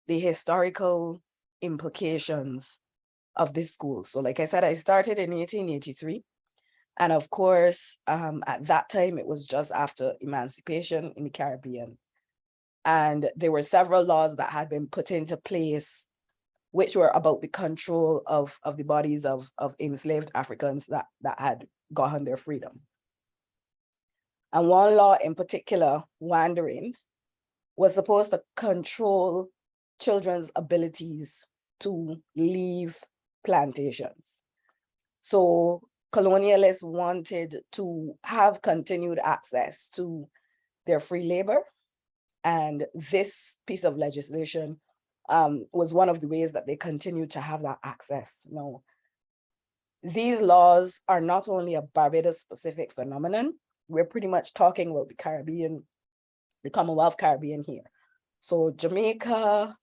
the historical implications of this school. So like I said, I started in 1883. And of course, at that time, it was just after emancipation in the Caribbean. And there were several laws that had been put into place, which were about the control of the bodies of enslaved Africans that had gotten their freedom. And one law in particular, wandering, was supposed to control children's abilities to leave plantations. So colonialists wanted to have continued access to their free labor. And this piece of legislation was one of the ways that they continued to have that access. Now, these laws are not only a Barbados-specific phenomenon, we're pretty much talking about the Caribbean, the Commonwealth Caribbean here. So Jamaica,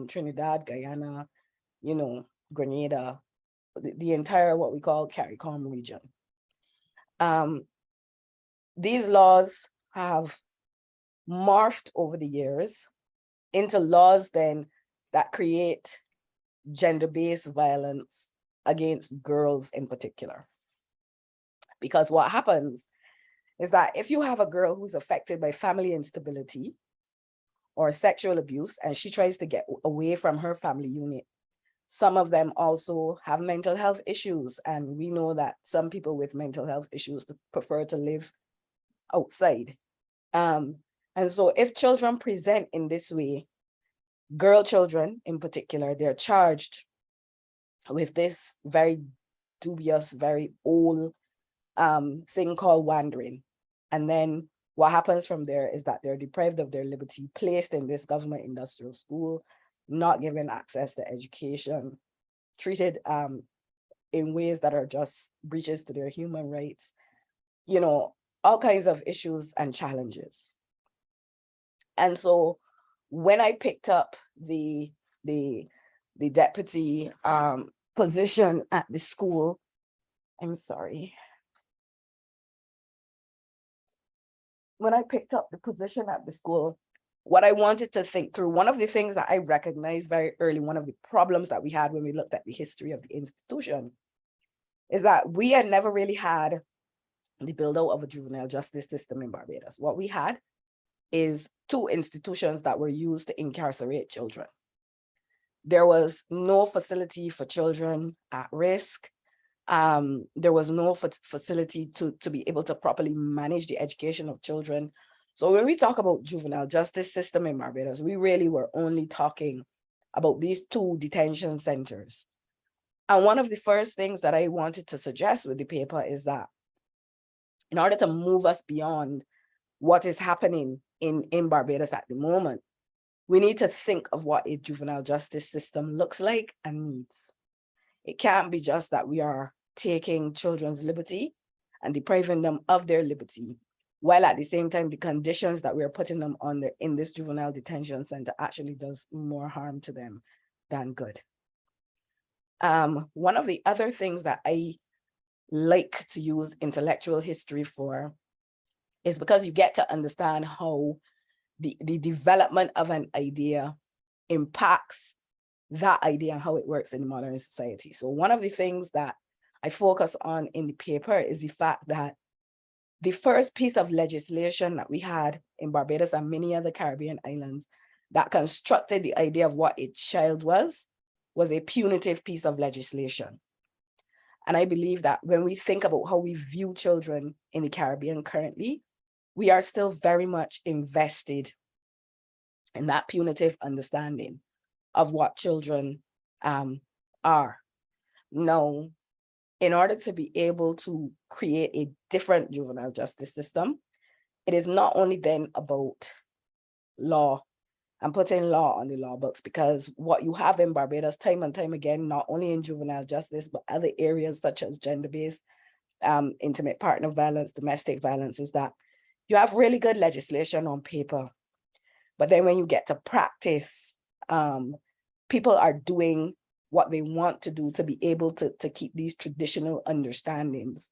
Trinidad, Guyana, Grenada, the entire what we call CARICOM region. These laws have morphed over the years into laws then that create gender-based violence against girls in particular. Because what happens is that if you have a girl who's affected by family instability or sexual abuse, and she tries to get away from her family unit, some of them also have mental health issues. And we know that some people with mental health issues prefer to live outside. And so if children present in this way, girl children in particular, they're charged with this very dubious, very old thing called wandering. And then what happens from there is that they're deprived of their liberty, placed in this government industrial school, not given access to education, treated in ways that are just breaches to their human rights, all kinds of issues and challenges. And so when I picked up the deputy position at the school, I'm sorry. when I picked up the position at the school, what I wanted to think through, one of the things that I recognized very early, one of the problems that we had when we looked at the history of the institution, is that we had never really had the build out of a juvenile justice system in Barbados. What we had is 2 institutions that were used to incarcerate children. There was no facility for children at risk. There was no facility to be able to properly manage the education of children. So when we talk about juvenile justice system in Barbados, we really were only talking about these 2 detention centers. And one of the first things that I wanted to suggest with the paper is that in order to move us beyond what is happening in Barbados at the moment, we need to think of what a juvenile justice system looks like and needs. It can't be just that we are taking children's liberty and depriving them of their liberty, while at the same time, the conditions that we're putting them under in this juvenile detention center actually does more harm to them than good. One of the other things that I like to use intellectual history for is because you get to understand how the development of an idea impacts that idea and how it works in modern society. So one of the things that I focus on in the paper is the fact that the first piece of legislation that we had in Barbados and many other Caribbean islands that constructed the idea of what a child was a punitive piece of legislation. And I believe that when we think about how we view children in the Caribbean currently, we are still very much invested in that punitive understanding of what children are. Now, in order to be able to create a different juvenile justice system, it is not only then about law and putting law on the law books, because what you have in Barbados time and time again, not only in juvenile justice, but other areas such as gender-based, intimate partner violence, domestic violence, is that you have really good legislation on paper. But then when you get to practice, people are doing what they want to do to be able to keep these traditional understandings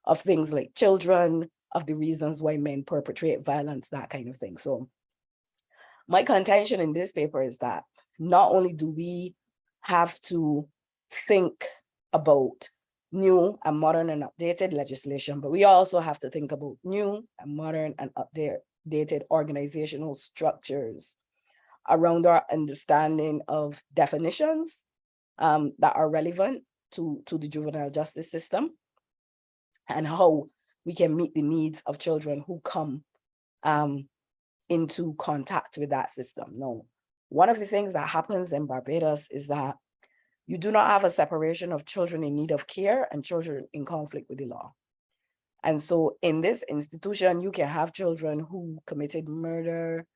of things like children, of the reasons why men perpetrate violence, that kind of thing. So my contention in this paper is that not only do we have to think about new and modern and updated legislation, but we also have to think about new and modern and updated organizational structures around our understanding of definitions that are relevant to the juvenile justice system and how we can meet the needs of children who come into contact with that system. Now, one of the things that happens in Barbados is that you do not have a separation of children in need of care and children in conflict with the law. And so in this institution, you can have children who committed murder,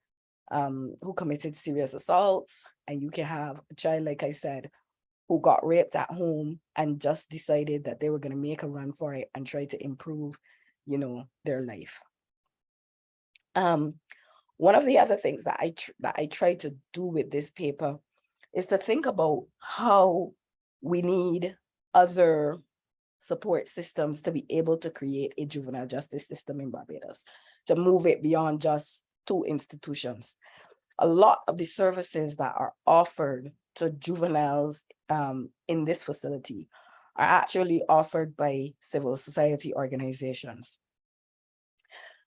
who committed serious assaults, and you can have a child, like I said, who got raped at home and just decided that they were going to make a run for it and try to improve, their life. One of the other things that I try to do with this paper is to think about how we need other support systems to be able to create a juvenile justice system in Barbados, to move it beyond just 2 institutions. A lot of the services that are offered to juveniles in this facility are actually offered by civil society organizations.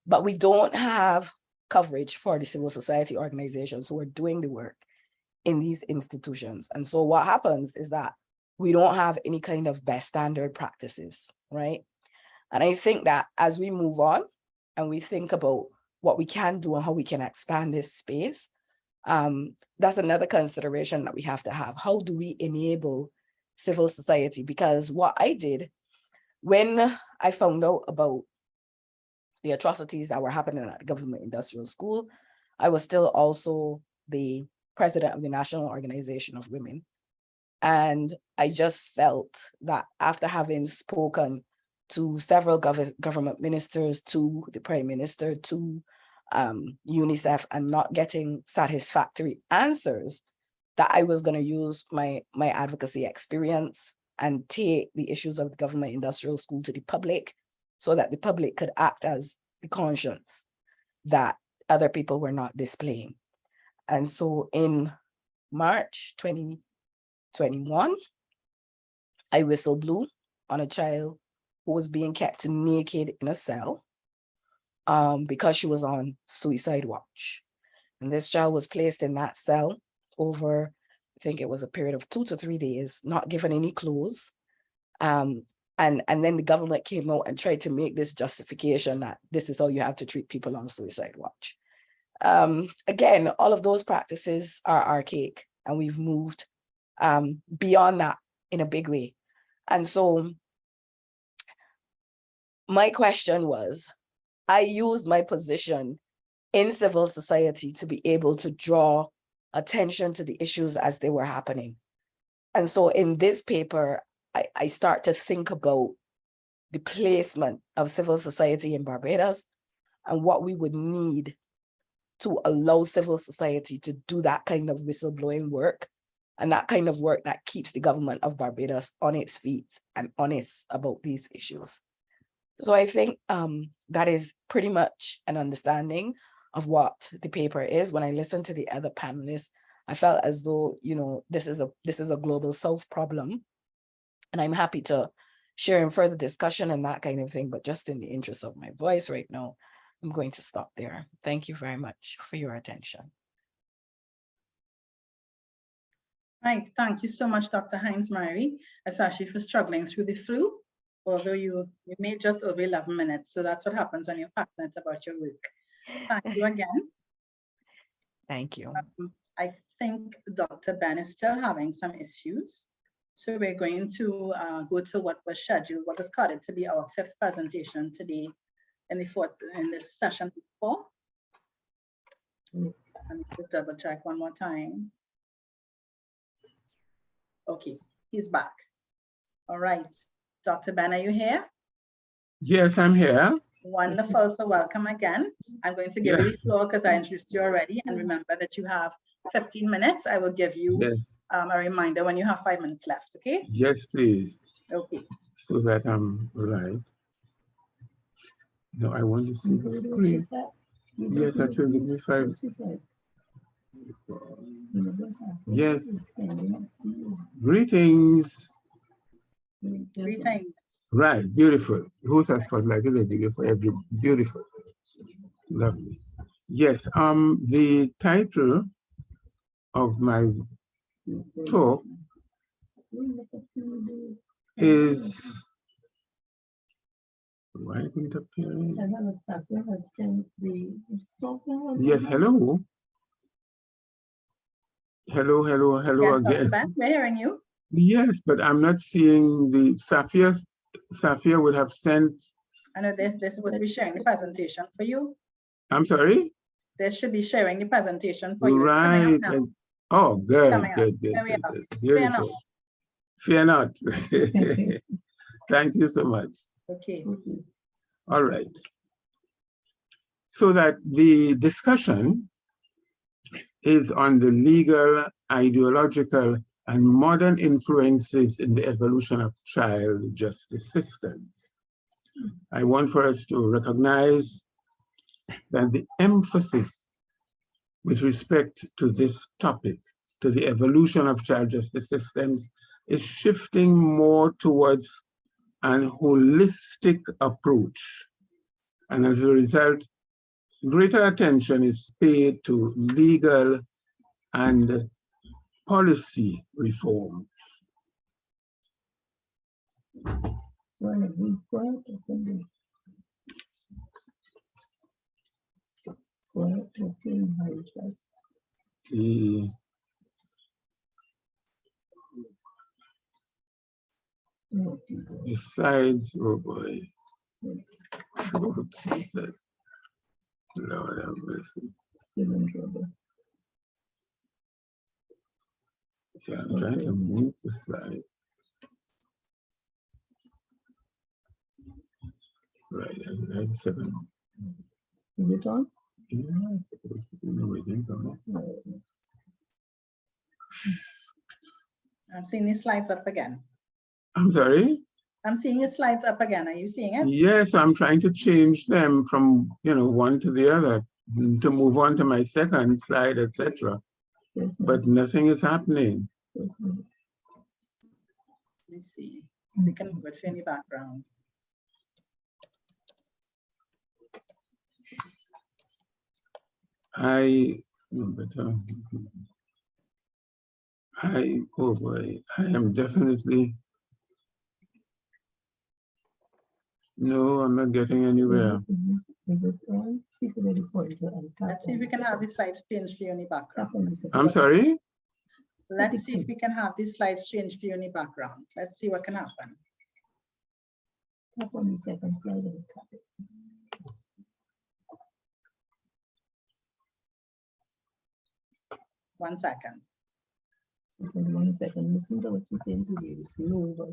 But we don't have coverage for the civil society organizations who are doing the work in these institutions. And so what happens is that we don't have any kind of best standard practices, right? And I think that as we move on and we think about what we can do and how we can expand this space, that's another consideration that we have to have. How do we enable civil society? Because what I did when I found out about the atrocities that were happening at the Government Industrial School, I was still also the president of the National Organization of Women. And I just felt that after having spoken to several government ministers, to the Prime Minister, to UNICEF, and not getting satisfactory answers, that I was going to use my advocacy experience and take the issues of the Government Industrial School to the public so that the public could act as the conscience that other people were not displaying. And so in March 2021, I whistle blew on a child who was being kept naked in a cell because she was on suicide watch. And this child was placed in that cell over, I think it was a period of 2 to 3 days, not given any clothes. And then the government came out and tried to make this justification that this is how you have to treat people on suicide watch. Again, all of those practices are archaic, and we've moved beyond that in a big way. And so my question was, I used my position in civil society to be able to draw attention to the issues as they were happening. And so in this paper, I start to think about the placement of civil society in Barbados and what we would need to allow civil society to do that kind of whistleblowing work and that kind of work that keeps the government of Barbados on its feet and honest about these issues. So I think that is pretty much an understanding of what the paper is. When I listened to the other panelists, I felt as though, you know, this is a global South problem. And I'm happy to share in further discussion and that kind of thing, but just in the interest of my voice right now, I'm going to stop there. Thank you very much for your attention. Right, thank you so much, Dr. Hines-Mary, especially for struggling through the flu, although you made just over 11 minutes. So that's what happens when you're passionate about your work. Thank you again. Thank you. I think Dr. Ben is still having some issues. So we're going to go to what was scheduled, what was called to be our 5th presentation today in this session 4. Let me just double check one more time. Okay, he's back. All right, Dr. Ben, are you here? Yes, I'm here. Wonderful, so welcome again. I'm going to give you the floor because I introduced you already, and remember that you have 15 minutes. I will give you a reminder when you have 5 minutes left, okay? Yes, please. Okay. So that I'm right. No, I want to see the screen. Yes, that will give me 5. Yes. Greetings. Greetings. Right, beautiful. Who's a spotlight? Is beautiful? Beautiful. Lovely. Yes, the title of my talk is why isn't it appearing? Yes, hello. Hello Yes, again. Dr. Ben, we're hearing you. Yes, but I'm not seeing the Safia would have sent. I know they're supposed to be sharing the presentation for you. I'm sorry? They should be sharing the presentation for you. Right. Oh, good. Beautiful. Fear not. Thank you so much. Okay. All right. So that the discussion is on the legal, ideological, and modern influences in the evolution of child justice systems. I want for us to recognize that the emphasis with respect to this topic, to the evolution of child justice systems, is shifting more towards an holistic approach. And as a result, greater attention is paid to legal and policy reform. The slides, oh boy. Oh, Jesus. Lord have mercy. Yeah, I'm trying to move the slides. Right, that's 7. Is it on? Yeah, it's supposed to be waiting for me. I'm seeing these slides up again. I'm sorry? I'm seeing your slides up again. Are you seeing it? Yes, I'm trying to change them from one to the other. to move on to my second slide, etc. Yes, ma'am. But nothing is happening. Yes, ma'am. Let me see. They can move it for any background. Oh boy, I am definitely, no, I'm not getting anywhere. Is it on? See if the pointer and tap. Let's see if we can have the slides change for you in the background. I'm sorry? Let's see if we can have these slides change for you in the background. Let's see what can happen. Tap on the second slide and tap it. 1 second. She said 1 second. Listen to what she's saying to you. It's low, but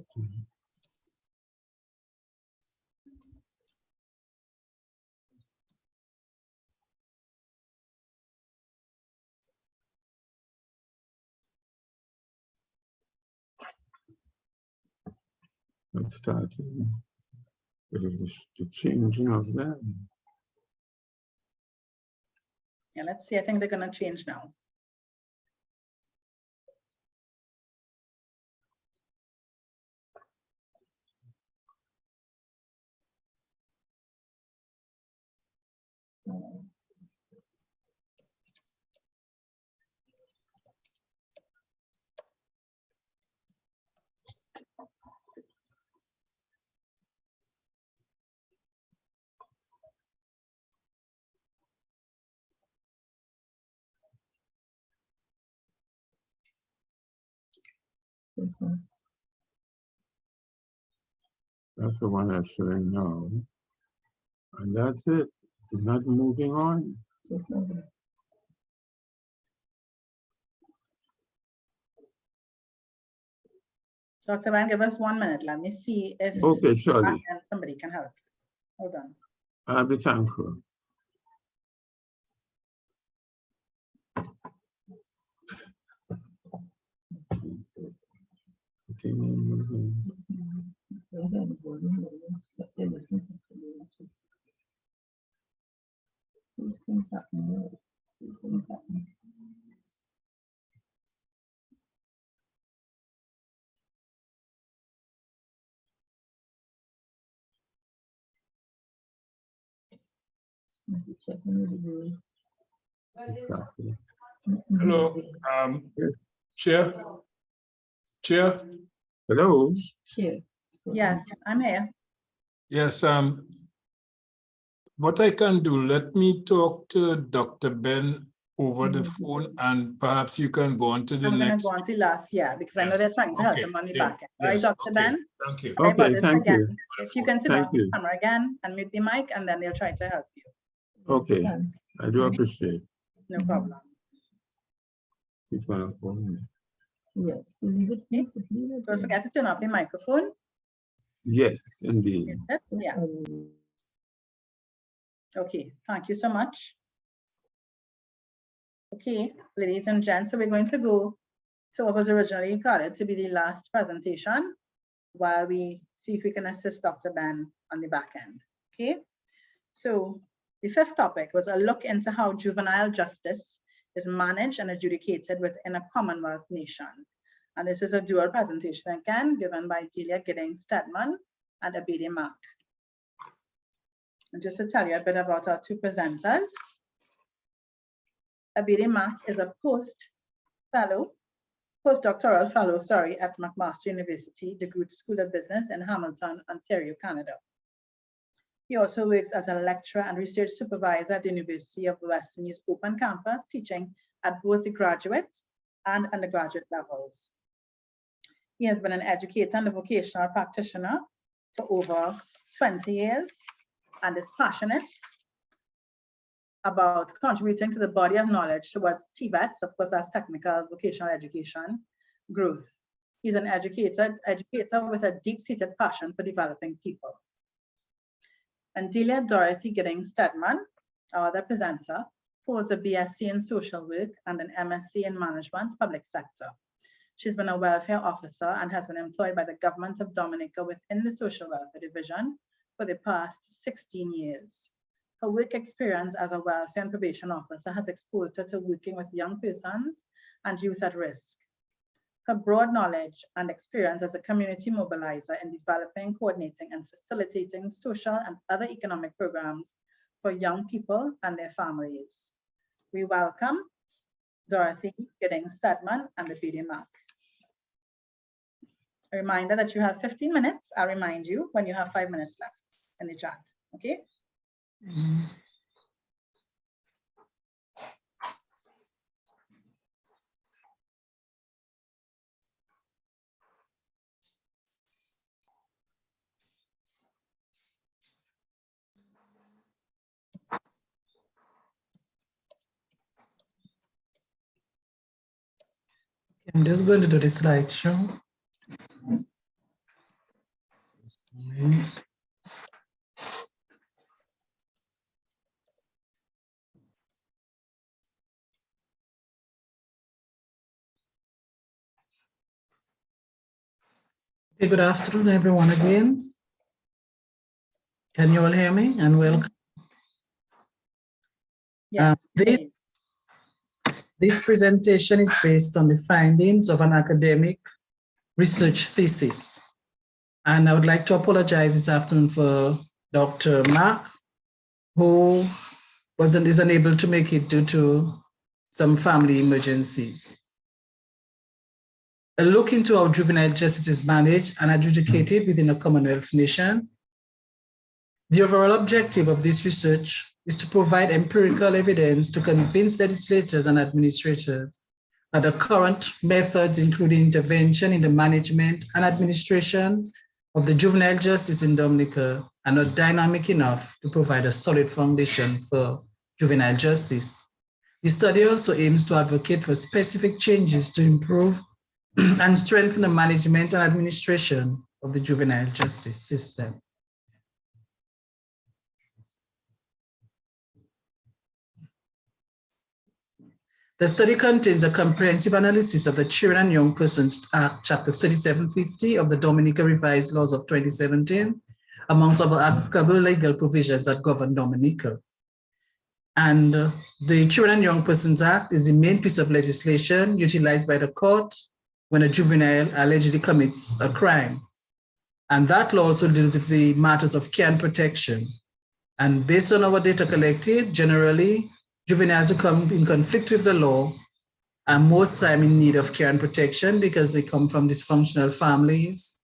Let's start with the changing of that. Yeah, let's see. I think they're going to change now. this one. That's the one that's showing now. And that's it. It's not moving on. Just like that. Dr. Van, give us 1 minute. Let me see if Okay, surely. somebody can help. Hold on. I'll be thankful. These things happen. These things happen. Exactly. Hello, Chair. Chair. Hello. Chair. Yes, I'm here. Yes, what I can do, let me talk to Dr. Ben over the phone, and perhaps you can go on to the I'm going to next. go on to last, because I know they're trying to help them on the back end. All right, Dr. Ben? Thank you. Sorry about Okay, this thank again. you. If you can turn Thank off the you. camera again and mute the mic, and then they'll try to help you. Okay, I do appreciate. No problem. This one for me. Yes. Leave it. Okay. Don't forget to turn off the microphone. Yes, indeed. Yeah. Okay, thank you so much. Okay, ladies and gents, so we're going to go to what was originally called to be the last presentation while we see if we can assist Dr. Ben on the back end. Okay, so the fifth topic was a look into how juvenile justice is managed and adjudicated within a Commonwealth nation. And this is a dual presentation again, given by Delia Giddings-Stedman and Abidi Mack. And just to tell you a bit about our two presenters, Abidi Mack is a postdoctoral fellow, at McMaster University, the Groot School of Business in Hamilton, Ontario, Canada. He also works as a lecturer and research supervisor at the University of Western East Open Campus, teaching at both the graduate and undergraduate levels. He has been an educator and a vocational practitioner for over 20 years and is passionate about contributing to the body of knowledge towards TVETs, of course, as technical vocational education growth. He's an educator with a deep-seated passion for developing people. And Delia Dorothy Giddings-Stedman, our other presenter, holds a BSc in social work and an MSc in management, public sector. She's been a welfare officer and has been employed by the government of Dominica within the social welfare division for the past 16 years. Her work experience as a welfare and probation officer has exposed her to working with young persons and youth at risk. Her broad knowledge and experience as a community mobilizer in developing, coordinating, and facilitating social and other economic programs for young people and their families. We welcome Dorothy Giddings-Stedman and the PD Mark. A reminder that you have 15 minutes. I'll remind you when you have 5 minutes left in the chat, okay? I'm just going to do the slideshow. Okay, good afternoon, everyone again. Can you all hear me? And welcome. Yes. This presentation is based on the findings of an academic research thesis. And I would like to apologize this afternoon for Dr. Mark, who is unable to make it due to some family emergencies. A look into how juvenile justice is managed and adjudicated within a Commonwealth nation. The overall objective of this research is to provide empirical evidence to convince legislators and administrators that the current methods, including intervention in the management and administration of the juvenile justice in Dominica, are not dynamic enough to provide a solid foundation for juvenile justice. The study also aims to advocate for specific changes to improve and strengthen the management and administration of the juvenile justice system. The study contains a comprehensive analysis of the Children and Young Persons Act, Chapter 3750 of the Dominica Revised Laws of 2017, amongst other applicable legal provisions that govern Dominica. And the Children and Young Persons Act is the main piece of legislation utilized by the court when a juvenile allegedly commits a crime. And that law also deals with the matters of care and protection. And based on our data collected, generally, juveniles who come in conflict with the law are most time in need of care and protection because they come from dysfunctional families,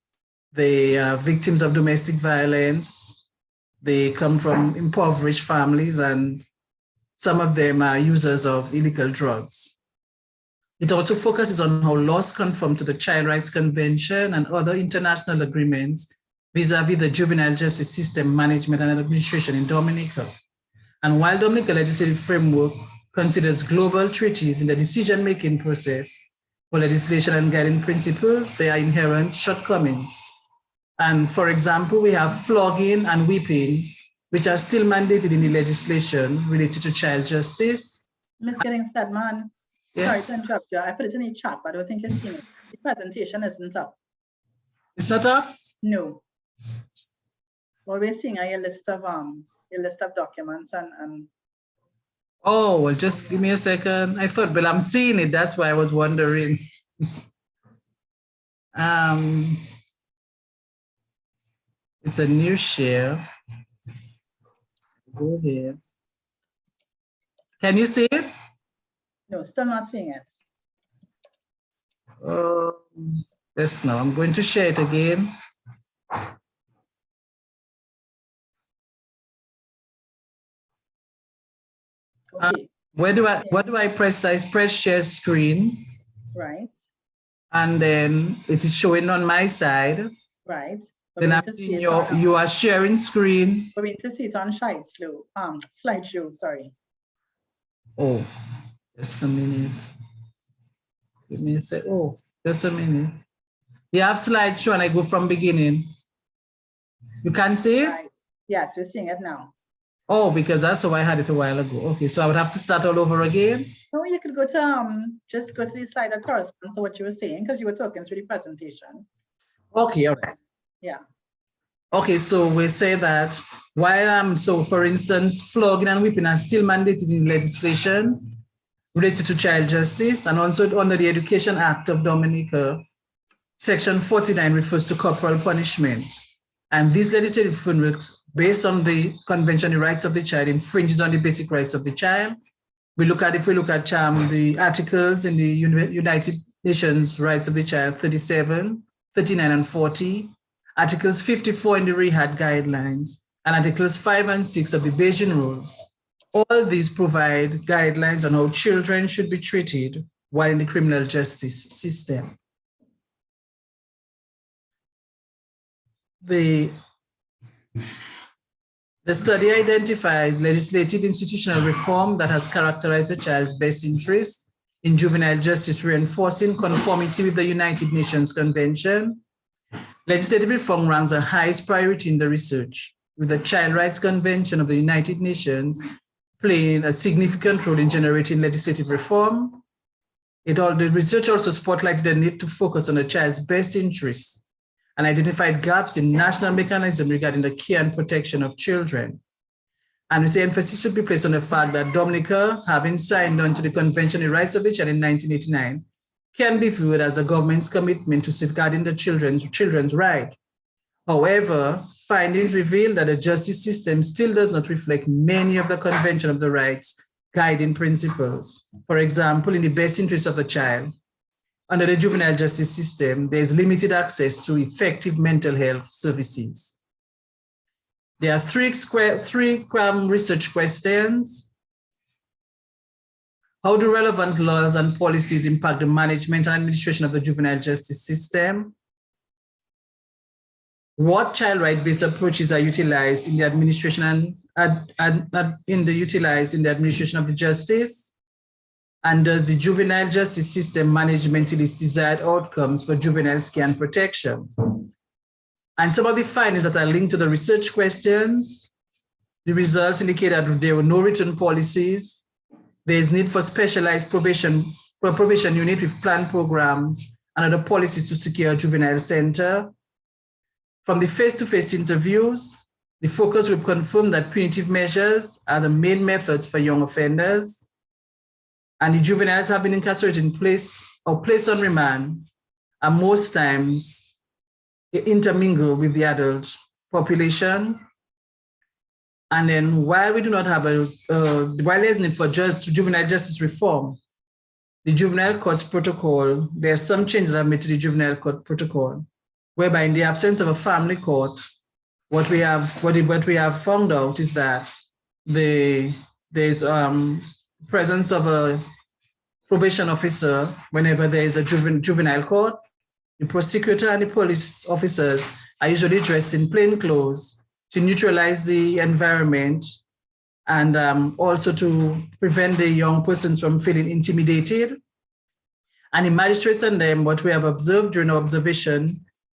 they are victims of domestic violence, they come from impoverished families, and some of them are users of illegal drugs. It also focuses on how laws conform to the Child Rights Convention and other international agreements vis-a-vis the juvenile justice system management and administration in Dominica. And while Dominica legislative framework considers global treaties in the decision-making process for legislation and guiding principles, there are inherent shortcomings. And for example, we have flogging and whipping, which are still mandated in the legislation related to child justice. Ms. Giddings-Stedman, Yeah. sorry to interrupt you. I put it in the chat, but I don't think you've seen it. The presentation isn't up. It's not up? No. What we're seeing are a list of documents and Oh, well, just give me a second. I thought, well, I'm seeing it. That's why I was wondering. It's a new share. Go here. Can you see it? no, still not seeing it. Yes, now I'm going to share it again. Okay. What do I press? I press share screen. Right. And then it is showing on my side. Right. Then I'm seeing you are sharing screen. We're going to see it on slideshow, sorry. Oh, just a minute. Give me a sec. Oh, just a minute. You have slideshow and I go from beginning. You can see it? Right. Yes, we're seeing it now. Oh, because that's how I had it a while ago. Okay, so I would have to start all over again? No, you could go to just go to the slide that corresponds to what you were saying because you were talking through the presentation. Okay, all right. Yeah. Okay, so we say that while, so for instance, flogging and whipping are still mandated in legislation related to child justice, and also under the Education Act of Dominica, Section 49 refers to corporal punishment. And these legislative frameworks, based on the Convention on the Rights of the Child, infringes on the basic rights of the child. If we look at the articles in the United Nations Rights of the Child, 37, 39, and 40, Articles 54 in the Rehab Guidelines, and Articles 5 and 6 of the Beijing Rules. All these provide guidelines on how children should be treated while in the criminal justice system. The study identifies legislative institutional reform that has characterized the child's best interest in juvenile justice, reinforcing conformity with the United Nations Convention. Legislative reform ranks the highest priority in the research, with the Child Rights Convention of the United Nations playing a significant role in generating legislative reform. The research also spotlights the need to focus on the child's best interests and identified gaps in national mechanisms regarding the care and protection of children. And we say emphasis should be placed on the fact that Dominica, having signed on to the Convention on the Rights of the Child in 1989, can be viewed as the government's commitment to safeguarding the children's right. However, findings reveal that the justice system still does not reflect many of the Convention of the Rights guiding principles. For example, in the best interest of the child, under the juvenile justice system, there is limited access to effective mental health services. There are three research questions. How do relevant laws and policies impact the management and administration of the juvenile justice system? What child right-based approaches are utilized in the administration administration of the justice? And does the juvenile justice system manage its desired outcomes for juvenile care and protection? And some of the findings that are linked to the research questions, the results indicate that there were no written policies. There is need for specialized probation unit with planned programs and other policies to secure a juvenile center. From the face-to-face interviews, the focus group confirmed that punitive measures are the main methods for young offenders. And the juveniles have been incarcerated in place or placed on remand, and most times intermingle with the adult population. And then while we do not have while there's need for juvenile justice reform, the juvenile courts protocol, there are some changes that are made to the juvenile court protocol, whereby in the absence of a family court, what we have found out is that there's presence of a probation officer whenever there is a juvenile court. The prosecutor and the police officers are usually dressed in plain clothes to neutralize the environment and also to prevent the young persons from feeling intimidated. And the magistrates and them, what we have observed during our observation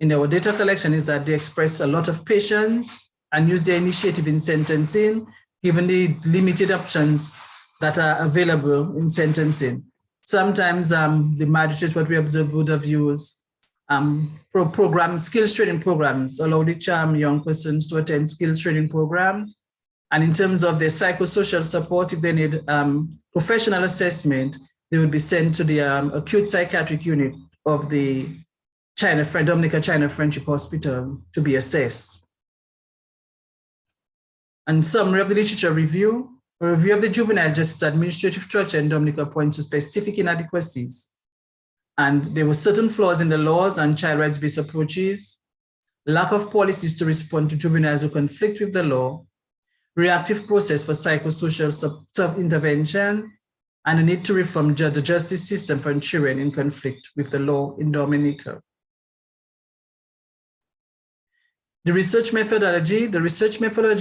in our data collection is that they express a lot of patience and use their initiative in sentencing, given the limited options that are available in sentencing. Sometimes the magistrates, what we observed, would have used skills training programs, allow the young persons to attend skills training programs. And in terms of their psychosocial support, if they need professional assessment, they would be sent to the acute psychiatric unit of the Dominica China Friendship Hospital to be assessed. And summary of the literature review. A review of the juvenile justice administrative structure in Dominica points to specific inadequacies. And there were certain flaws in the laws and child rights-based approaches, lack of policies to respond to juveniles who conflict with the law, reactive process for psychosocial sub-intervention, and the need to reform the justice system for children in conflict with the law in Dominica. The research methodology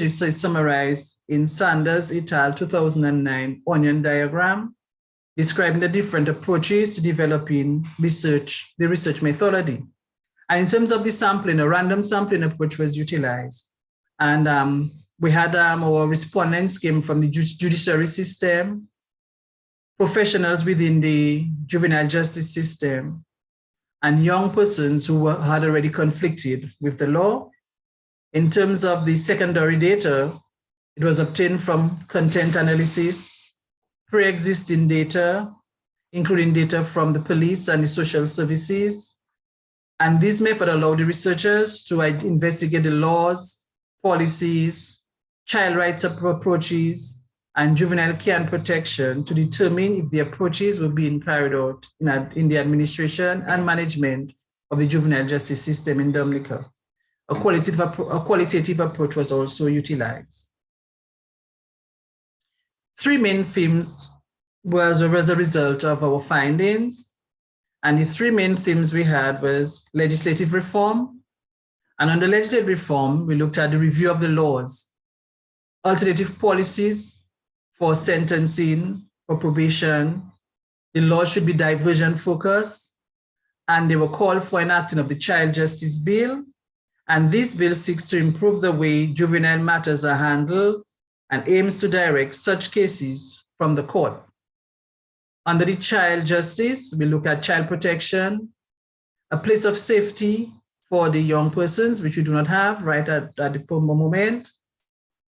is summarized in Sanders et al. 2009 onion diagram, describing the different approaches to developing the research methodology. And in terms of the sampling, a random sampling approach was utilized. And we had our respondents came from the judiciary system, professionals within the juvenile justice system, and young persons who had already conflicted with the law. In terms of the secondary data, it was obtained from content analysis, pre-existing data, including data from the police and the social services. And this method allowed the researchers to investigate the laws, policies, child rights approaches, and juvenile care and protection to determine if the approaches were being carried out in the administration and management of the juvenile justice system in Dominica. A qualitative approach was also utilized. 3 main themes was as a result of our findings. And the 3 main themes we had was legislative reform. And under legislative reform, we looked at the review of the laws, alternative policies for sentencing, for probation. The laws should be diversion focused, and they were called for enacting of the Child Justice Bill. And this bill seeks to improve the way juvenile matters are handled and aims to direct such cases from the court. Under the child justice, we look at child protection, a place of safety for the young persons, which we do not have right at the moment,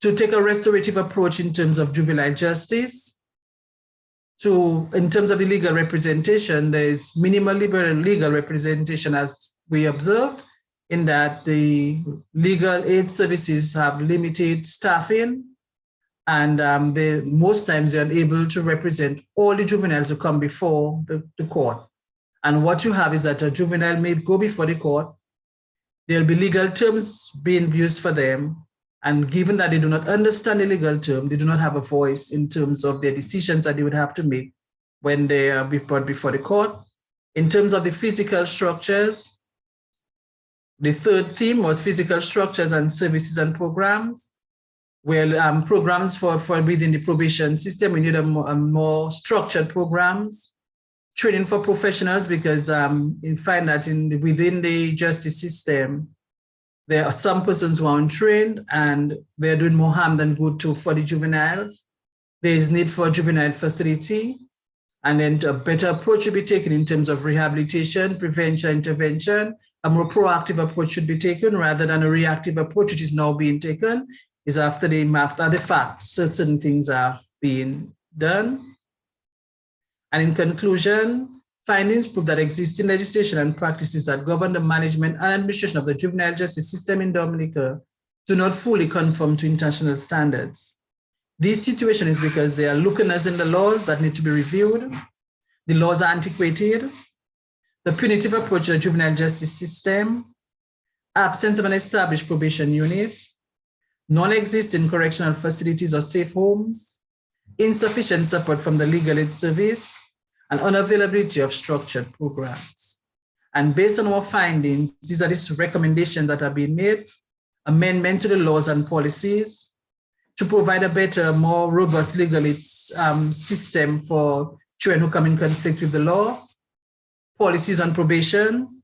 to take a restorative approach in terms of juvenile justice. In terms of the legal representation, there is minimal legal representation as we observed, in that the legal aid services have limited staffing, and most times they're unable to represent all the juveniles who come before the court. And what you have is that a juvenile may go before the court, there'll be legal terms being used for them, and given that they do not understand the legal term, they do not have a voice in terms of their decisions that they would have to make when they are brought before the court. In terms of the physical structures, the 3rd theme was physical structures and services and programs. Well, programs for within the probation system, we need a more structured programs, training for professionals, because you find that within the justice system, there are some persons who are untrained and they're doing more harm than good for the juveniles. There is need for a juvenile facility, and then a better approach should be taken in terms of rehabilitation, prevention, intervention. A more proactive approach should be taken rather than a reactive approach, which is now being taken, is after the fact, certain things are being done. And in conclusion, findings prove that existing legislation and practices that govern the management and administration of the juvenile justice system in Dominica do not fully conform to international standards. This situation is because there are loophools in the laws that need to be reviewed. The laws are antiquated. The punitive approach to the juvenile justice system, absence of an established probation unit, non-existent correctional facilities or safe homes, insufficient support from the legal aid service, and unavailability of structured programs. And based on our findings, these are the recommendations that are being made: amendment to the laws and policies to provide a better, more robust legal aid system for children who come in conflict with the law, policies on probation,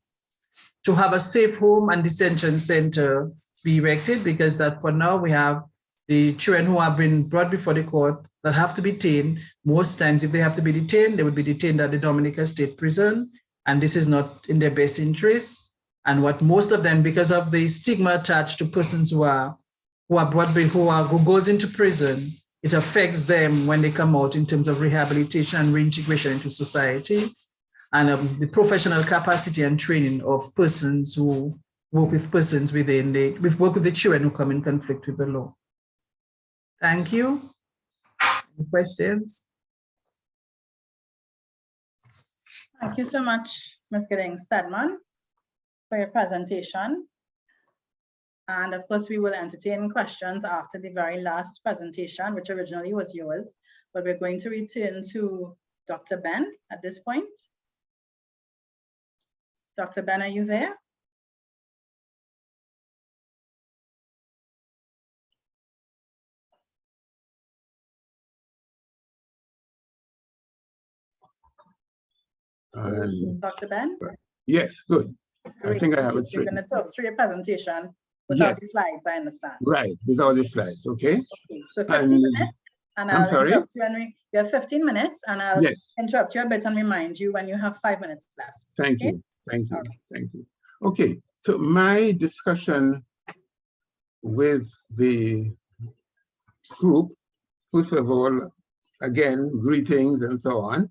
to have a safe home and detention center be erected, because that for now we have the children who have been brought before the court that have to be detained. Most times, if they have to be detained, they would be detained at the Dominica State Prison, and this is not in their best interest. And what most of them, because of the stigma attached to persons who goes into prison, it affects them when they come out in terms of rehabilitation and reintegration into society, and the professional capacity and training of persons who work with persons work with the children who come in conflict with the law. Thank you. Any questions? Thank you so much, Ms. Giddings-Stedman, for your presentation. And of course, we will entertain questions after the very last presentation, which originally was yours, but we're going to return to Dr. Ben at this point. Dr. Ben, are you there? Dr. Ben? Yes, good. Great. I think I have it straight. You're going to talk through your presentation without the slides, I understand. Right, without the slides, okay? Okay, so 15 minutes, and I'll interrupt you. And you have 15 minutes, and I'll interrupt you a bit and remind you when you have 5 minutes left. Thank you, thank you, thank you. Okay, so my discussion with the group, first of all, again, greetings and so on,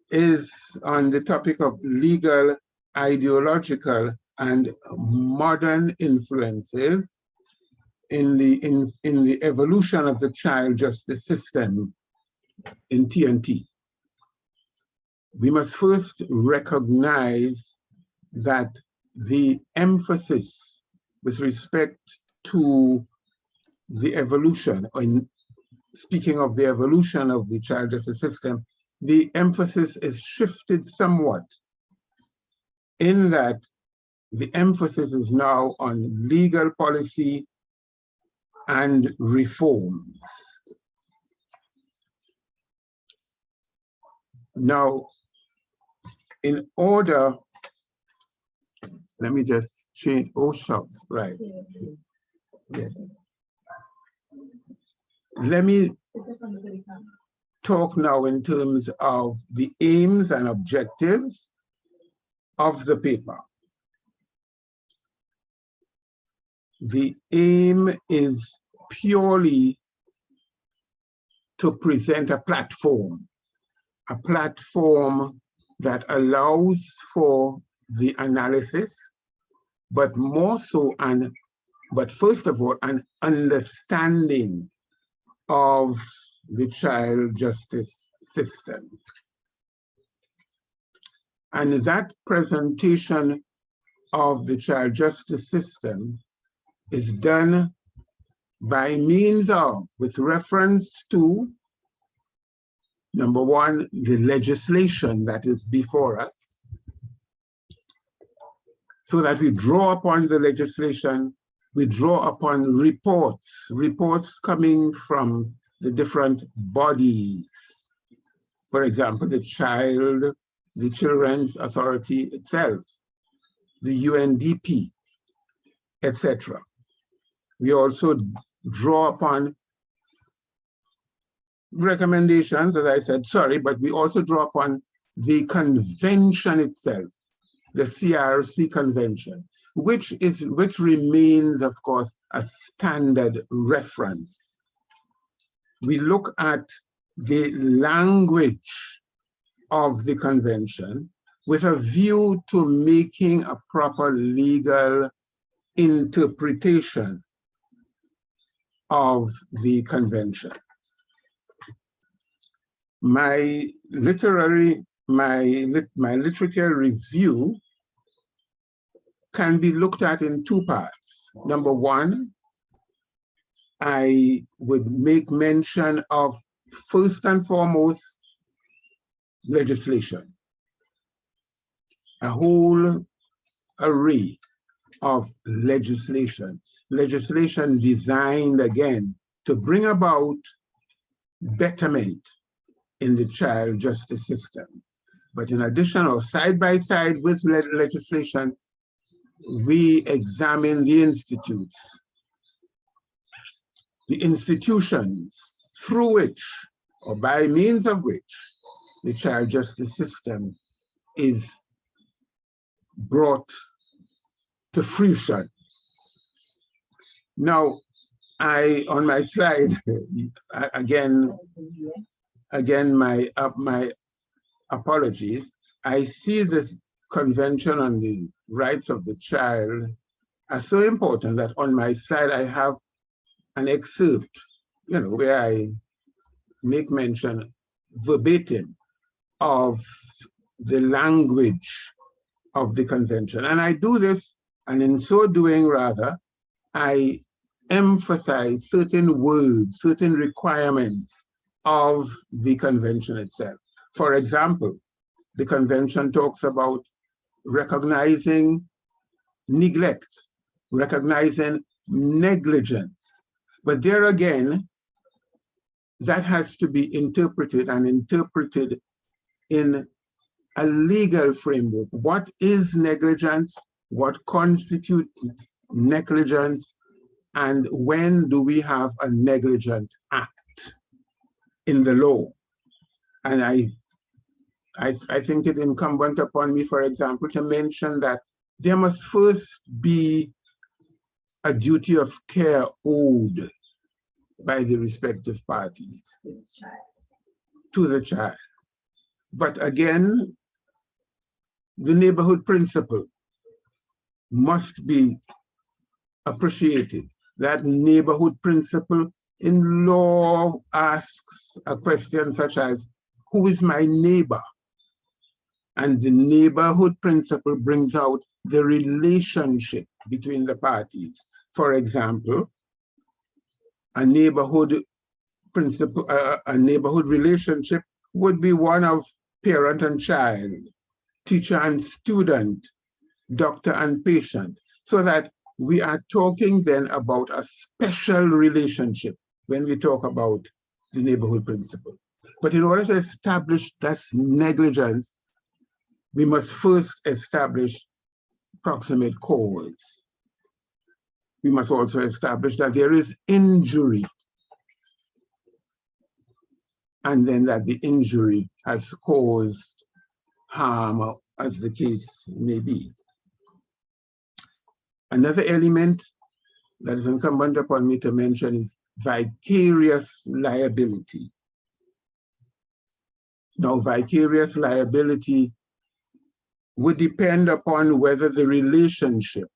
is on the topic of legal, ideological, and modern influences in the evolution of the child justice system in TNT. We must first recognize that the emphasis with respect to the evolution, or speaking of the evolution of the child justice system, the emphasis is shifted somewhat in that the emphasis is now on legal policy and reforms. Now, in order, let me just change, oh shucks, right. Yes. Let me talk now in terms of the aims and objectives of the paper. The aim is purely to present a platform that allows for the analysis, but more so, but first of all, an understanding of the child justice system. And that presentation of the child justice system is done by means of, with reference to, number one, the legislation that is before us, so that we draw upon the legislation, we draw upon reports coming from the different bodies. For example, the Children's Authority itself, the UNDP, etc. We also draw upon recommendations, as I said, sorry, but we also draw upon the convention itself, the CRC convention, which remains, of course, a standard reference. We look at the language of the convention with a view to making a proper legal interpretation of the convention. My literature review can be looked at in two parts. Number one, I would make mention of, first and foremost, legislation. A whole array of legislation designed, again, to bring about betterment in the child justice system. But in addition, or side by side with legislation, we examine the institutions through which, or by means of which, the child justice system is brought to fruition. Now, on my slide, again, my apologies. I see this Convention on the Rights of the Child as so important that on my slide I have an excerpt, where I make mention verbatim of the language of the convention. And I do this, and in so doing, rather, I emphasize certain words, certain requirements of the convention itself. For example, the convention talks about recognizing neglect, recognizing negligence. But there again, that has to be interpreted in a legal framework. What is negligence? What constitutes negligence? And when do we have a negligent act in the law? And I think it incumbent upon me, for example, to mention that there must first be a duty of care owed by the respective parties to the child. But again, the neighborhood principle must be appreciated. That neighborhood principle in law asks a question such as, who is my neighbor? And the neighborhood principle brings out the relationship between the parties. For example, a neighborhood principle, a neighborhood relationship would be one of parent and child, teacher and student, doctor and patient, so that we are talking then about a special relationship when we talk about the neighborhood principle. But in order to establish that negligence, we must first establish proximate cause. We must also establish that there is injury, and then that the injury has caused harm, as the case may be. Another element that is incumbent upon me to mention is vicarious liability. Now, vicarious liability would depend upon whether the relationship,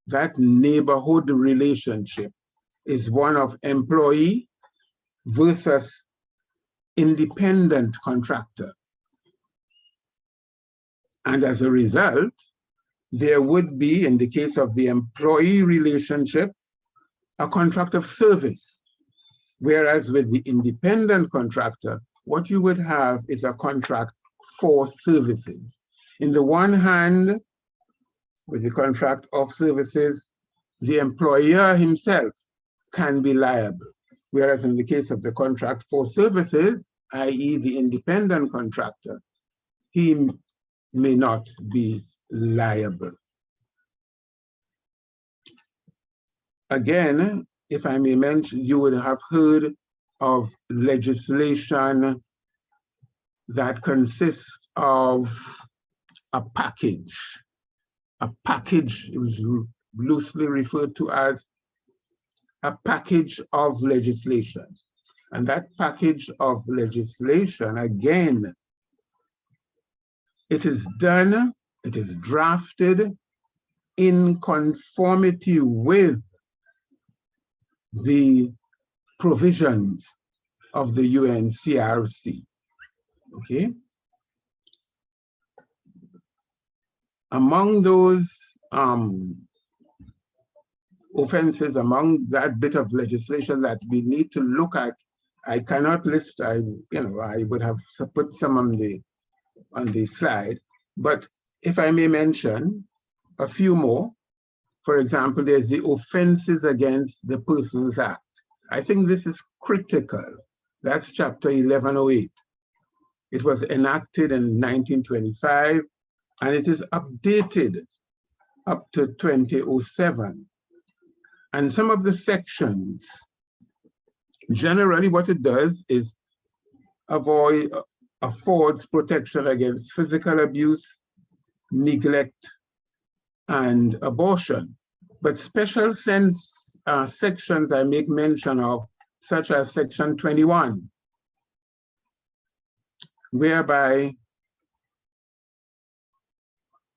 that neighborhood relationship, is one of employee versus independent contractor. And as a result, there would be, in the case of the employee relationship, a contract of service. Whereas with the independent contractor, what you would have is a contract for services. In the one hand, with the contract of services, the employer himself can be liable. Whereas in the case of the contract for services, i.e. the independent contractor, he may not be liable. Again, if I may mention, you would have heard of legislation that consists of a package. A package is loosely referred to as a package of legislation. And that package of legislation, again, it is done, it is drafted in conformity with the provisions of the UNCRC, okay? Among those offenses, among that bit of legislation that we need to look at, I cannot list, I would have put some on the slide, but if I may mention a few more. For example, there's the Offenses Against the Persons Act. I think this is critical. That's chapter 1108. It was enacted in 1925, and it is updated up to 2007. And some of the sections, generally what it does is affords protection against physical abuse, neglect, and abortion. But special sections I make mention of, such as section 21, whereby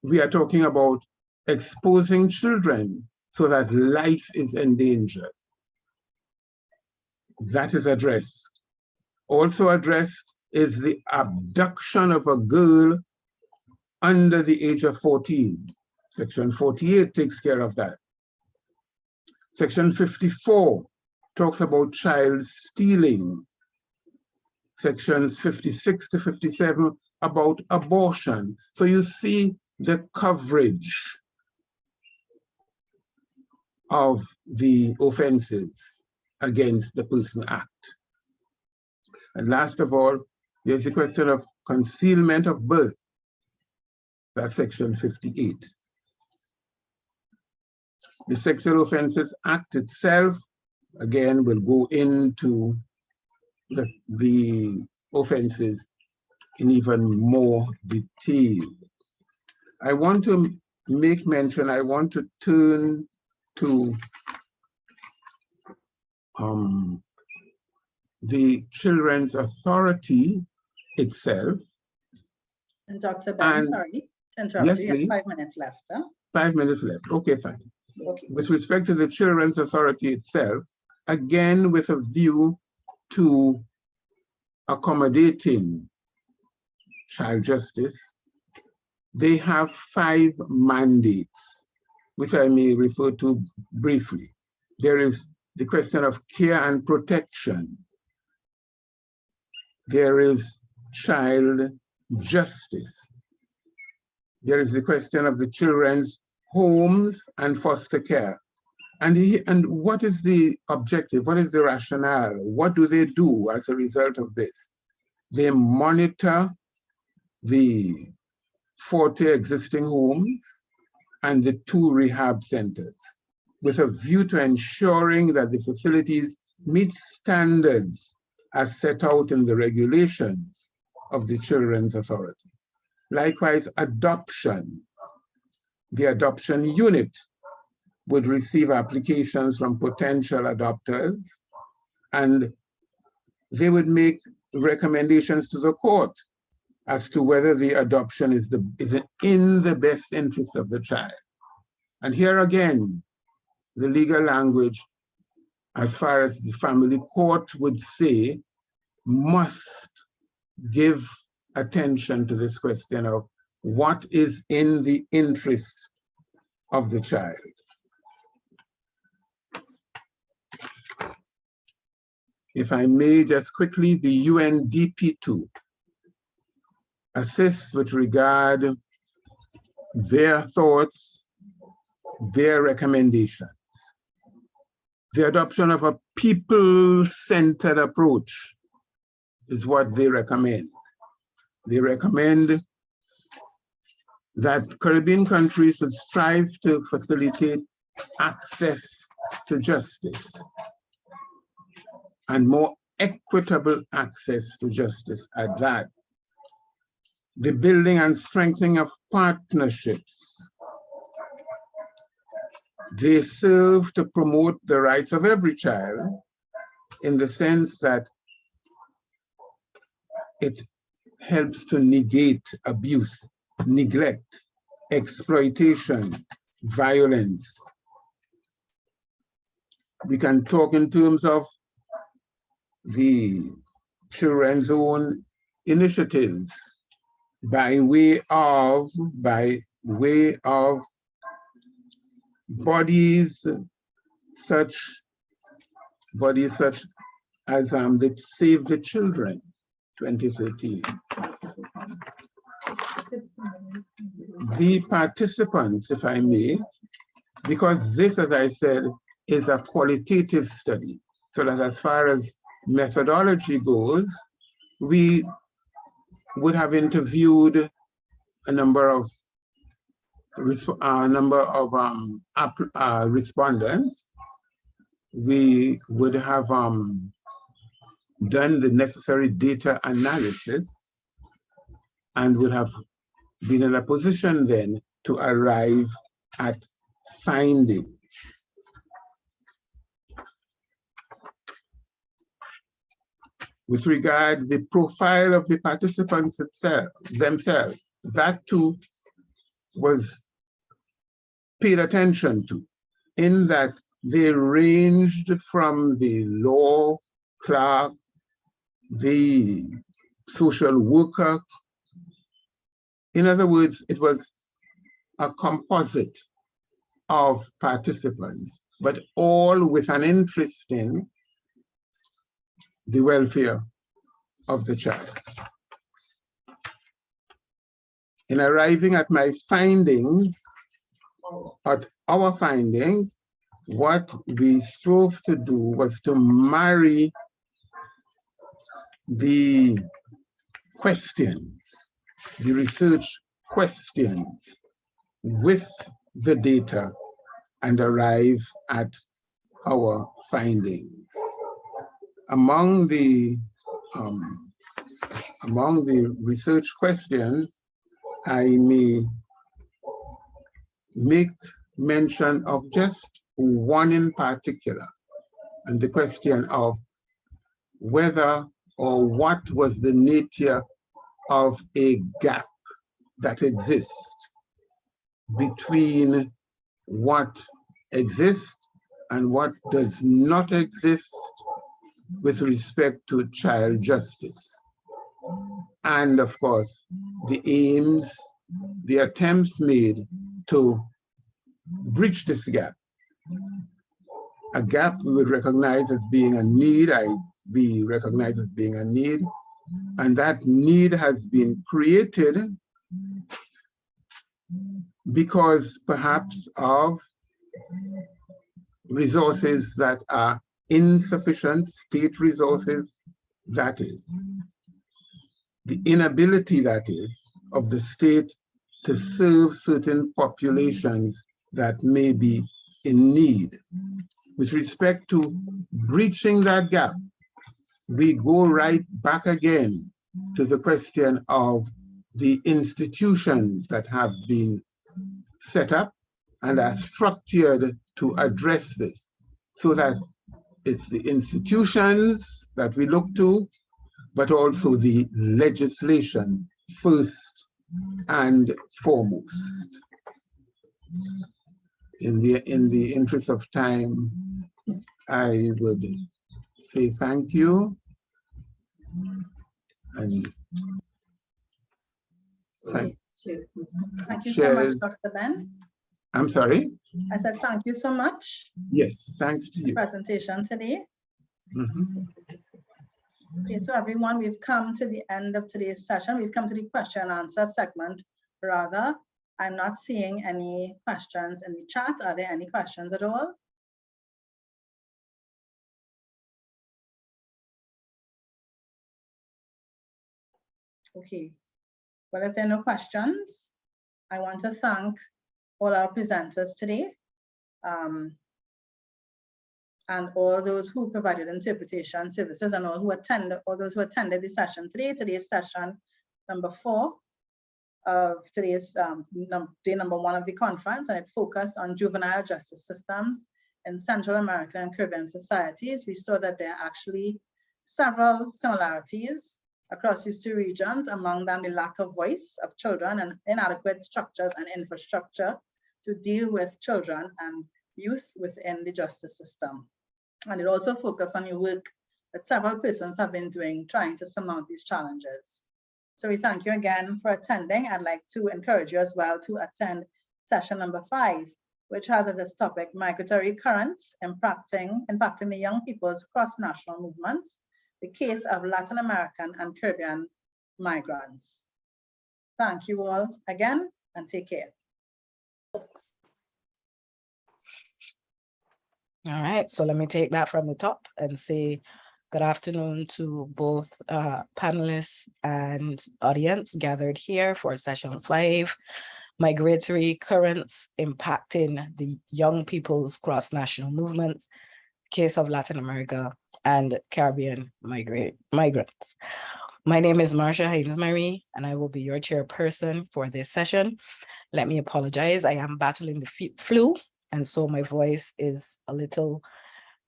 we are talking about exposing children so that life is endangered. That is addressed. Also addressed is the abduction of a girl under the age of 14. Section 48 takes care of that. Section 54 talks about child stealing. Sections 56 to 57 about abortion. So you see the coverage of the Offenses Against the Person Act. And last of all, there's the question of concealment of birth. That's section 58. The Sexual Offences Act itself, again, will go into the offenses in even more detail. I want to make mention, I want to turn to the Children's Authority itself. And Dr. Ben, sorry to interrupt yes, you. You have please. 5 minutes left. Huh? 5 minutes left. Okay, fine. Okay. With respect to the Children's Authority itself, again with a view to accommodating child justice, they have 5 mandates, which I may refer to briefly. There is the question of care and protection. There is child justice. There is the question of the children's homes and foster care. And what is the objective? What is the rationale? What do they do as a result of this? They monitor the 40 existing homes and the 2 rehab centers with a view to ensuring that the facilities meet standards as set out in the regulations of the Children's Authority. Likewise, adoption. The adoption unit would receive applications from potential adopters, and they would make recommendations to the court as to whether the adoption is in the best interest of the child. And here again, the legal language, as far as the family court would say, must give attention to this question of what is in the interest of the child. If I may just quickly, the UNDP2 assists with regard their thoughts, their recommendations. The adoption of a people-centered approach is what they recommend. They recommend that Caribbean countries should strive to facilitate access to justice and more equitable access to justice at that. The building and strengthening of partnerships. They serve to promote the rights of every child in the sense that it helps to negate abuse, neglect, exploitation, violence. We can talk in terms of the children's own initiatives by way of bodies such as the Save the Children 2013. The participants, if I may, because this, as I said, is a qualitative study, so that as far as methodology goes, we would have interviewed a number of respondents. We would have done the necessary data analysis and would have been in a position then to arrive at findings. With regard to the profile of the participants themselves, that too was paid attention to, in that they ranged from the law clerk, the social worker. In other words, it was a composite of participants, but all with an interest in the welfare of the child. In arriving at my findings, at our findings, what we strove to do was to marry the questions, the research questions with the data and arrive at our findings. Among the research questions, I may make mention of just one in particular, and the question of whether or what was the nature of a gap that exists between what exists and what does not exist with respect to child justice. And of course, the aims, the attempts made to bridge this gap. A gap we would recognize as being a need, we recognize as being a need, and that need has been created because perhaps of resources that are insufficient, state resources, that is. The inability, that is, of the state to serve certain populations that may be in need. With respect to breaching that gap, we go right back again to the question of the institutions that have been set up and are structured to address this, so that it's the institutions that we look to, but also the legislation first and foremost. In the interest of time, I would say thank you. And thank you so much, Dr. Ben. I'm sorry? I said thank you so much. Yes, thanks to you. Presentation today. Okay, so everyone, we've come to the end of today's session. We've come to the question and answer segment. Rather, I'm not seeing any questions in the chat. Are there any questions at all? Okay, well, if there are no questions, I want to thank all our presenters today and all those who provided interpretation services and all those who attended the session today. Today's session number 4 of today's day number 1 of the conference, and it focused on juvenile justice systems in Central American and Caribbean societies. We saw that there are actually several similarities across these 2 regions, among them the lack of voice of children and inadequate structures and infrastructure to deal with children and youth within the justice system. And it also focused on the work that several persons have been doing trying to surmount these challenges. So we thank you again for attending. I'd like to encourage you as well to attend session number 5, which has as its topic migratory currents impacting the young people's cross-national movements, the case of Latin American and Caribbean migrants. Thank you all again and take care. All right, so let me take that from the top and say good afternoon to both panelists and audience gathered here for session 5, migratory currents impacting the young people's cross-national movements, case of Latin America and Caribbean migrants. My name is Marcia Haynes-Marie, and I will be your chairperson for this session. Let me apologize, I am battling the flu, and so my voice is a little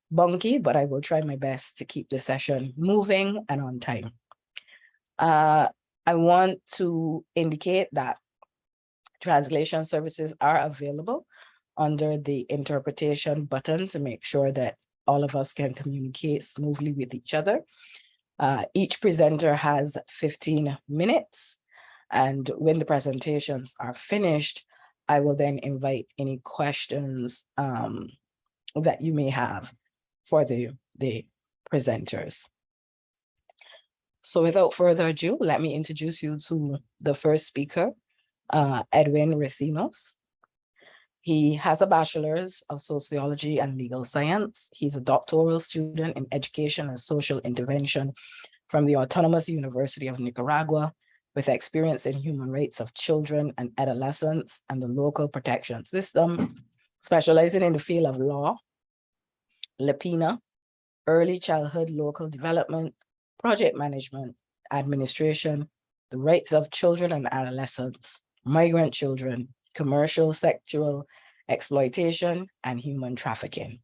bunky, but I will try my best to keep the session moving and on time. I want to indicate that translation services are available under the interpretation button to make sure that all of us can communicate smoothly with each other. Each presenter has 15 minutes, and when the presentations are finished, I will then invite any questions that you may have for the presenters. So without further ado, let me introduce you to the first speaker, Edwin Racimos. He has a bachelor's of sociology and legal science. He's a doctoral student in education and social intervention from the Autonomous University of Nicaragua, with experience in human rights of children and adolescents and the local protection system, specializing in the field of law, LAPINA, early childhood local development, project management, administration, the rights of children and adolescents, migrant children, commercial, sexual, exploitation, and human trafficking.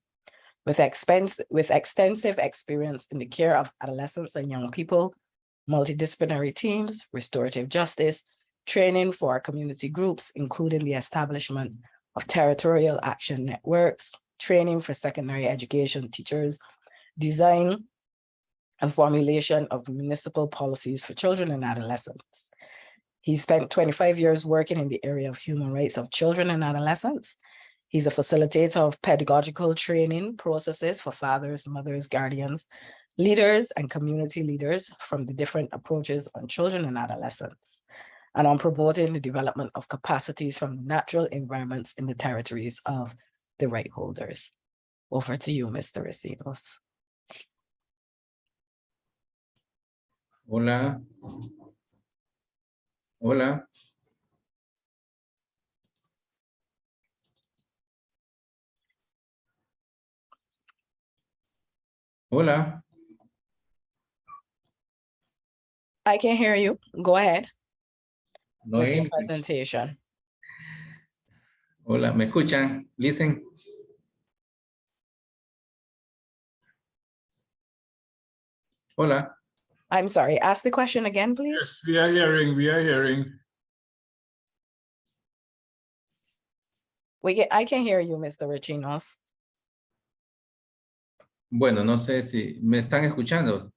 With extensive experience in the care of adolescents and young people, multidisciplinary teams, restorative justice, training for community groups, including the establishment of territorial action networks, training for secondary education teachers, design and formulation of municipal policies for children and adolescents. He spent 25 years working in the area of human rights of children and adolescents. He's a facilitator of pedagogical training processes for fathers, mothers, guardians, leaders, and community leaders from the different approaches on children and adolescents, and on promoting the development of capacities from natural environments in the territories of the right holders. Over to you, Mr. Recinos. Hola. Hola. Hola. I can hear you. Go ahead. No with your English. presentation. Hola, ¿me escuchan? Listen. Hola. I'm sorry, ask the question again, please. Yes, we are hearing, we are hearing. I can hear you, Mr. Recinos. Bueno, no sé si me están escuchando.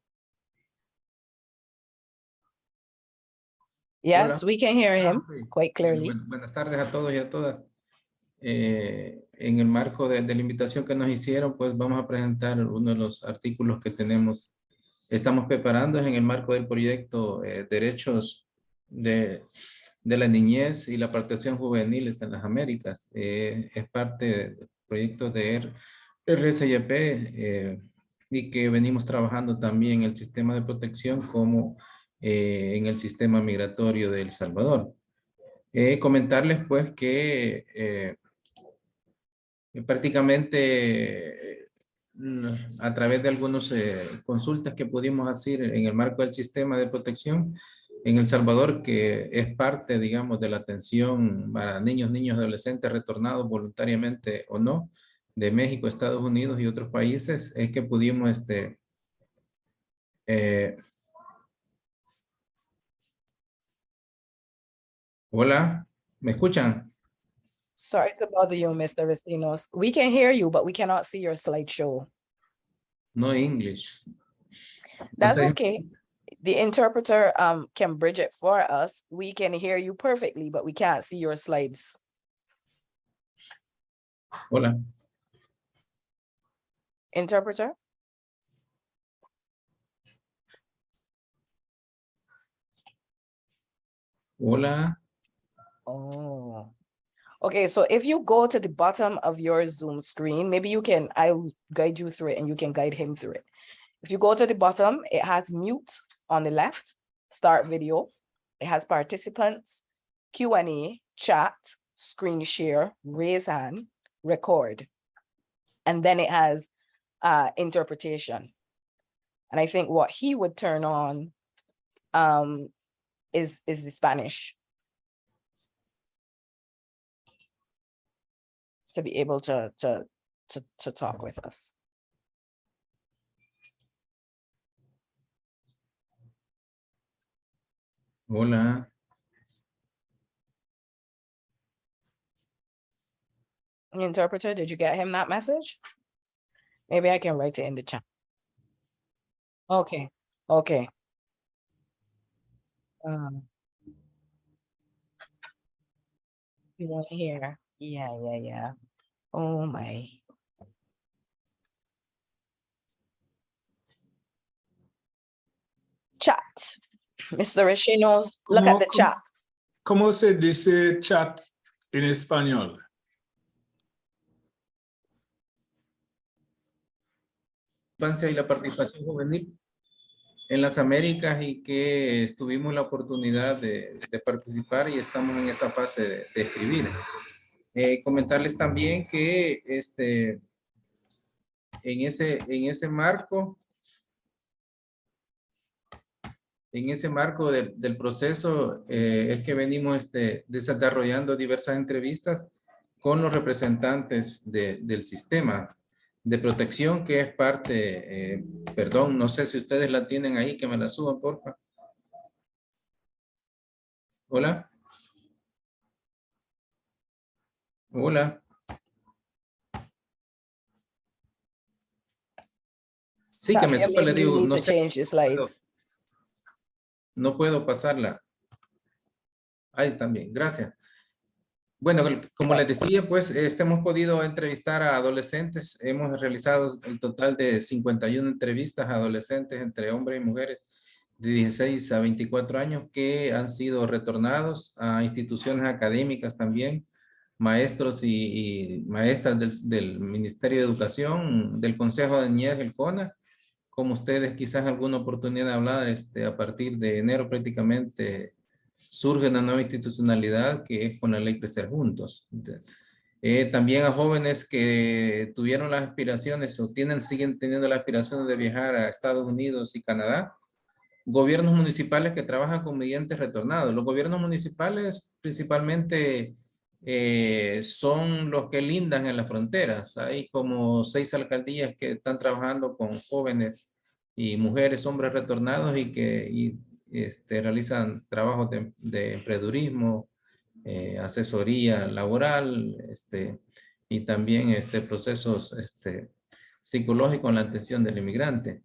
Yes, Hola. we can hear him quite clearly. Buenas tardes a todos y a todas. En el marco de la invitación que nos hicieron, pues vamos a presentar uno de los artículos que estamos preparando en el marco del proyecto Derechos de la Niñez y la Protección Juvenil en las Américas. Es parte del proyecto de RCYP y que venimos trabajando también en el sistema de protección como en el sistema migratorio de El Salvador. Comentarles pues que prácticamente a través de algunas consultas que pudimos hacer en el marco del sistema de protección en El Salvador, que es parte, digamos, de la atención para niños y adolescentes retornados voluntariamente o no, de México, Estados Unidos y otros países, es que pudimos hola, ¿me escuchan? Sorry to bother you, Mr. Recinos. We can hear you, but we cannot see your slideshow. No English. That's okay. The interpreter can bridge it for us. We can hear you perfectly, but we can't see your slides. Hola. Interpreter? Hola. Oh. Okay, so if you go to the bottom of your Zoom screen, maybe I'll guide you through it and you can guide him through it. If you go to the bottom, it has mute on the left, start video. It has participants, Q&A, chat, screen share, raise hand, record. And then it has interpretation. And I think what he would turn on is the Spanish, to be able to talk with us. Hola. Interpreter, did you get him that message? Maybe I can write it in the chat. Okay, okay. You want to hear? Yeah. Oh my. Chat. Mr. Recinos, look at the chat. ¿Cómo se dice chat en español? Infancia y la participación juvenil en las Américas y que tuvimos la oportunidad de participar y estamos en esa fase de escribir. Comentarles también que en ese marco del proceso es que venimos desarrollando diversas entrevistas con los representantes del sistema de protección, que es parte, perdón, no sé si ustedes la tienen ahí, que me la suban, porfa. Hola. Hola. Sí, que me Safia, suba, le maybe you digo, need no to sé. change the slides. No puedo pasarla. Ahí también, gracias. Bueno, como les decía, pues hemos podido entrevistar a adolescentes. Hemos realizado el total de 51 entrevistas a adolescentes entre hombres y mujeres de 16 a 24 años que han sido retornados a instituciones académicas también, maestros y maestras del Ministerio de Educación, del Consejo de Niñez, el CONA. Como ustedes quizás alguna oportunidad de hablar, a partir de enero prácticamente surge una nueva institucionalidad que es con la ley Crecer Juntos. También a jóvenes que tuvieron las aspiraciones o siguen teniendo las aspiraciones de viajar a Estados Unidos y Canadá. Gobiernos municipales que trabajan con migrantes retornados. Los gobiernos municipales principalmente son los que lindan en las fronteras. Hay como 6 alcaldías que están trabajando con jóvenes y mujeres, hombres retornados y que realizan trabajos de emprendedurismo, asesoría laboral, y también procesos psicológicos en la atención del inmigrante.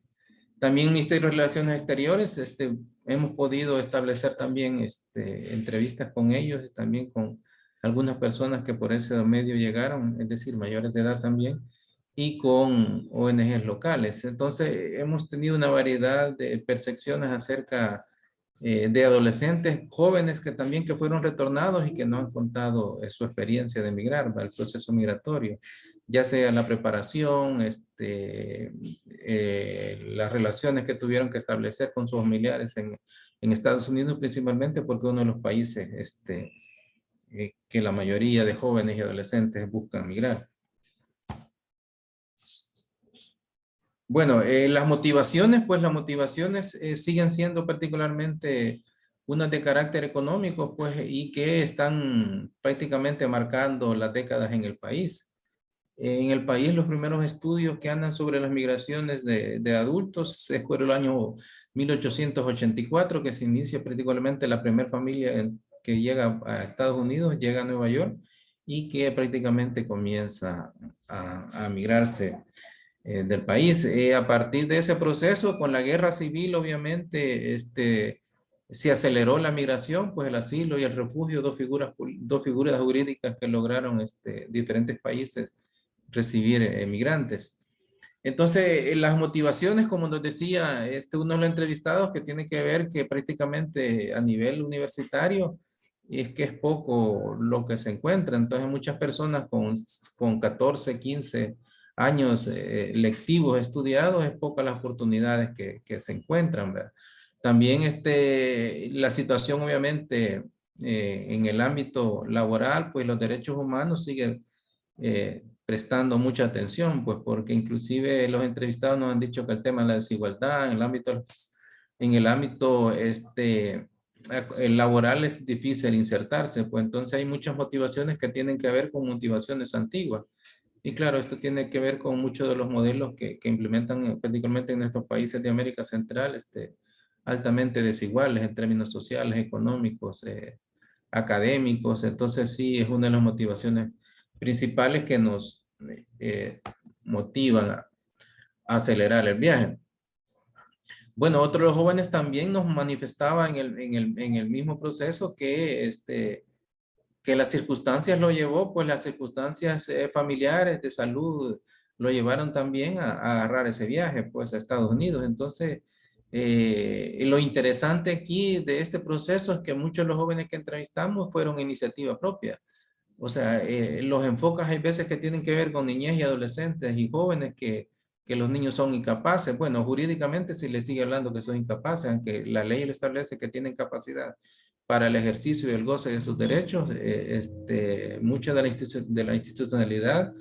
También Ministerio de Relaciones Exteriores, hemos podido establecer también entrevistas con ellos, también con algunas personas que por ese medio llegaron, es decir, mayores de edad también, y con ONGs locales. Entonces, hemos tenido una variedad de percepciones acerca de adolescentes jóvenes que también que fueron retornados y que no han contado su experiencia de emigrar, el proceso migratorio, ya sea la preparación, las relaciones que tuvieron que establecer con sus familiares en Estados Unidos, principalmente porque uno de los países que la mayoría de jóvenes y adolescentes buscan migrar. Bueno, las motivaciones, pues las motivaciones siguen siendo particularmente unas de carácter económico, pues, y que están prácticamente marcando las décadas en el país. En el país, los primeros estudios que andan sobre las migraciones de adultos es por el año 1884, que se inicia particularmente la primera familia que llega a Estados Unidos, llega a Nueva York, y que prácticamente comienza a migrarse del país. A partir de ese proceso, con la guerra civil, obviamente, se aceleró la migración, pues el asilo y el refugio, dos figuras jurídicas que lograron diferentes países recibir migrantes. Entonces, las motivaciones, como nos decía uno de los entrevistados, que tiene que ver que prácticamente a nivel universitario es que es poco lo que se encuentra. Entonces, muchas personas con 14, 15 años lectivos estudiados, es poca las oportunidades que se encuentran, ¿verdad? También la situación, obviamente, en el ámbito laboral, pues los derechos humanos siguen prestando mucha atención, pues porque inclusive los entrevistados nos han dicho que el tema de la desigualdad en el ámbito el laboral es difícil insertarse, pues entonces hay muchas motivaciones que tienen que ver con motivaciones antiguas. Y claro, esto tiene que ver con muchos de los modelos que implementan particularmente en nuestros países de América Central, altamente desiguales en términos sociales, económicos, académicos. Entonces sí, es una de las motivaciones principales que nos motivan a acelerar el viaje. Bueno, otros de los jóvenes también nos manifestaban en el mismo proceso que las circunstancias lo llevó, pues las circunstancias familiares de salud lo llevaron también a agarrar ese viaje, pues a Estados Unidos. Entonces, lo interesante aquí de este proceso es que muchos de los jóvenes que entrevistamos fueron iniciativa propia. O sea, los enfoques hay veces que tienen que ver con niñez y adolescentes y jóvenes que los niños son incapaces. Bueno, jurídicamente se les sigue hablando que son incapaces, aunque la ley lo establece que tienen capacidad para el ejercicio y el goce de sus derechos. Mucha de la institucionalidad,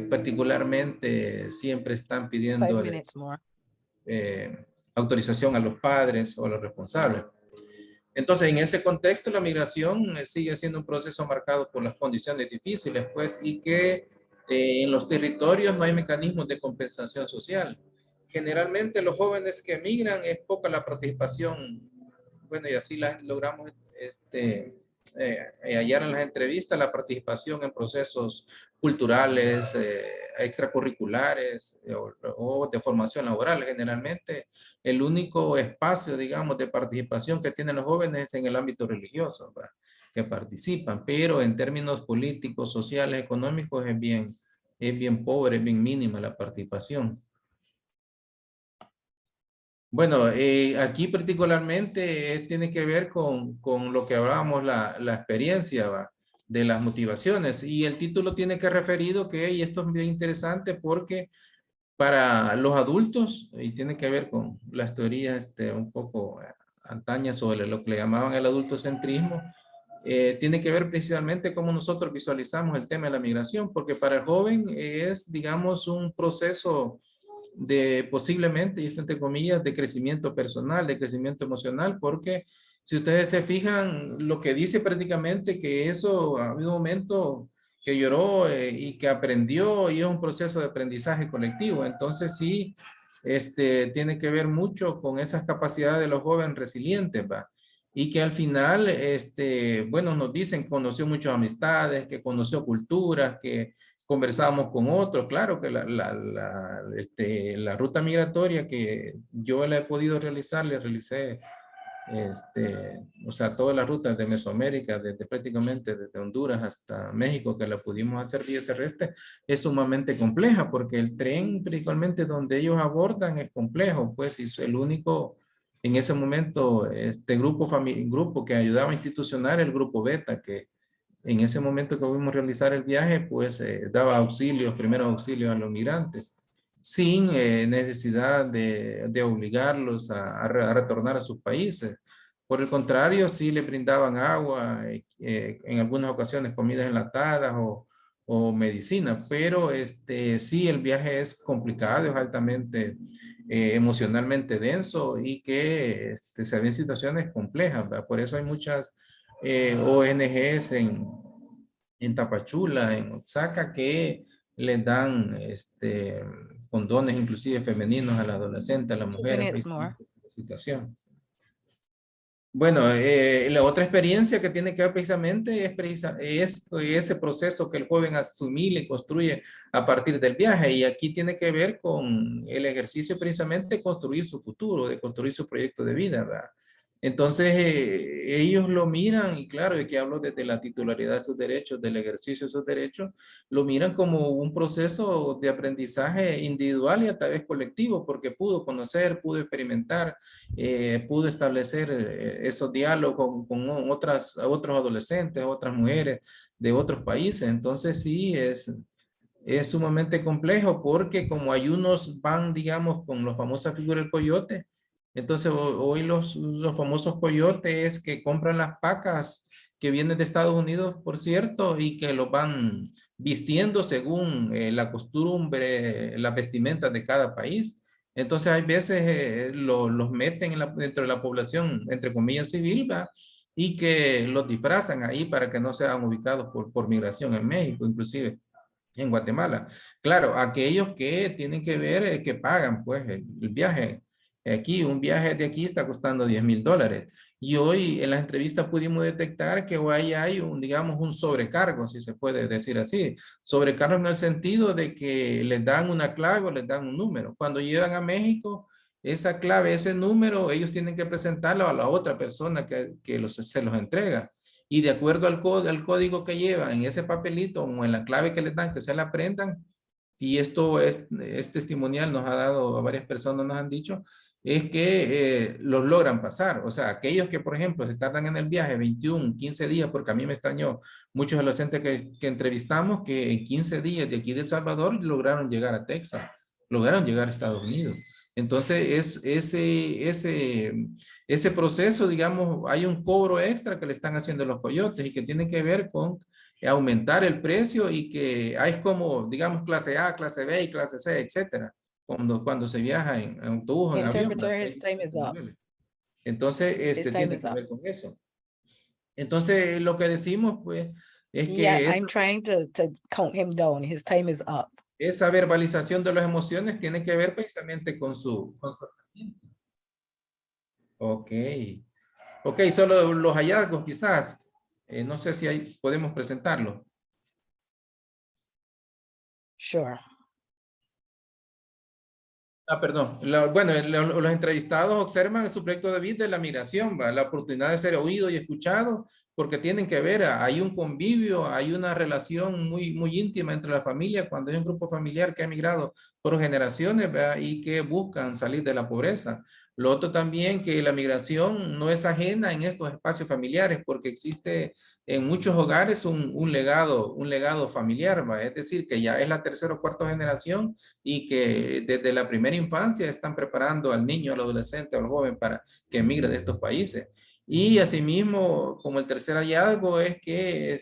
particularmente, siempre están pidiendo autorización a los padres o a los responsables. Entonces, en ese contexto, la migración sigue siendo un proceso marcado por las condiciones difíciles, pues, y que en los territorios no hay mecanismos de compensación social. Generalmente los jóvenes que emigran es poca la participación, bueno, y así logramos hallar en las entrevistas la participación en procesos culturales, extracurriculares o de formación laboral. Generalmente el único espacio, digamos, de participación que tienen los jóvenes es en el ámbito religioso, ¿verdad? Que participan, pero en términos políticos, sociales, económicos es bien pobre, es bien mínima la participación. Bueno, aquí particularmente tiene que ver con lo que hablábamos, la experiencia, ¿va? De las motivaciones. Y el título tiene que referido que, y esto es bien interesante porque para los adultos, y tiene que ver con las teorías un poco antañas sobre lo que le llamaban el adultocentrismo, tiene que ver precisamente cómo nosotros visualizamos el tema de la migración, porque para el joven es, digamos, un proceso de posiblemente, y esto entre comillas, de crecimiento personal, de crecimiento emocional, porque si ustedes se fijan, lo que dice prácticamente que eso ha habido un momento que lloró y que aprendió y es un proceso de aprendizaje colectivo. Entonces sí, tiene que ver mucho con esas capacidades de los jóvenes resilientes, ¿va? Y que al final, bueno, nos dicen, conoció muchas amistades, que conoció culturas, que conversábamos con otros. Claro que la ruta migratoria que yo la he podido realizar, le realicé, o sea, todas las rutas de Mesoamérica, desde prácticamente desde Honduras hasta México, que la pudimos hacer vía terrestre, es sumamente compleja, porque el tren, principalmente donde ellos abordan, es complejo, pues, y el único, en ese momento, grupo que ayudaba a institucionar, el grupo Beta, que en ese momento que pudimos realizar el viaje, pues daba auxilios, primeros auxilios a los migrantes, sin necesidad de obligarlos a retornar a sus países. Por el contrario, sí le brindaban agua, en algunas ocasiones comidas enlatadas o medicina, pero sí el viaje es complicado, es altamente emocionalmente denso y que se ven situaciones complejas, ¿verdad? Por eso hay muchas ONGs en Tapachula, en Oaxaca, que les dan condones inclusive femeninos a la adolescente, a las 2 mujeres, minutes more. precisamente por la situación. Bueno, la otra experiencia que tiene que ver precisamente es ese proceso que el joven asimila y construye a partir del viaje. Y aquí tiene que ver con el ejercicio precisamente de construir su futuro, de construir su proyecto de vida, ¿verdad? Entonces, ellos lo miran, y claro, y que hablo desde la titularidad de sus derechos, del ejercicio de sus derechos, lo miran como un proceso de aprendizaje individual y a través colectivo, porque pudo conocer, pudo experimentar, pudo establecer esos diálogos con otros adolescentes, otras mujeres de otros países. Entonces, sí, es sumamente complejo porque como hay unos van, digamos, con la famosa figura del coyote. Entonces, hoy los famosos coyotes que compran las pacas que vienen de Estados Unidos, por cierto, y que los van vistiendo según la costumbre, las vestimentas de cada país. Entonces, hay veces los meten dentro de la población, entre comillas, civil, ¿va? Y que los disfrazan ahí para que no sean ubicados por migración en México, inclusive en Guatemala. Claro, aquellos que tienen que ver, que pagan pues el viaje. Aquí, un viaje de aquí está costando $10,000. Y hoy en las entrevistas pudimos detectar que hoy hay digamos, un sobrecargo, si se puede decir así. Sobrecargo en el sentido de que les dan una clave o les dan un número. Cuando llegan a México, esa clave, ese número, ellos tienen que presentarlo a la otra persona que se los entrega. Y de acuerdo al código que llevan en ese papelito o en la clave que les dan, que se la aprendan, y esto es testimonial, nos ha dado a varias personas, nos han dicho, es que los logran pasar. O sea, aquellos que, por ejemplo, se tardan en el viaje 21, 15 días, porque a mí me extrañó muchos adolescentes que entrevistamos que en 15 días de aquí de El Salvador lograron llegar a Texas, lograron llegar a Estados Unidos. Entonces, ese proceso, digamos, hay un cobro extra que le están haciendo los coyotes y que tiene que ver con aumentar el precio y que hay como, digamos, clase A, clase B y clase C, etcétera, cuando se viaja en autobús, en avión. Interpreter, his time is up. Entonces, tiene que ver con eso. Entonces, lo que decimos, pues, es que Yeah, I'm trying to count him down. His time is up. esa verbalización de las emociones tiene que ver precisamente con su Ok. Ok, solo los hallazgos quizás. No sé si ahí podemos presentarlo. Sure. Perdón. Bueno, los entrevistados observan su proyecto de vida de la migración, ¿va? La oportunidad de ser oído y escuchado, porque tienen que ver, hay un convivio, hay una relación muy, muy íntima entre la familia cuando hay un grupo familiar que ha migrado por generaciones, ¿verdad? Y que buscan salir de la pobreza. Lo otro también que la migración no es ajena en estos espacios familiares, porque existe en muchos hogares un legado familiar, ¿va? Es decir, que ya es la tercera o cuarta generación y que desde la primera infancia están preparando al niño, al adolescente, al joven para que emigre de estos países. Y asimismo, como el tercer hallazgo es que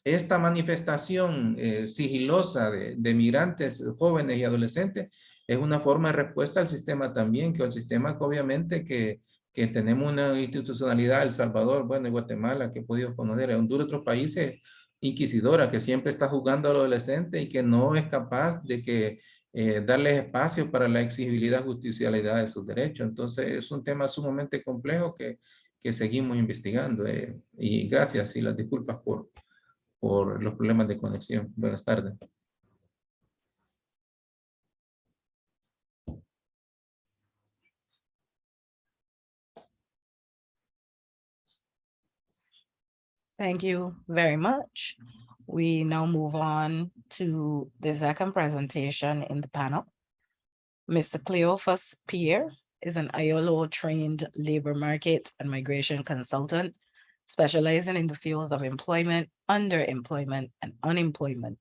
esta manifestación sigilosa de migrantes jóvenes y adolescentes es una forma de respuesta al sistema también, que el sistema que obviamente que tenemos una institucionalidad, El Salvador, bueno, y Guatemala, que he podido conocer, Honduras, otros países, inquisidora, que siempre está jugando al adolescente y que no es capaz de que darles espacio para la exigibilidad, justicialidad de sus derechos. Entonces, es un tema sumamente complejo que seguimos investigando. Y gracias y las disculpas por los problemas de conexión. Buenas tardes. Thank you very much. We now move on to the second presentation in the panel. Mr. Cleophas Pierre is an ILO-trained labor market and migration consultant, specializing in the fields of employment, underemployment, and unemployment,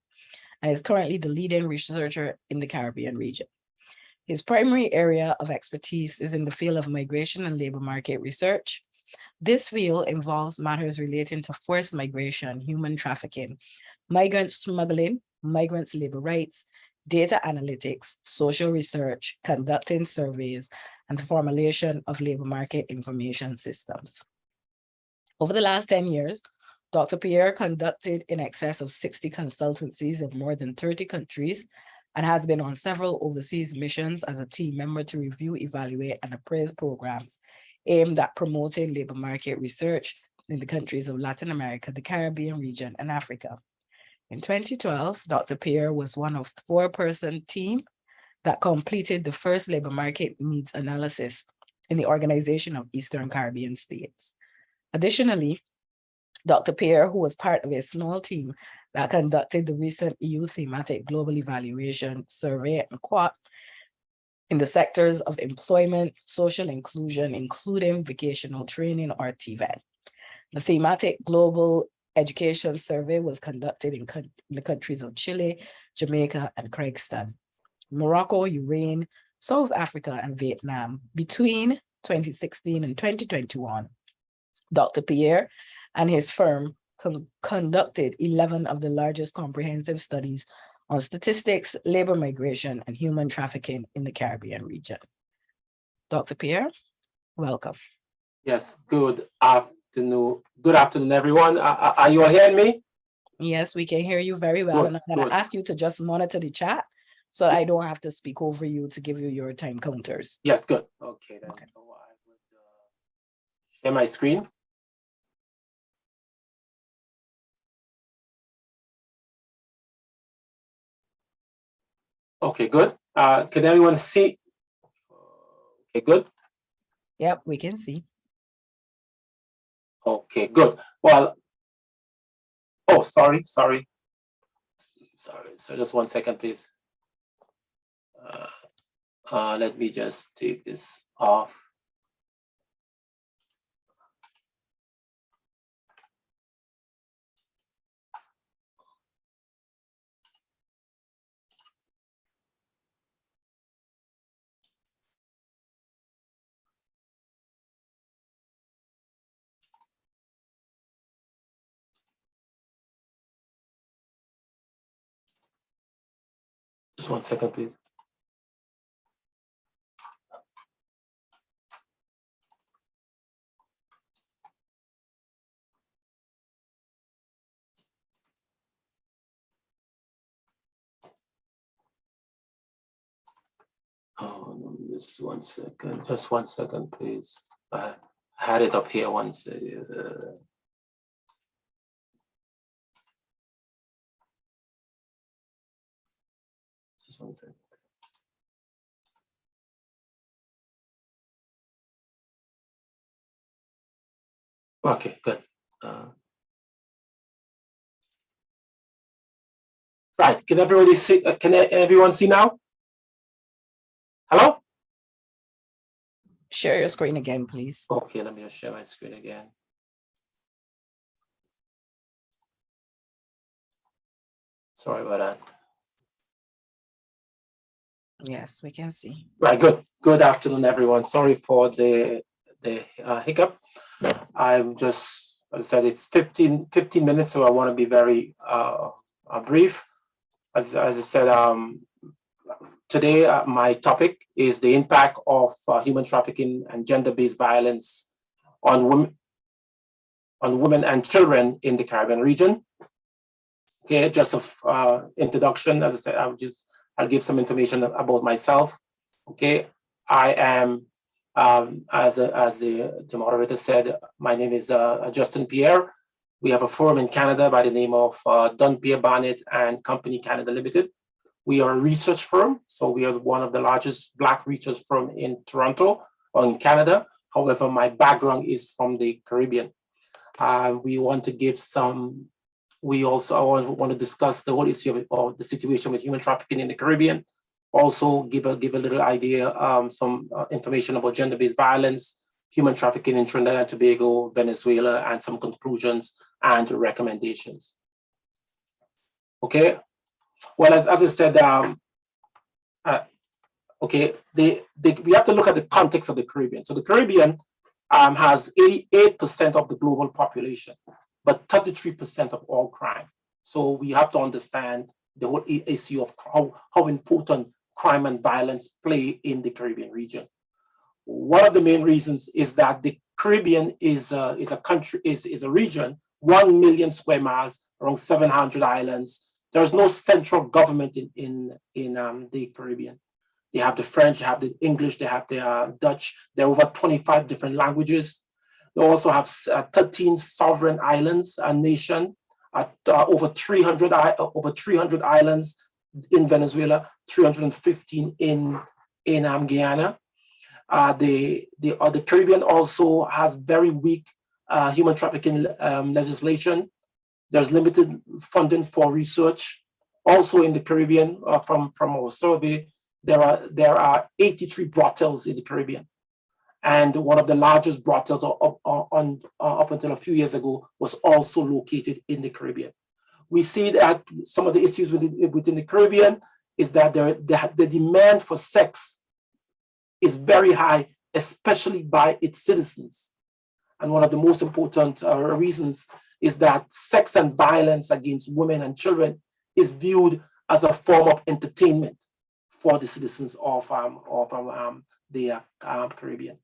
and is currently the leading researcher in the Caribbean region. His primary area of expertise is in the field of migration and labor market research. This field involves matters relating to forced migration, human trafficking, migrant smuggling, migrants' labor rights, data analytics, social research, conducting surveys, and the formulation of labor market information systems. Over the last 10 years, Dr. Pierre conducted in excess of 60 consultancies in more than 30 countries and has been on several overseas missions as a team member to review, evaluate, and appraise programs aimed at promoting labor market research in the countries of Latin America, the Caribbean region, and Africa. In 2012, Dr. Pierre was one of the 4-person team that completed the first labor market needs analysis in the Organization of Eastern Caribbean States. Additionally, Dr. Pierre, who was part of a small team that conducted the recent EU thematic global evaluation survey and QUAP in the sectors of employment, social inclusion, including vocational training or TVET. The thematic global education survey was conducted in the countries of Chile, Jamaica, and Kyrgyzstan, Morocco, Ukraine, South Africa, and Vietnam. Between 2016 and 2021, Dr. Pierre and his firm conducted 11 of the largest comprehensive studies on statistics, labor migration, and human trafficking in the Caribbean region. Dr. Pierre, welcome. Yes, good afternoon. Good afternoon, everyone. Are you all hearing me? Yes, we can hear you very well. Good, and I'm going to ask you to just monitor the chat so that I don't have to speak over you to give you your time counters. Yes, good. Okay, then. Okay. So I would share my screen. Okay, good. Can everyone see? Okay, good. Yep, we can see. Okay, good. Well, oh, sorry. So just 1 second, please. Let me just take this off. Just 1 second, please. Oh, just 1 second. Just 1 second, please. I had it up here once. Just 1 second. Okay, good. Right. Can everybody see? Can everyone see now? Hello? Share your screen again, please. Okay, let me just share my screen again. Sorry about that. Yes, we can see. Right, good. Good afternoon, everyone. Sorry for the hiccup. I'm just, as I said, it's 15 minutes, so I want to be very brief. As I said, today my topic is the impact of human trafficking and gender-based violence on women and children in the Caribbean region. Okay, just a introduction. As I said, I'll give some information about myself. Okay, I am, as the moderator said, my name is Justin Pierre. We have a firm in Canada by the name of Dunn Pierre Barnett and Company Canada Limited. We are a research firm, so we are one of the largest Black research firm in Toronto or in Canada. However, my background is from the Caribbean. We want to give some. We also want to discuss the whole issue of the situation with human trafficking in the Caribbean. Also give a little idea, some information about gender-based violence, human trafficking in Trinidad and Tobago, Venezuela, and some conclusions and recommendations. Okay. Well, as I said, okay, we have to look at the context of the Caribbean. So the Caribbean has 88% of the global population, but 33% of all crime. So we have to understand the whole issue of how important crime and violence play in the Caribbean region. One of the main reasons is that the Caribbean is a country, is a region, 1 million square miles, around 700 islands. There's no central government in the Caribbean. They have the French, they have the English, they have the Dutch. There are over 25 different languages. They also have 13 sovereign islands, a nation, over 300 islands in Venezuela, 315 in Guyana. The Caribbean also has very weak human trafficking legislation. There's limited funding for research. Also in the Caribbean, from our survey, there are 83 brothels in the Caribbean. And one of the largest brothels up until a few years ago was also located in the Caribbean. We see that some of the issues within the Caribbean is that the demand for sex is very high, especially by its citizens. And one of the most important reasons is that sex and violence against women and children is viewed as a form of entertainment for the citizens of the Caribbean.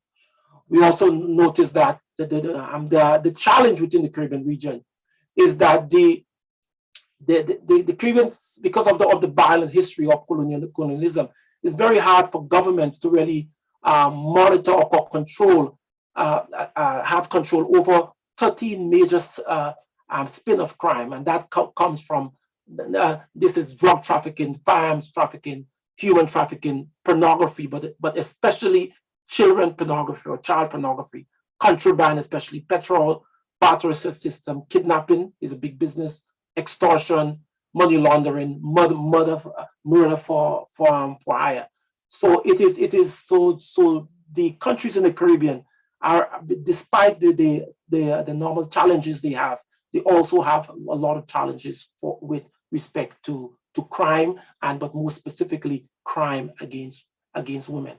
We also notice that the challenge within the Caribbean region is that the Caribbean, because of the violent history of colonialism, it's very hard for governments to really monitor or control, have control over 13 major spin of crime, and that comes from this is drug trafficking, firearms trafficking, human trafficking, pornography, but especially children pornography or child pornography, contraband, especially petrol, barter system, kidnapping is a big business, extortion, money laundering, murder for hire. So it is so the countries in the Caribbean are, despite the normal challenges they also have a lot of challenges with respect to crime, but more specifically crime against women.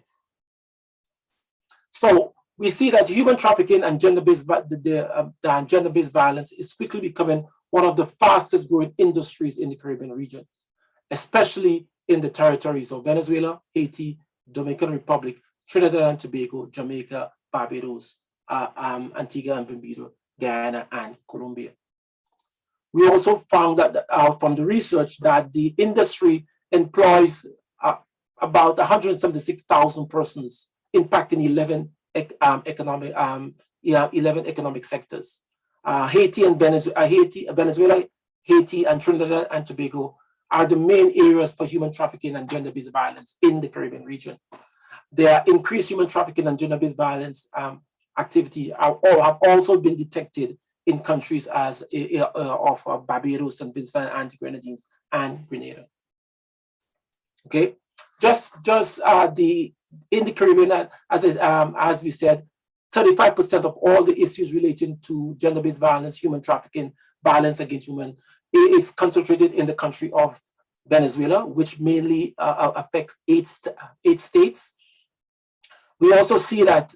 So we see that human trafficking and gender-based violence is quickly becoming one of the fastest growing industries in the Caribbean region, especially in the territories of Venezuela, Haiti, Dominican Republic, Trinidad and Tobago, Jamaica, Barbados, Antigua and Barbuda, Guyana, and Colombia. We also found that from the research that the industry employs about 176,000 persons, impacting 11 economic sectors. Haiti, Venezuela, Haiti, and Trinidad and Tobago are the main areas for human trafficking and gender-based violence in the Caribbean region. There increased human trafficking and gender-based violence activity have also been detected in countries as of Barbados and Vincent and Grenadines and Grenada. Okay, in the Caribbean, as we said, 35% of all the issues relating to gender-based violence, human trafficking, violence against women is concentrated in the country of Venezuela, which mainly affects eight states. We also see that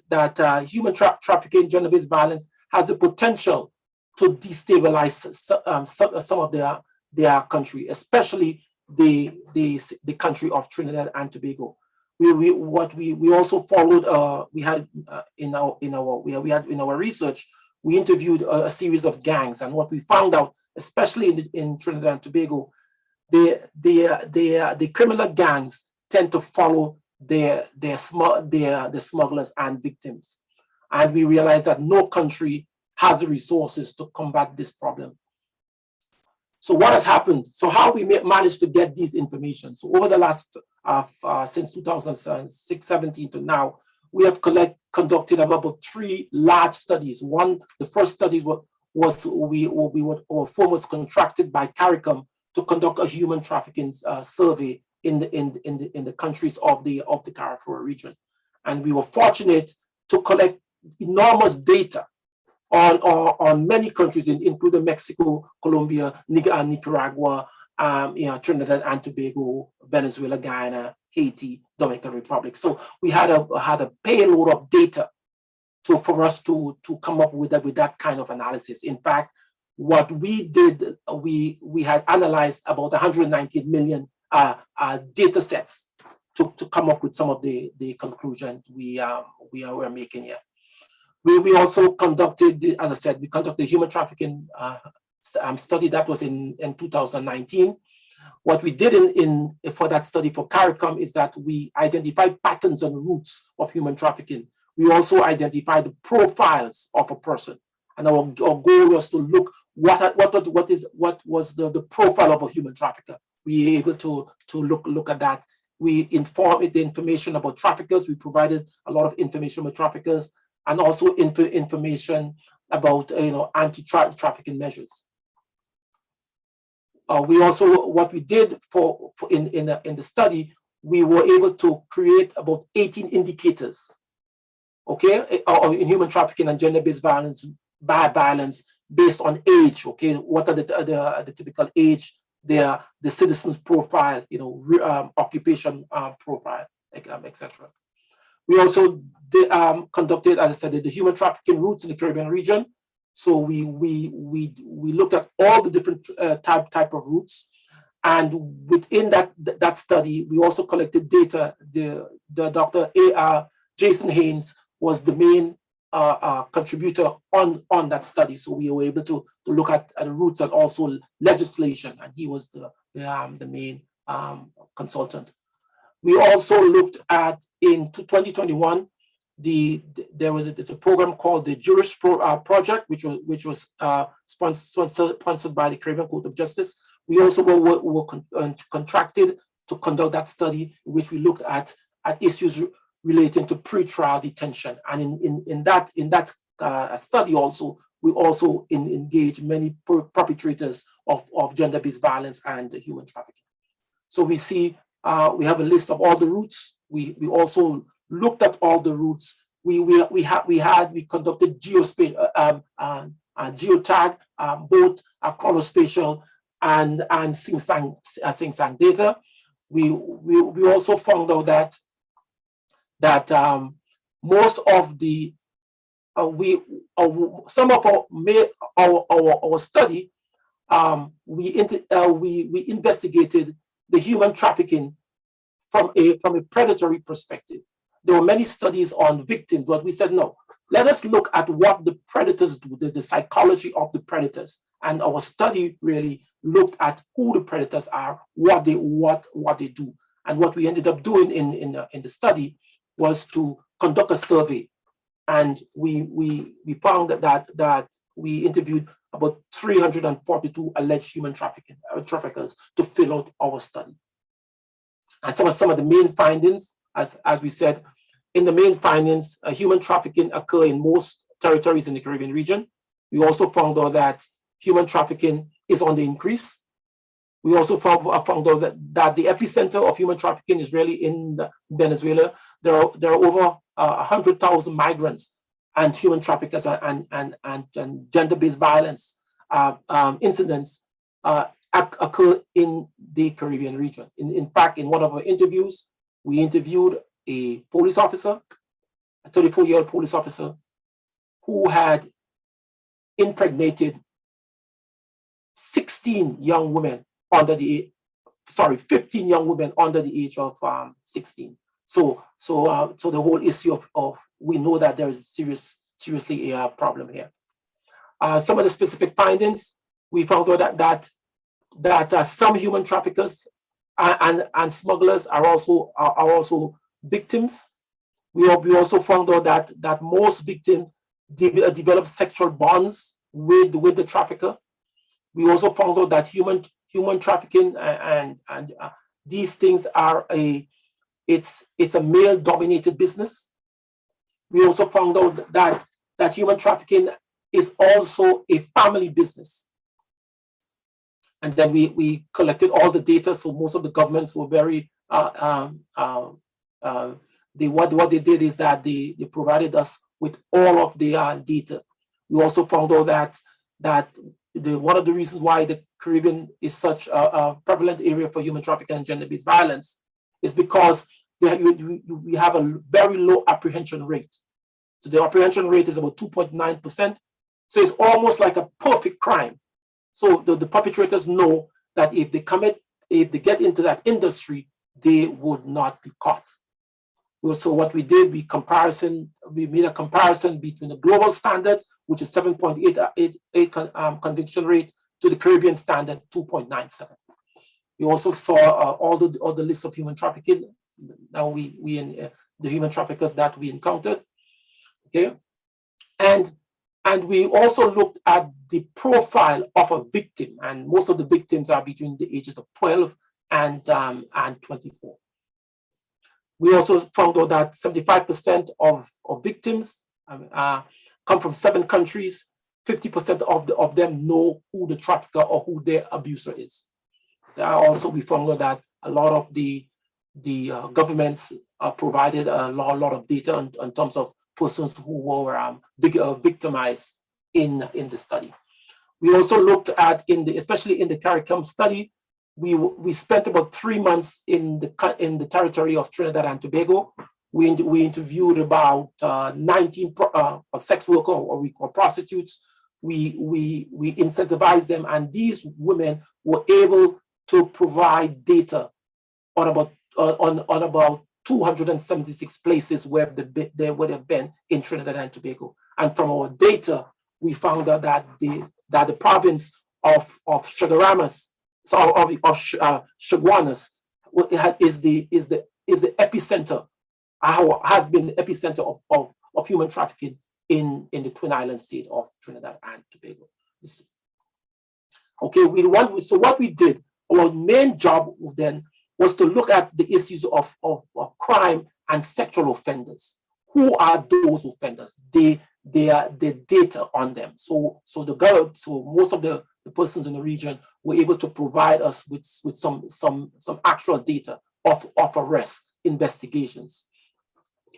human trafficking, gender-based violence has the potential to destabilize some of their country, especially the country of Trinidad and Tobago. We also followed. We had in our research, we interviewed a series of gangs, and what we found out, especially in Trinidad and Tobago, the criminal gangs tend to follow the smugglers and victims, and we realized that no country has the resources to combat this problem. So what has happened? So how we managed to get these information? So over the last since 2016-17 to now, we have conducted about 3 large studies. The first study our firm was contracted by CARICOM to conduct a human trafficking survey in the countries of the Carrefour region, and we were fortunate to collect enormous data on many countries, including Mexico, Colombia, Nicaragua, Trinidad and Tobago, Venezuela, Guyana, Haiti, Dominican Republic. So we had a payload of data for us to come up with that kind of analysis. In fact, what we did, we had analyzed about 190 million data sets to come up with some of the conclusions we are making here. We also conducted, as I said, we conducted the human trafficking study that was in 2019. What we did for that study for CARICOM is that we identified patterns and routes of human trafficking. We also identified the profiles of a person, and our goal was to look what was the profile of a human trafficker. We were able to look at that. We informed the information about traffickers. We provided a lot of information about traffickers, and also information about anti-trafficking measures. We also, what we did in the study, we were able to create about 18 indicators, okay, in human trafficking and gender-based violence based on age. Okay, what are the typical age, the citizen's profile, occupation profile, etc. We also conducted, as I said, the human trafficking routes in the Caribbean region. So we looked at all the different type of routes, and within that study, we also collected data. The Dr. Jason Haynes was the main contributor on that study. So we were able to look at the routes and also legislation, and he was the main consultant. We also looked at, in 2021, there's a program called the Jurist Project, which was sponsored by the Caribbean Court of Justice. We also were contracted to conduct that study, in which we looked at issues relating to pretrial detention. And in that study also, we also engage many perpetrators of gender-based violence and human trafficking. So we see we have a list of all the routes. We also looked at all the routes. We conducted geotag, both chronospatial and Sing-Sang data. We also found out that most of the some of our study, we investigated the human trafficking from a predatory perspective. There were many studies on victims, but we said, no, let us look at what the predators do, the psychology of the predators. And our study really looked at who the predators are, what they do. And what we ended up doing in the study was to conduct a survey. And we found that we interviewed about 342 alleged human traffickers to fill out our study. And some of the main findings, as we said, in the main findings, human trafficking occur in most territories in the Caribbean region. We also found out that human trafficking is on the increase. We also found out that the epicenter of human trafficking is really in Venezuela. There are over 100,000 migrants and human traffickers and gender-based violence incidents occur in the Caribbean region. In fact, in one of our interviews, we interviewed a police officer, a 34-year-old police officer, who had impregnated 15 young women under the age of 16. So the whole issue of we know that there is seriously a problem here. Some of the specific findings, we found out that some human traffickers and smugglers are also victims. We also found out that most victims develop sexual bonds with the trafficker. We also found out that human trafficking and these things are it's a male-dominated business. We also found out that human trafficking is also a family business. And then we collected all the data. So most of the governments were very what they did is that they provided us with all of the data. We also found out that one of the reasons why the Caribbean is such a prevalent area for human trafficking and gender-based violence is because we have a very low apprehension rate. So the apprehension rate is about 2.9%. So it's almost like a perfect crime. So the perpetrators know that if they get into that industry, they would not be caught. So what we did, we made a comparison between the global standards, which is 7.88 conviction rate, to the Caribbean standard, 2.97. We also saw all the lists of human trafficking. Now we in the human traffickers that we encountered, okay, and we also looked at the profile of a victim, and most of the victims are between the ages of 12 and 24. We also found out that 75% of victims come from 7 countries. 50% of them know who the trafficker or who their abuser is. Also, we found out that a lot of the governments provided a lot of data in terms of persons who were victimized in the study. We also looked at especially in the CARICOM study, we spent about 3 months in the territory of Trinidad and Tobago. We interviewed about 19 sex workers, or we call prostitutes. We incentivized them, and these women were able to provide data on about 276 places where they would have been in Trinidad and Tobago. And from our data, we found out that the province of Chaguaramas, Chaguanas, is the epicenter, has been the epicenter of human trafficking in the Twin Island state of Trinidad and Tobago. Okay, so what we did, our main job then was to look at the issues of crime and sexual offenders. Who are those offenders? The data on them. So most of the persons in the region were able to provide us with some actual data of arrest investigations.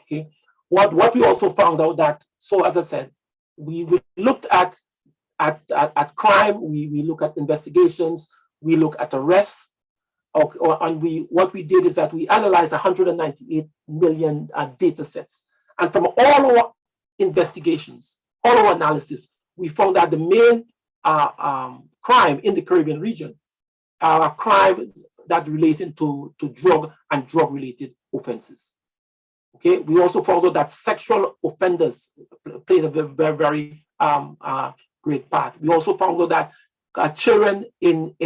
Okay. What we also found out that, so as I said, we looked at crime, we look at investigations, we look at arrests, and what we did is that we analyzed 198 million data sets. And from all our investigations, all our analysis, we found that the main crime in the Caribbean region are crimes that related to drug and drug-related offenses. Okay, we also found out that sexual offenders played a very, very great part. We also found out that children in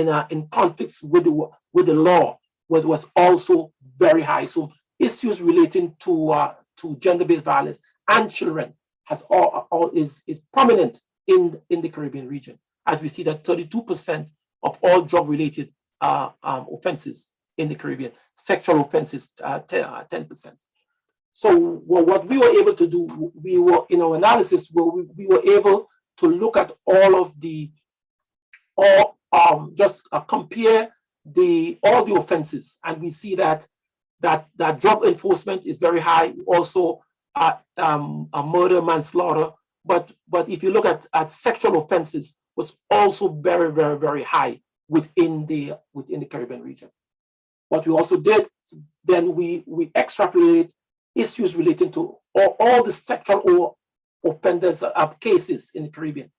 conflicts with the law was also very high. So issues relating to gender-based violence and children is prominent in the Caribbean region, as we see that 32% of all drug-related offenses in the Caribbean, sexual offenses 10%. So what we were able to do, we were in our analysis, we were able to look at all of the, compare all the offenses, and we see that drug enforcement is very high. Also, a murder, manslaughter. But if you look at sexual offenses, was also very, very, very high within the Caribbean region. What we also did, then we extrapolated issues relating to all the sexual offenders cases in the Caribbean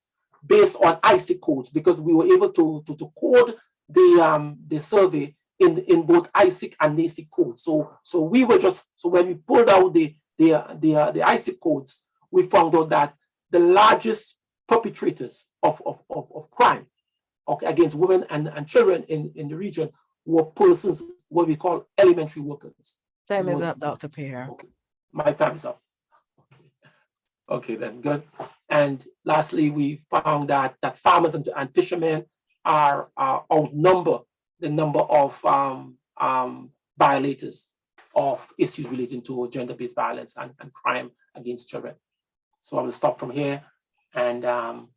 based on ISIC codes, because we were able to code the survey in both ISIC and NASIC codes. So we were when we pulled out the ISIC codes, we found out that the largest perpetrators of crime against women and children in the region were persons what we call elementary workers. Time is up, Dr. Pierre. Okay. My time is up. Okay, then good. And lastly, we found that farmers and fishermen are outnumber the number of violators of issues relating to gender-based violence and crime against children. So I will stop from here, and so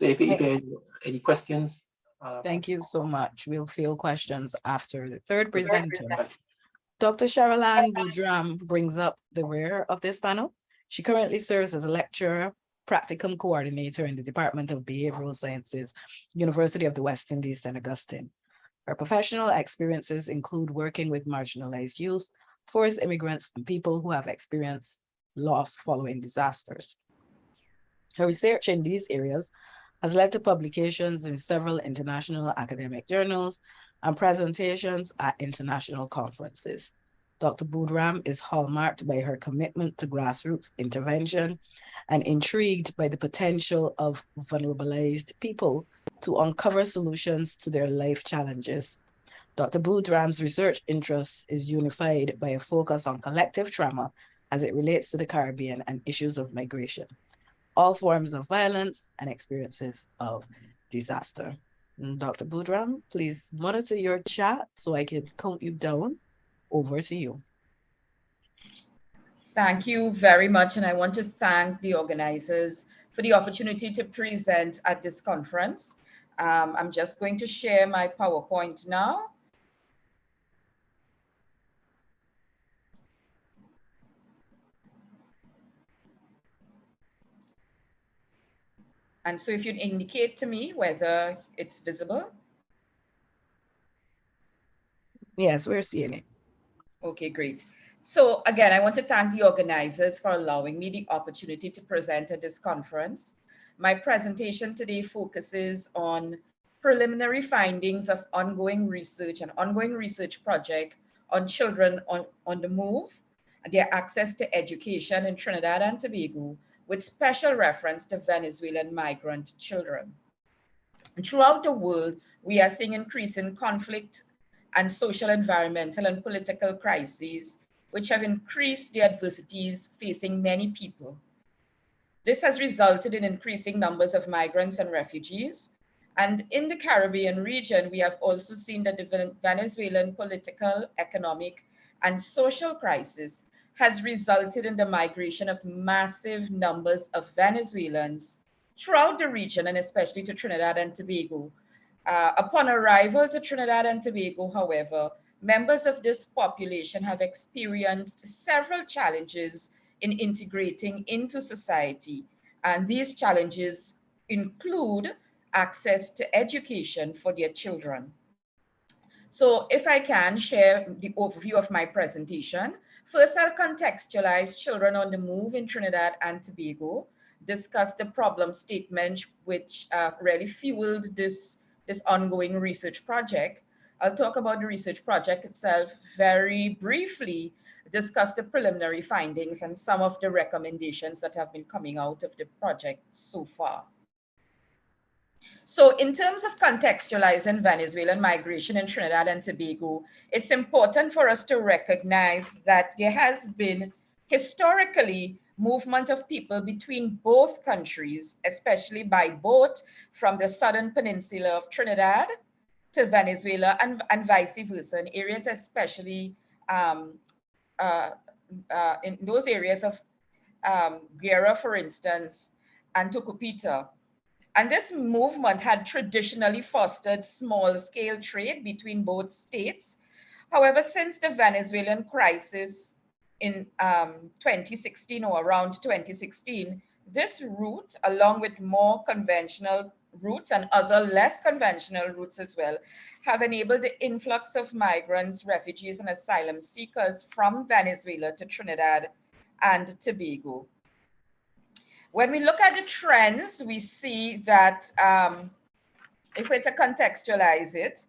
if any questions. Thank you so much. We'll field questions after the third presenter. Dr. Sharolan Boudram brings up the rear of this panel. She currently serves as a lecturer, practicum coordinator in the Department of Behavioral Sciences, University of the West Indies, St. Augustine. Her professional experiences include working with marginalized youth, forced immigrants, and people who have experienced loss following disasters. Her research in these areas has led to publications in several international academic journals and presentations at international conferences. Dr. Boudram is hallmarked by her commitment to grassroots intervention and intrigued by the potential of vulnerabilized people to uncover solutions to their life challenges. Dr. Boudram's research interest is unified by a focus on collective trauma as it relates to the Caribbean and issues of migration, all forms of violence and experiences of disaster. Dr. Boudram, please monitor your chat so I can count you down. Over to you. Thank you very much. And I want to thank the organizers for the opportunity to present at this conference. I'm just going to share my PowerPoint now. And so if you'd indicate to me whether it's visible. Yes, we're seeing it. Okay, great. So again, I want to thank the organizers for allowing me the opportunity to present at this conference. My presentation today focuses on preliminary findings of ongoing research project on children on the move and their access to education in Trinidad and Tobago, with special reference to Venezuelan migrant children. And throughout the world, we are seeing increasing conflict and social, environmental, and political crises, which have increased the adversities facing many people. This has resulted in increasing numbers of migrants and refugees. And in the Caribbean region, we have also seen that the Venezuelan political, economic, and social crisis has resulted in the migration of massive numbers of Venezuelans throughout the region, and especially to Trinidad and Tobago. Upon arrival to Trinidad and Tobago, however, members of this population have experienced several challenges in integrating into society. And these challenges include access to education for their children. So if I can share the overview of my presentation. First, I'll contextualize children on the move in Trinidad and Tobago, discuss the problem statement which really fueled this ongoing research project. I'll talk about the research project itself very briefly, discuss the preliminary findings and some of the recommendations that have been coming out of the project so far. So in terms of contextualizing Venezuelan migration in Trinidad and Tobago, it's important for us to recognize that there has been historically movement of people between both countries, especially by boat from the southern peninsula of Trinidad to Venezuela and vice versa, in areas especially in those areas of Guerra, for instance, and Tucupita. And this movement had traditionally fostered small-scale trade between both states. However, since the Venezuelan crisis in 2016 or around 2016, this route, along with more conventional routes and other less conventional routes as well, have enabled the influx of migrants, refugees, and asylum seekers from Venezuela to Trinidad and Tobago. When we look at the trends, we see that if we're to contextualize it,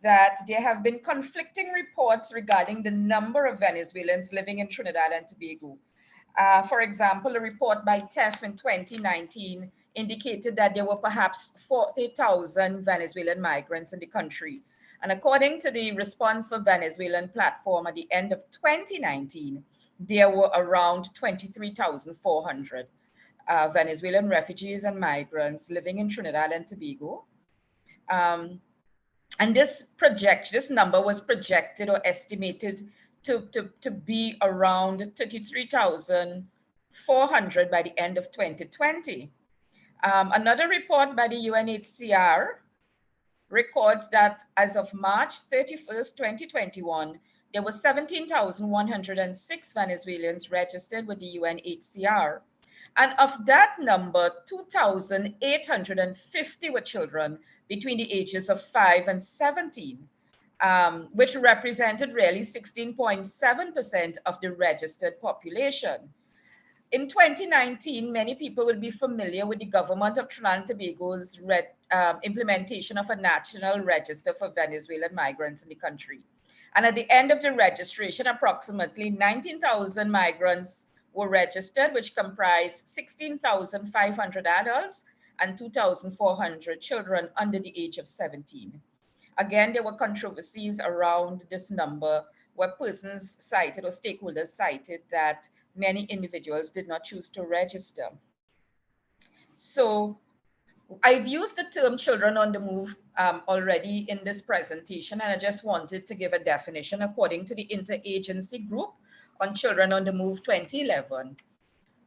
that there have been conflicting reports regarding the number of Venezuelans living in Trinidad and Tobago. For example, a report by TEF in 2019 indicated that there were perhaps 40,000 Venezuelan migrants in the country. And according to the Response for Venezuelan platform at the end of 2019, there were around 23,400 Venezuelan refugees and migrants living in Trinidad and Tobago. And this number was projected or estimated to be around 33,400 by the end of 2020. Another report by the UNHCR records that as of March 31st, 2021, there were 17,106 Venezuelans registered with the UNHCR. And of that number, 2,850 were children between the ages of 5 and 17, which represented really 16.7% of the registered population. In 2019, many people will be familiar with the government of Trinidad and Tobago's implementation of a national register for Venezuelan migrants in the country. And at the end of the registration, approximately 19,000 migrants were registered, which comprised 16,500 adults and 2,400 children under the age of 17. Again, there were controversies around this number where persons cited or stakeholders cited that many individuals did not choose to register. So I've used the term children on the move already in this presentation, and I just wanted to give a definition according to the Interagency Group on Children on the Move 2011.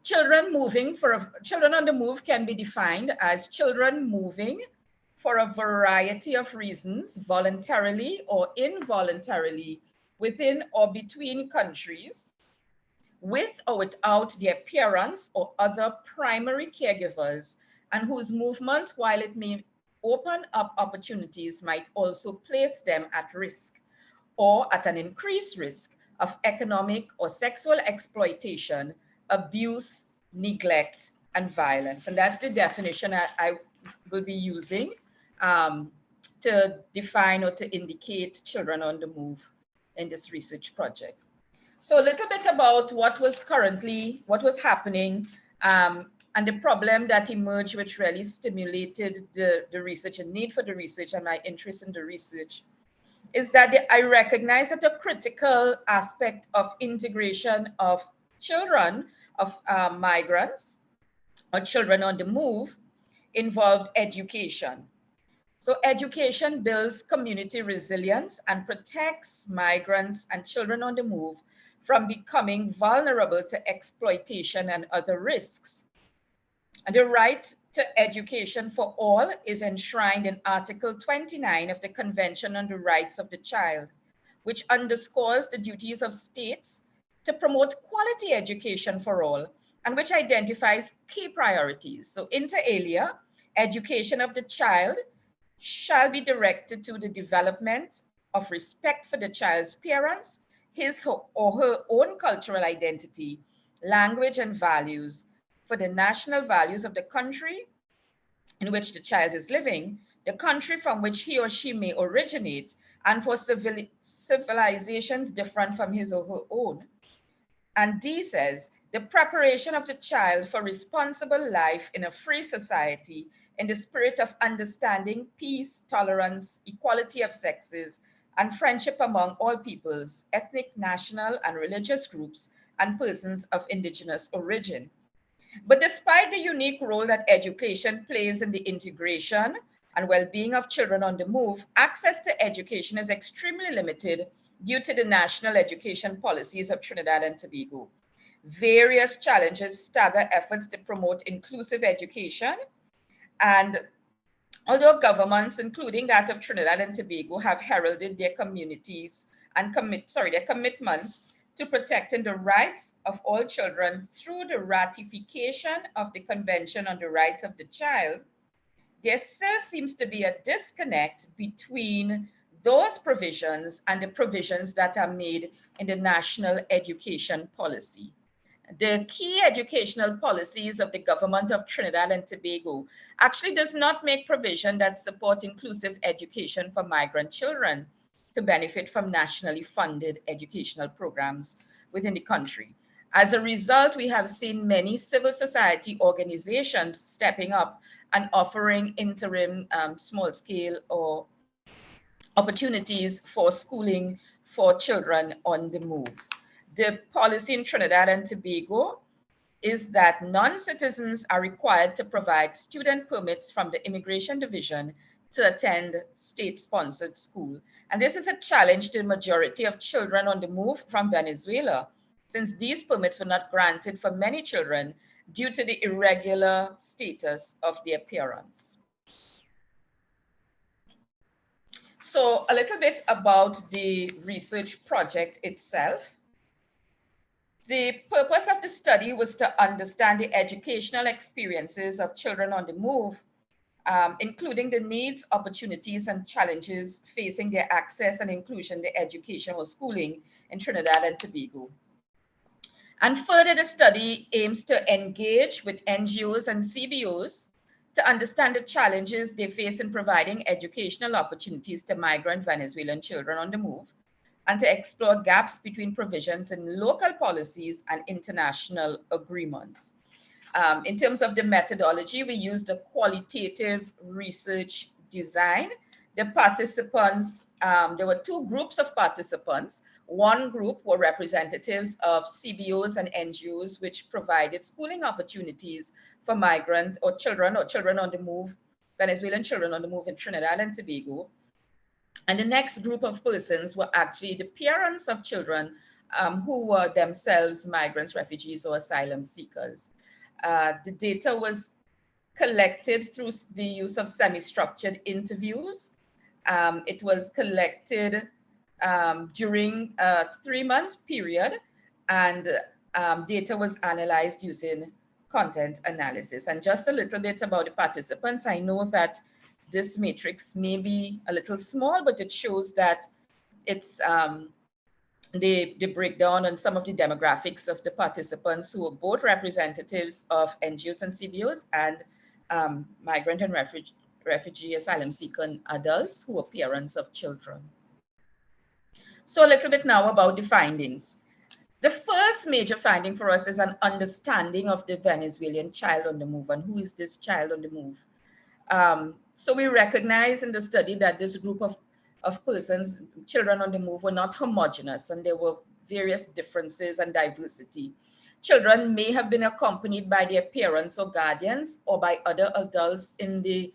Children on the move can be defined as children moving for a variety of reasons, voluntarily or involuntarily, within or between countries, with or without their parents or other primary caregivers, and whose movement, while it may open up opportunities, might also place them at risk or at an increased risk of economic or sexual exploitation, abuse, neglect, and violence. And that's the definition I will be using to define or to indicate children on the move in this research project. So a little bit about what was happening and the problem that emerged, which really stimulated the research and need for the research and my interest in the research, is that I recognize that a critical aspect of integration of children, of migrants or children on the move, involved education. So education builds community resilience and protects migrants and children on the move from becoming vulnerable to exploitation and other risks. And the right to education for all is enshrined in Article 29 of the Convention on the Rights of the Child, which underscores the duties of states to promote quality education for all, and which identifies key priorities. So inter alia, education of the child shall be directed to the development of respect for the child's parents, his or her own cultural identity, language, and values, for the national values of the country in which the child is living, the country from which he or she may originate, and for civilizations different from his or her own. And D says, the preparation of the child for responsible life in a free society in the spirit of understanding, peace, tolerance, equality of sexes, and friendship among all peoples, ethnic, national, and religious groups, and persons of indigenous origin. But despite the unique role that education plays in the integration and well-being of children on the move, access to education is extremely limited due to the national education policies of Trinidad and Tobago. Various challenges stagger efforts to promote inclusive education, and although governments, including that of Trinidad and Tobago, have heralded their communities and their commitments to protecting the rights of all children through the ratification of the Convention on the Rights of the Child, there still seems to be a disconnect between those provisions and the provisions that are made in the national education policy. The key educational policies of the government of Trinidad and Tobago actually does not make provision that support inclusive education for migrant children to benefit from nationally funded educational programs within the country. As a result, we have seen many civil society organizations stepping up and offering interim small-scale or opportunities for schooling for children on the move. The policy in Trinidad and Tobago is that non-citizens are required to provide student permits from the Immigration Division to attend state-sponsored school. And this is a challenge to the majority of children on the move from Venezuela, since these permits were not granted for many children due to the irregular status of their parents. So a little bit about the research project itself. The purpose of the study was to understand the educational experiences of children on the move, including the needs, opportunities, and challenges facing their access and inclusion to education or schooling in Trinidad and Tobago. And further, the study aims to engage with NGOs and CBOs to understand the challenges they face in providing educational opportunities to migrant Venezuelan children on the move, and to explore gaps between provisions in local policies and international agreements. In terms of the methodology, we used a qualitative research design. The participants, there were two groups of participants. One group were representatives of CBOs and NGOs, which provided schooling opportunities for migrant or children on the move, Venezuelan children on the move in Trinidad and Tobago. And the next group of persons were actually the parents of children who were themselves migrants, refugees, or asylum seekers. The data was collected through the use of semi-structured interviews. It was collected during a 3-month period, and data was analyzed using content analysis. And just a little bit about the participants. I know that this matrix may be a little small, but it shows that it's the breakdown on some of the demographics of the participants who are both representatives of NGOs and CBOs and migrant and refugee asylum seeking adults who are parents of children. So a little bit now about the findings. The first major finding for us is an understanding of the Venezuelan child on the move, and who is this child on the move. So we recognize in the study that this group of persons, children on the move, were not homogeneous, and there were various differences and diversity. Children may have been accompanied by their parents or guardians or by other adults in the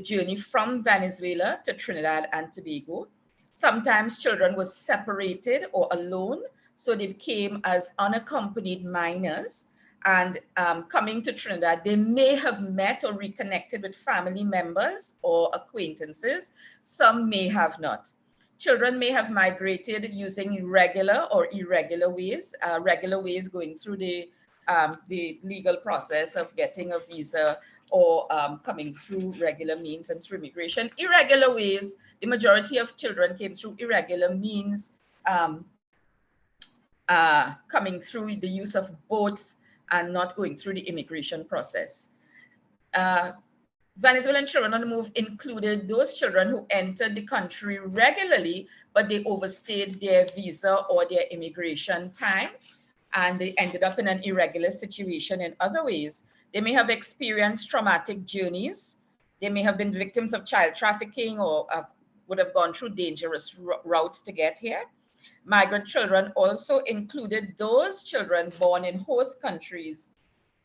journey from Venezuela to Trinidad and Tobago. Sometimes children were separated or alone, so they came as unaccompanied minors. And coming to Trinidad, they may have met or reconnected with family members or acquaintances. Some may have not. Children may have migrated using regular or irregular ways, regular ways going through the legal process of getting a visa or coming through regular means and through immigration. Irregular ways, the majority of children came through irregular means, coming through the use of boats and not going through the immigration process. Venezuelan children on the move included those children who entered the country regularly, but they overstayed their visa or their immigration time. and they ended up in an irregular situation in other ways. They may have experienced traumatic journeys. They may have been victims of child trafficking or would have gone through dangerous routes to get here. Migrant children also included those children born in host countries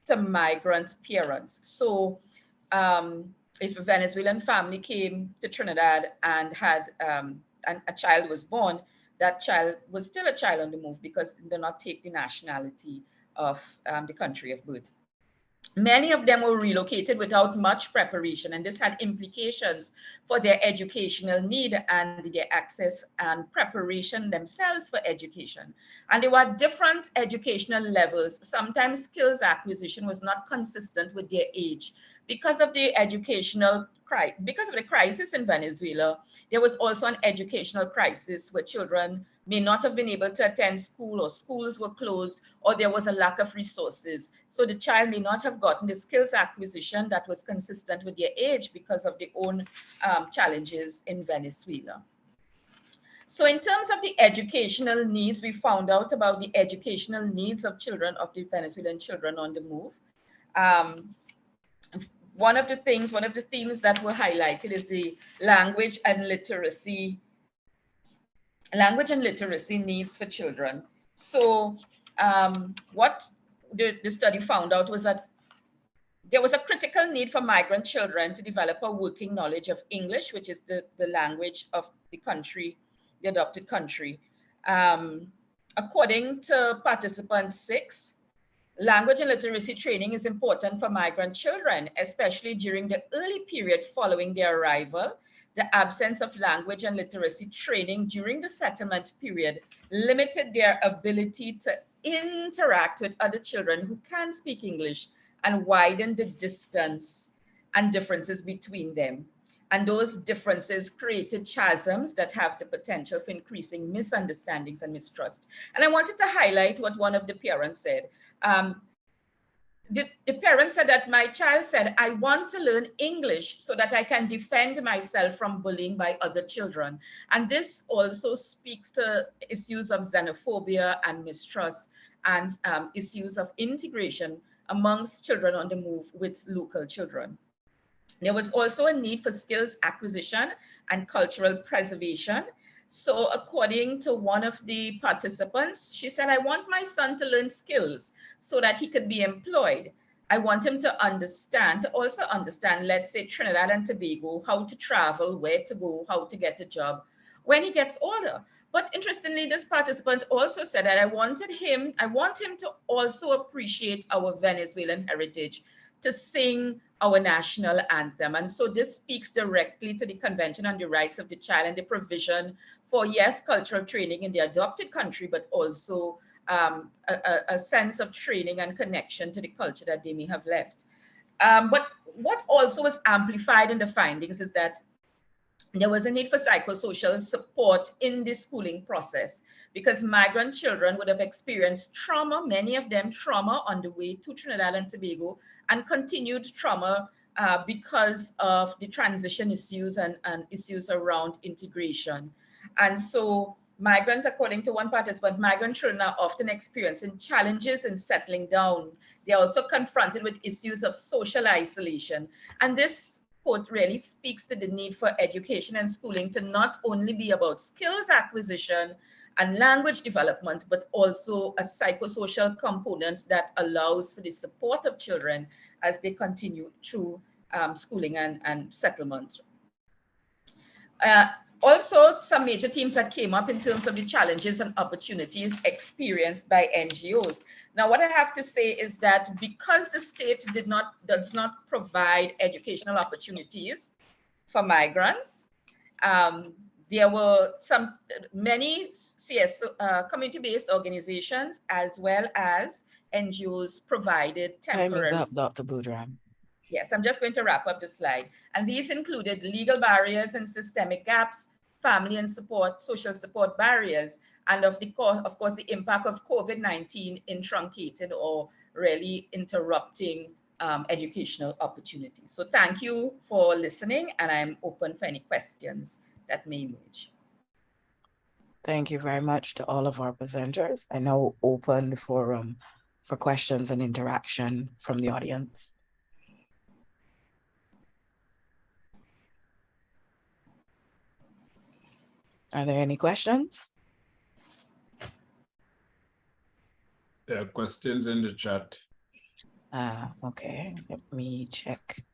to migrant parents. So if a Venezuelan family came to Trinidad and had and a child was born, that child was still a child on the move because they did not take the nationality of the country of birth. Many of them were relocated without much preparation, and this had implications for their educational need and their access and preparation themselves for education. And there were different educational levels. Sometimes skills acquisition was not consistent with their age. Because of the crisis in Venezuela, there was also an educational crisis where children may not have been able to attend school, or schools were closed, or there was a lack of resources. So the child may not have gotten the skills acquisition that was consistent with their age because of their own challenges in Venezuela. So in terms of the educational needs, we found out about the educational needs of children, of the Venezuelan children on the move. One of the themes that were highlighted is the language and literacy needs for children. So what the study found out was that there was a critical need for migrant children to develop a working knowledge of English, which is the language of the country, the adopted country. According to participant 6, language and literacy training is important for migrant children, especially during the early period following their arrival. The absence of language and literacy training during the settlement period limited their ability to interact with other children who can speak English and widened the distance and differences between them. And those differences created chasms that have the potential for increasing misunderstandings and mistrust. And I wanted to highlight what one of the parents said. The parent said that my child said, I want to learn English so that I can defend myself from bullying by other children. And this also speaks to issues of xenophobia and mistrust and issues of integration amongst children on the move with local children. There was also a need for skills acquisition and cultural preservation. So according to one of the participants, she said, I want my son to learn skills so that he could be employed. I want him to also understand, let's say Trinidad and Tobago, how to travel, where to go, how to get a job when he gets older. But interestingly, this participant also said that I want him to also appreciate our Venezuelan heritage, to sing our national anthem. And so this speaks directly to the Convention on the Rights of the Child and the provision for, yes, cultural training in the adopted country, but also a sense of training and connection to the culture that they may have left. But what also was amplified in the findings is that there was a need for psychosocial support in the schooling process, because migrant children would have experienced trauma, many of them trauma on the way to Trinidad and Tobago, and continued trauma because of the transition issues and issues around integration. And so according to one participant, migrant children are often experiencing challenges in settling down. They're also confronted with issues of social isolation. And this quote really speaks to the need for education and schooling to not only be about skills acquisition and language development, but also a psychosocial component that allows for the support of children as they continue through schooling and settlement. Also, some major themes that came up in terms of the challenges and opportunities experienced by NGOs. Now, what I have to say is that because the state does not provide educational opportunities for migrants, there were many community-based organizations as well as NGOs provided temporary. Time is up, Dr. Boudram. Yes, I'm just going to wrap up the slide. And these included legal barriers and systemic gaps, family and social support barriers, and of course, the impact of COVID-19 in truncating or really interrupting educational opportunities. So thank you for listening, and I'm open for any questions that may emerge. Thank you very much to all of our presenters. I now open the forum for questions and interaction from the audience. Are there any questions? There are questions in the chat. Okay, let me check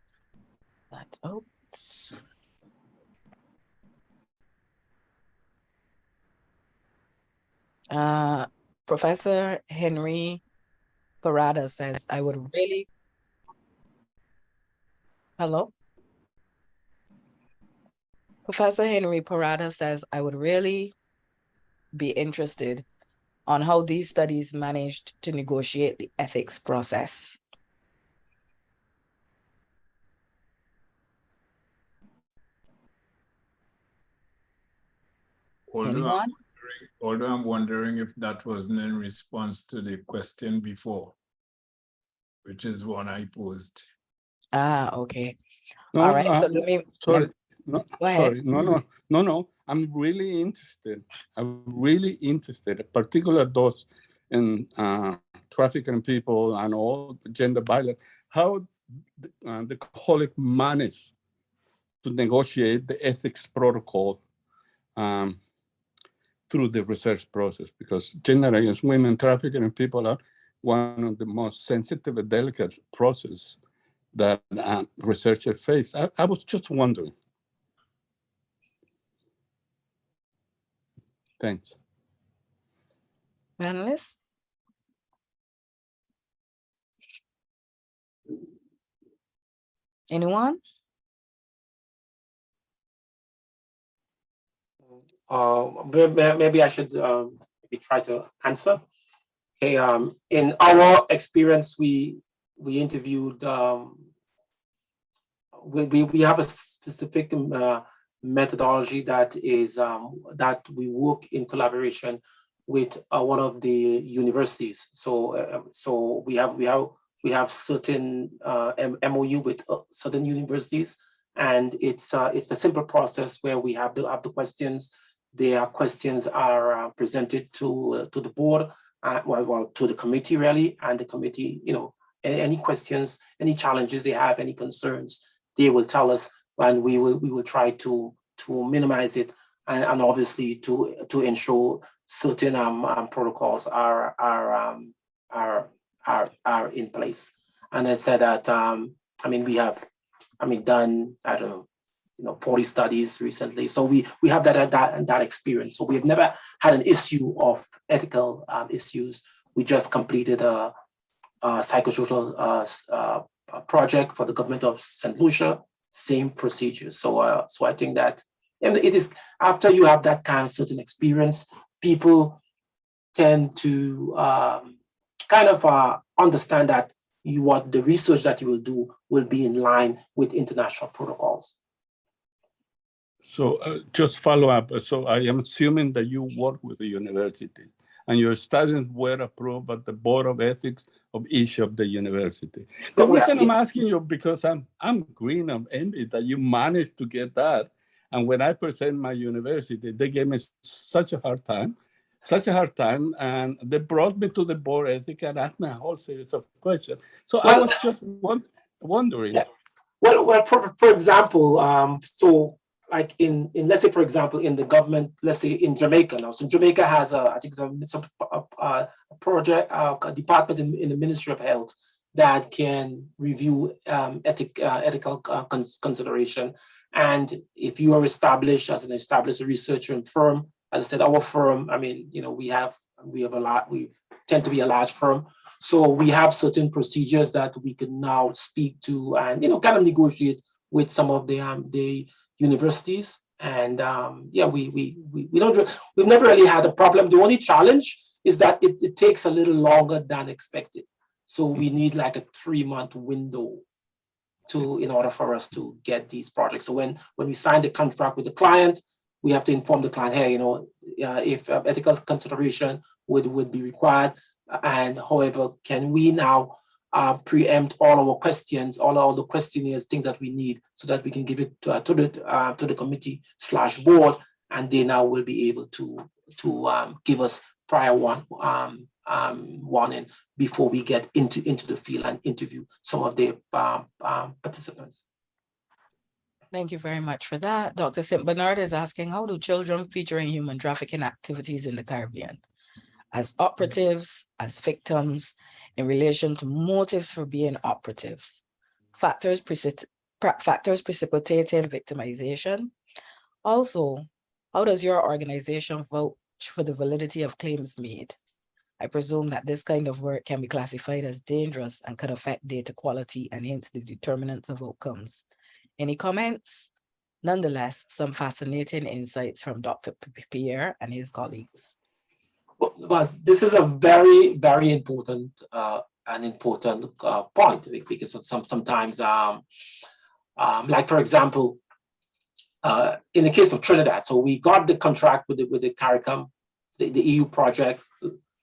that out. Professor Henry Parada says, I would really, hello? Professor Henry Parada says, I would really be interested on how these studies managed to negotiate the ethics process. Although I'm wondering if that wasn't in response to the question before, which is one I posed. Okay. No, all right, so let me, sorry, no, go ahead. sorry, no. I'm really interested. Particularly those in trafficking people and all gender violence. How the colleague managed to negotiate the ethics protocol through the research process, because gender against women, trafficking and people are one of the most sensitive and delicate process that researchers face. I was just wondering. Thanks. Panelists? Anyone? Maybe I should maybe try to answer. Okay, in our experience, we interviewed, we have a specific methodology that is that we work in collaboration with one of the universities. So we have certain MOU with certain universities, and it's a simple process where we have the questions. Their questions are presented to the board, well, to the committee really, and the committee, you know, any questions, any challenges they have, any concerns, they will tell us, and we will try to minimize it, and obviously to ensure certain protocols are in place. And I said that I mean, we have done, I don't know, 40 studies recently. So we have that experience. So we have never had an issue of ethical issues. We just completed a psychosocial project for the government of St. Lucia, same procedure. So I think that, and it is, after you have that kind of certain experience, people tend to kind of understand that what the research that you will do will be in line with international protocols. So just follow up. So I am assuming that you work with the university and your studies were approved by the Board of Ethics of each of the university. The reason I'm asking you, because I'm green of envy that you managed to get that. And when I present my university, they gave me such a hard time, and they brought me to the board ethics and asked me a whole series of questions. So I was just wondering. Yeah. Well, for example, so like in let's say, for example, in the government, let's say in Jamaica now. So Jamaica has I think it's a project, a department in the Ministry of Health that can review ethical consideration. And if you are established as an established researcher firm, as I said, our firm, I mean, we have a lot, we tend to be a large firm. So we have certain procedures that we can now speak to and, kind of negotiate with some of the universities. And yeah, we've never really had a problem. The only challenge is that it takes a little longer than expected. So we need like a 3-month window in order for us to get these projects. So when we sign the contract with the client, we have to inform the client, hey, if ethical consideration would be required, and however, can we now preempt all our questions, all the questionnaires, things that we need, so that we can give it to the committee /board, and they now will be able to give us prior warning before we get into the field and interview some of the participants. Thank you very much for that. Dr. St. Bernard is asking, how do children featuring human trafficking activities in the Caribbean as operatives, as victims, in relation to motives for being operatives, factors precipitating victimization? Also, how does your organization vouch for the validity of claims made? I presume that this kind of work can be classified as dangerous and could affect data quality and hence the determinants of outcomes. Any comments? Nonetheless, some fascinating insights from Dr. Pierre and his colleagues. Well, this is a very, very important point, because sometimes, like for example, in the case of Trinidad, so we got the contract with the CARICOM, the EU project,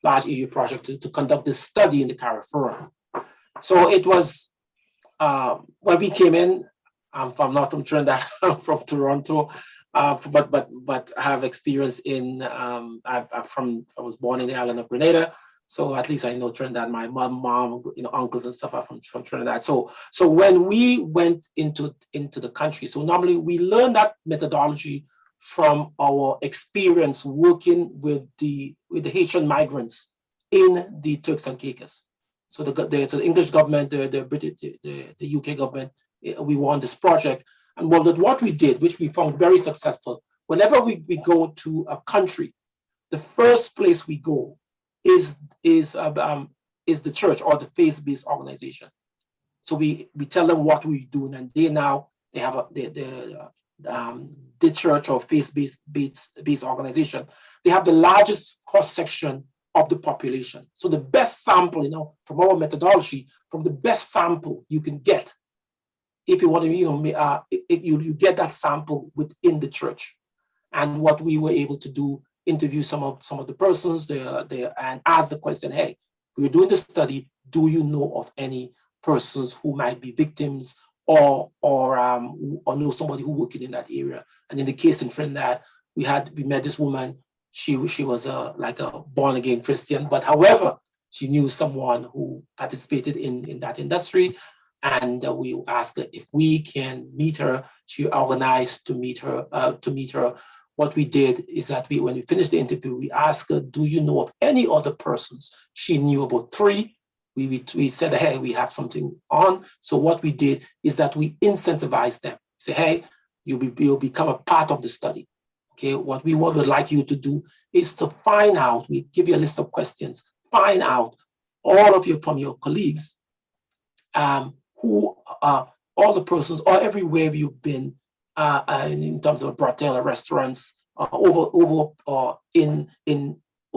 large EU project to conduct this study in the CARIFORUM. So it was when we came in. I'm not from Trinidad, I'm from Toronto, but I have experience in, I was born in the island of Grenada, so at least I know Trinidad. My mom, uncles and stuff are from Trinidad. So when we went into the country, so normally we learn that methodology from our experience working with the Haitian migrants in the Turks and Caicos. So the English government, the British, the UK government, we won this project. And what we did, which we found very successful, whenever we go to a country, the first place we go is the church or the faith-based organization. So we tell them what we're doing, and they have the church or faith-based organization. They have the largest cross-section of the population. So the best sample, from our methodology, from the best sample you can get, if you want to, you get that sample within the church. And what we were able to do, interview some of the persons there and ask the question, hey, we're doing this study, do you know of any persons who might be victims or know somebody who working in that area? And in the case in Trinidad, we met this woman. She was like a born again Christian, but however, she knew someone who participated in that industry. And we asked her if we can meet her. She organized to meet her. What we did is that when we finished the interview, we asked her, do you know of any other persons? She knew about 3. We said, hey, we have something on. So what we did is that we incentivized them. Say, hey, you'll become a part of the study. Okay, what we would like you to do is to find out, we give you a list of questions, find out from your colleagues, who are all the persons or everywhere you've been in terms of brothel or restaurants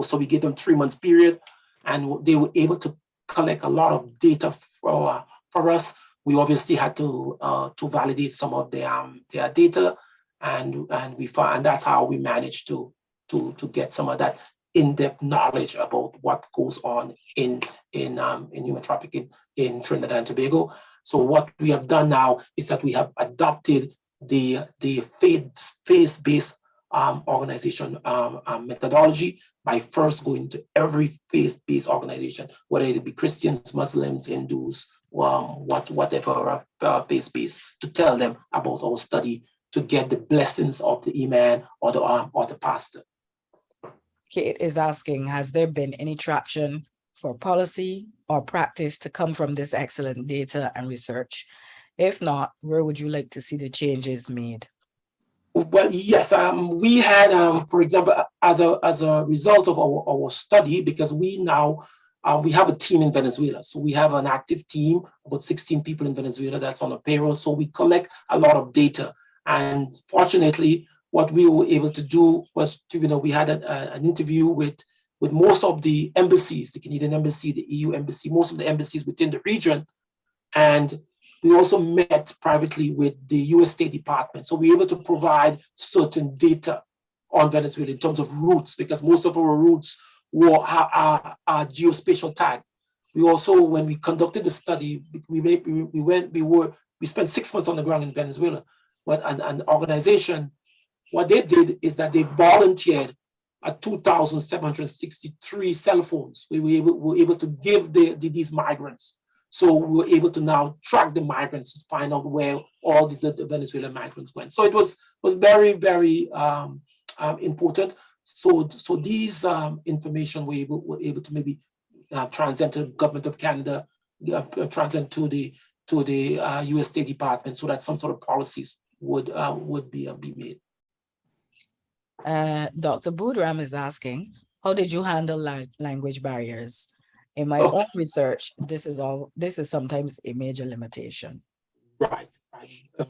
so we gave them 3 months period, and they were able to collect a lot of data for us. We obviously had to validate some of their data, and that's how we managed to get some of that in-depth knowledge about what goes on in human trafficking in Trinidad and Tobago. So what we have done now is that we have adopted the faith-based organization methodology by first going to every faith-based organization, whether it be Christians, Muslims, Hindus, whatever faith-based, to tell them about our study to get the blessings of the imam or the pastor. Kate is asking, has there been any traction for policy or practice to come from this excellent data and research? If not, where would you like to see the changes made? Well, yes, we had, for example, as a result of our study, because we now, we have a team in Venezuela. So we have an active team, about 16 people in Venezuela that's on a payroll. So we collect a lot of data. And fortunately, what we were able to do was, we had an interview with most of the embassies, the Canadian embassy, the EU embassy, most of the embassies within the region. And we also met privately with the US State Department. So we were able to provide certain data on Venezuela in terms of routes, because most of our routes are geospatial tagged. We also, when we conducted the study, we spent 6 months on the ground in Venezuela. But an organization, what they did is that they volunteered 2,763 cell phones we were able to give these migrants. So we were able to now track the migrants to find out where all these Venezuelan migrants went. So it was very, very important. So these information were able to maybe transcend to the government of Canada, transcend to the U.S. State Department, so that some sort of policies would be made. Dr. Budram is asking, how did you handle language barriers? In my own research, this is sometimes a major limitation. Right.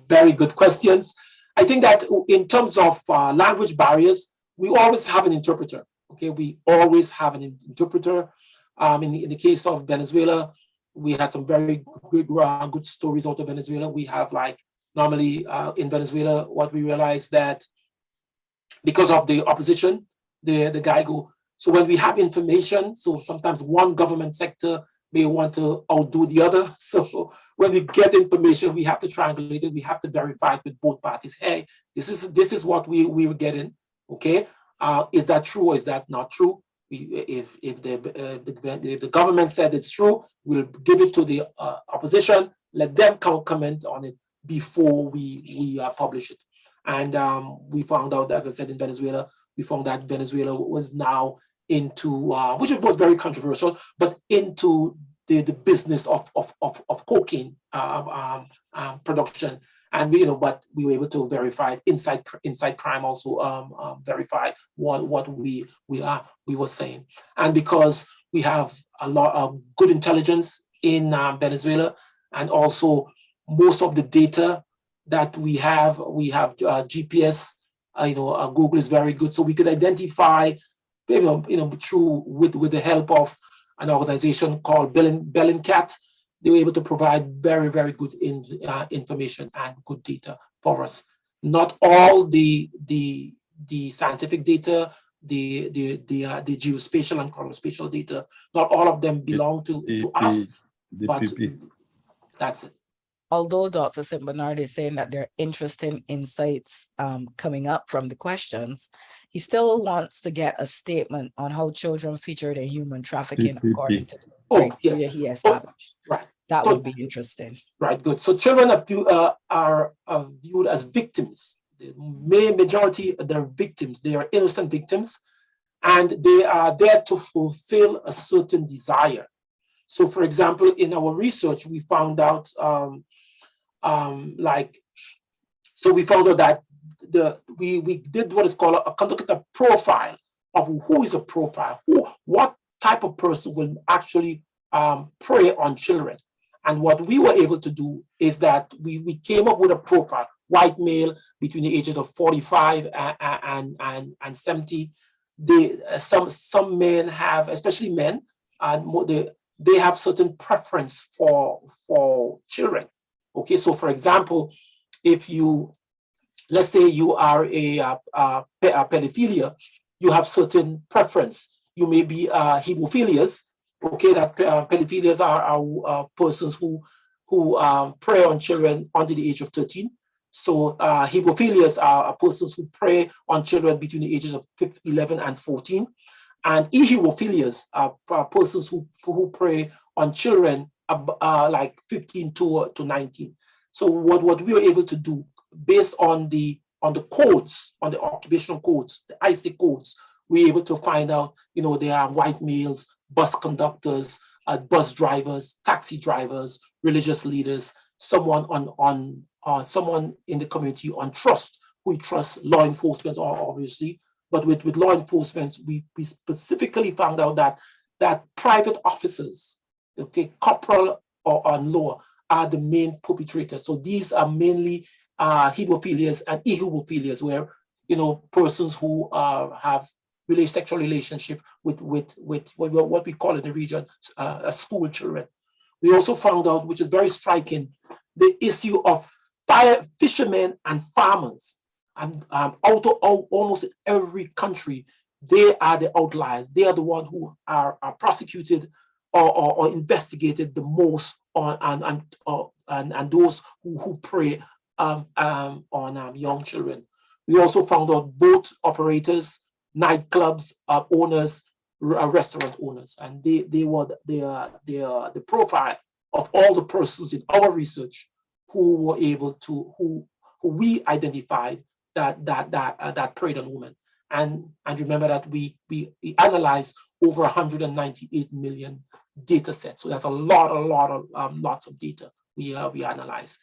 Very good questions. I think that in terms of language barriers, we always have an interpreter. Okay, we always have an interpreter. In the case of Venezuela, we had some very good stories out of Venezuela. We have, like, normally in Venezuela, what we realized that because of the opposition, the guy go. So when we have information, so sometimes one government sector may want to outdo the other. So when we get information, we have to triangulate it. We have to verify it with both parties. Hey, this is what we were getting. Okay, is that true or is that not true? If the government said it's true, we'll give it to the opposition. Let them comment on it before we publish it. And we found out, as I said, in Venezuela, we found that Venezuela was now into, which was very controversial, but into the business of cocaine production. And but we were able to verify it. Inside crime also verified what we were saying. And because we have a lot of good intelligence in Venezuela, and also most of the data that we have GPS. Google is very good, so we could identify, through with the help of an organization called Bellingcat. They were able to provide very, very good information and good data for us. Not all the scientific data, the geospatial and chronospatial data, not all of them belong to us, but that's it. Although Dr. St. Bernard is saying that there are interesting insights coming up from the questions, he still wants to get a statement on how children featured in human trafficking according to the criteria he established. Right. That would be interesting. Right, good. So children are viewed as victims. The majority, they're victims. They are innocent victims, and they are there to fulfill a certain desire. So, for example, in our research, we found out, we found out that we did what is called conducted a profile of who is a profile, what type of person will actually prey on children. And what we were able to do is that we came up with a profile: white male between the ages of 45 and 70. Some men have, especially men, they have certain preference for children. Okay, so for example, if let's say you are a pedophilia, you have certain preference. You may be hemophilias. Okay, that pedophilias are persons who prey on children under the age of 13. So hemophilias are persons who prey on children between the ages of 11 and 14. And ehemophilias are persons who prey on children like 15 to 19. So what we were able to do, based on the codes, on the occupational codes, the IC codes, we were able to find out, there are white males, bus conductors, bus drivers, taxi drivers, religious leaders, someone someone in the community on trust, who trusts law enforcement, obviously. But with law enforcement, we specifically found out that private officers, okay, corporal or lower, are the main perpetrators. So these are mainly hemophilias and ehemophilias, where persons who have sexual relationship with what we call in the region school children. We also found out, which is very striking, the issue of fishermen and farmers. And almost every country, they are the outliers. They are the ones who are prosecuted or investigated the most and those who prey on young children. We also found out boat operators, nightclubs owners, restaurant owners, and they were the profile of all the persons in our research who were able to who we identified that preyed on women. And remember that we analyzed over 198 million data sets. So that's a lot of lots of data we analyzed.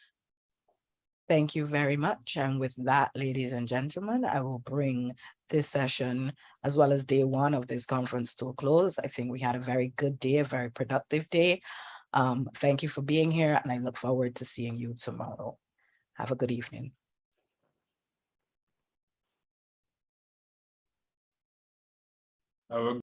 Thank you very much. And with that, ladies and gentlemen, I will bring this session as well as day one of this conference to a close. I think we had a very good day, a very productive day. Thank you for being here, and I look forward to seeing you tomorrow. Have a good evening. Have a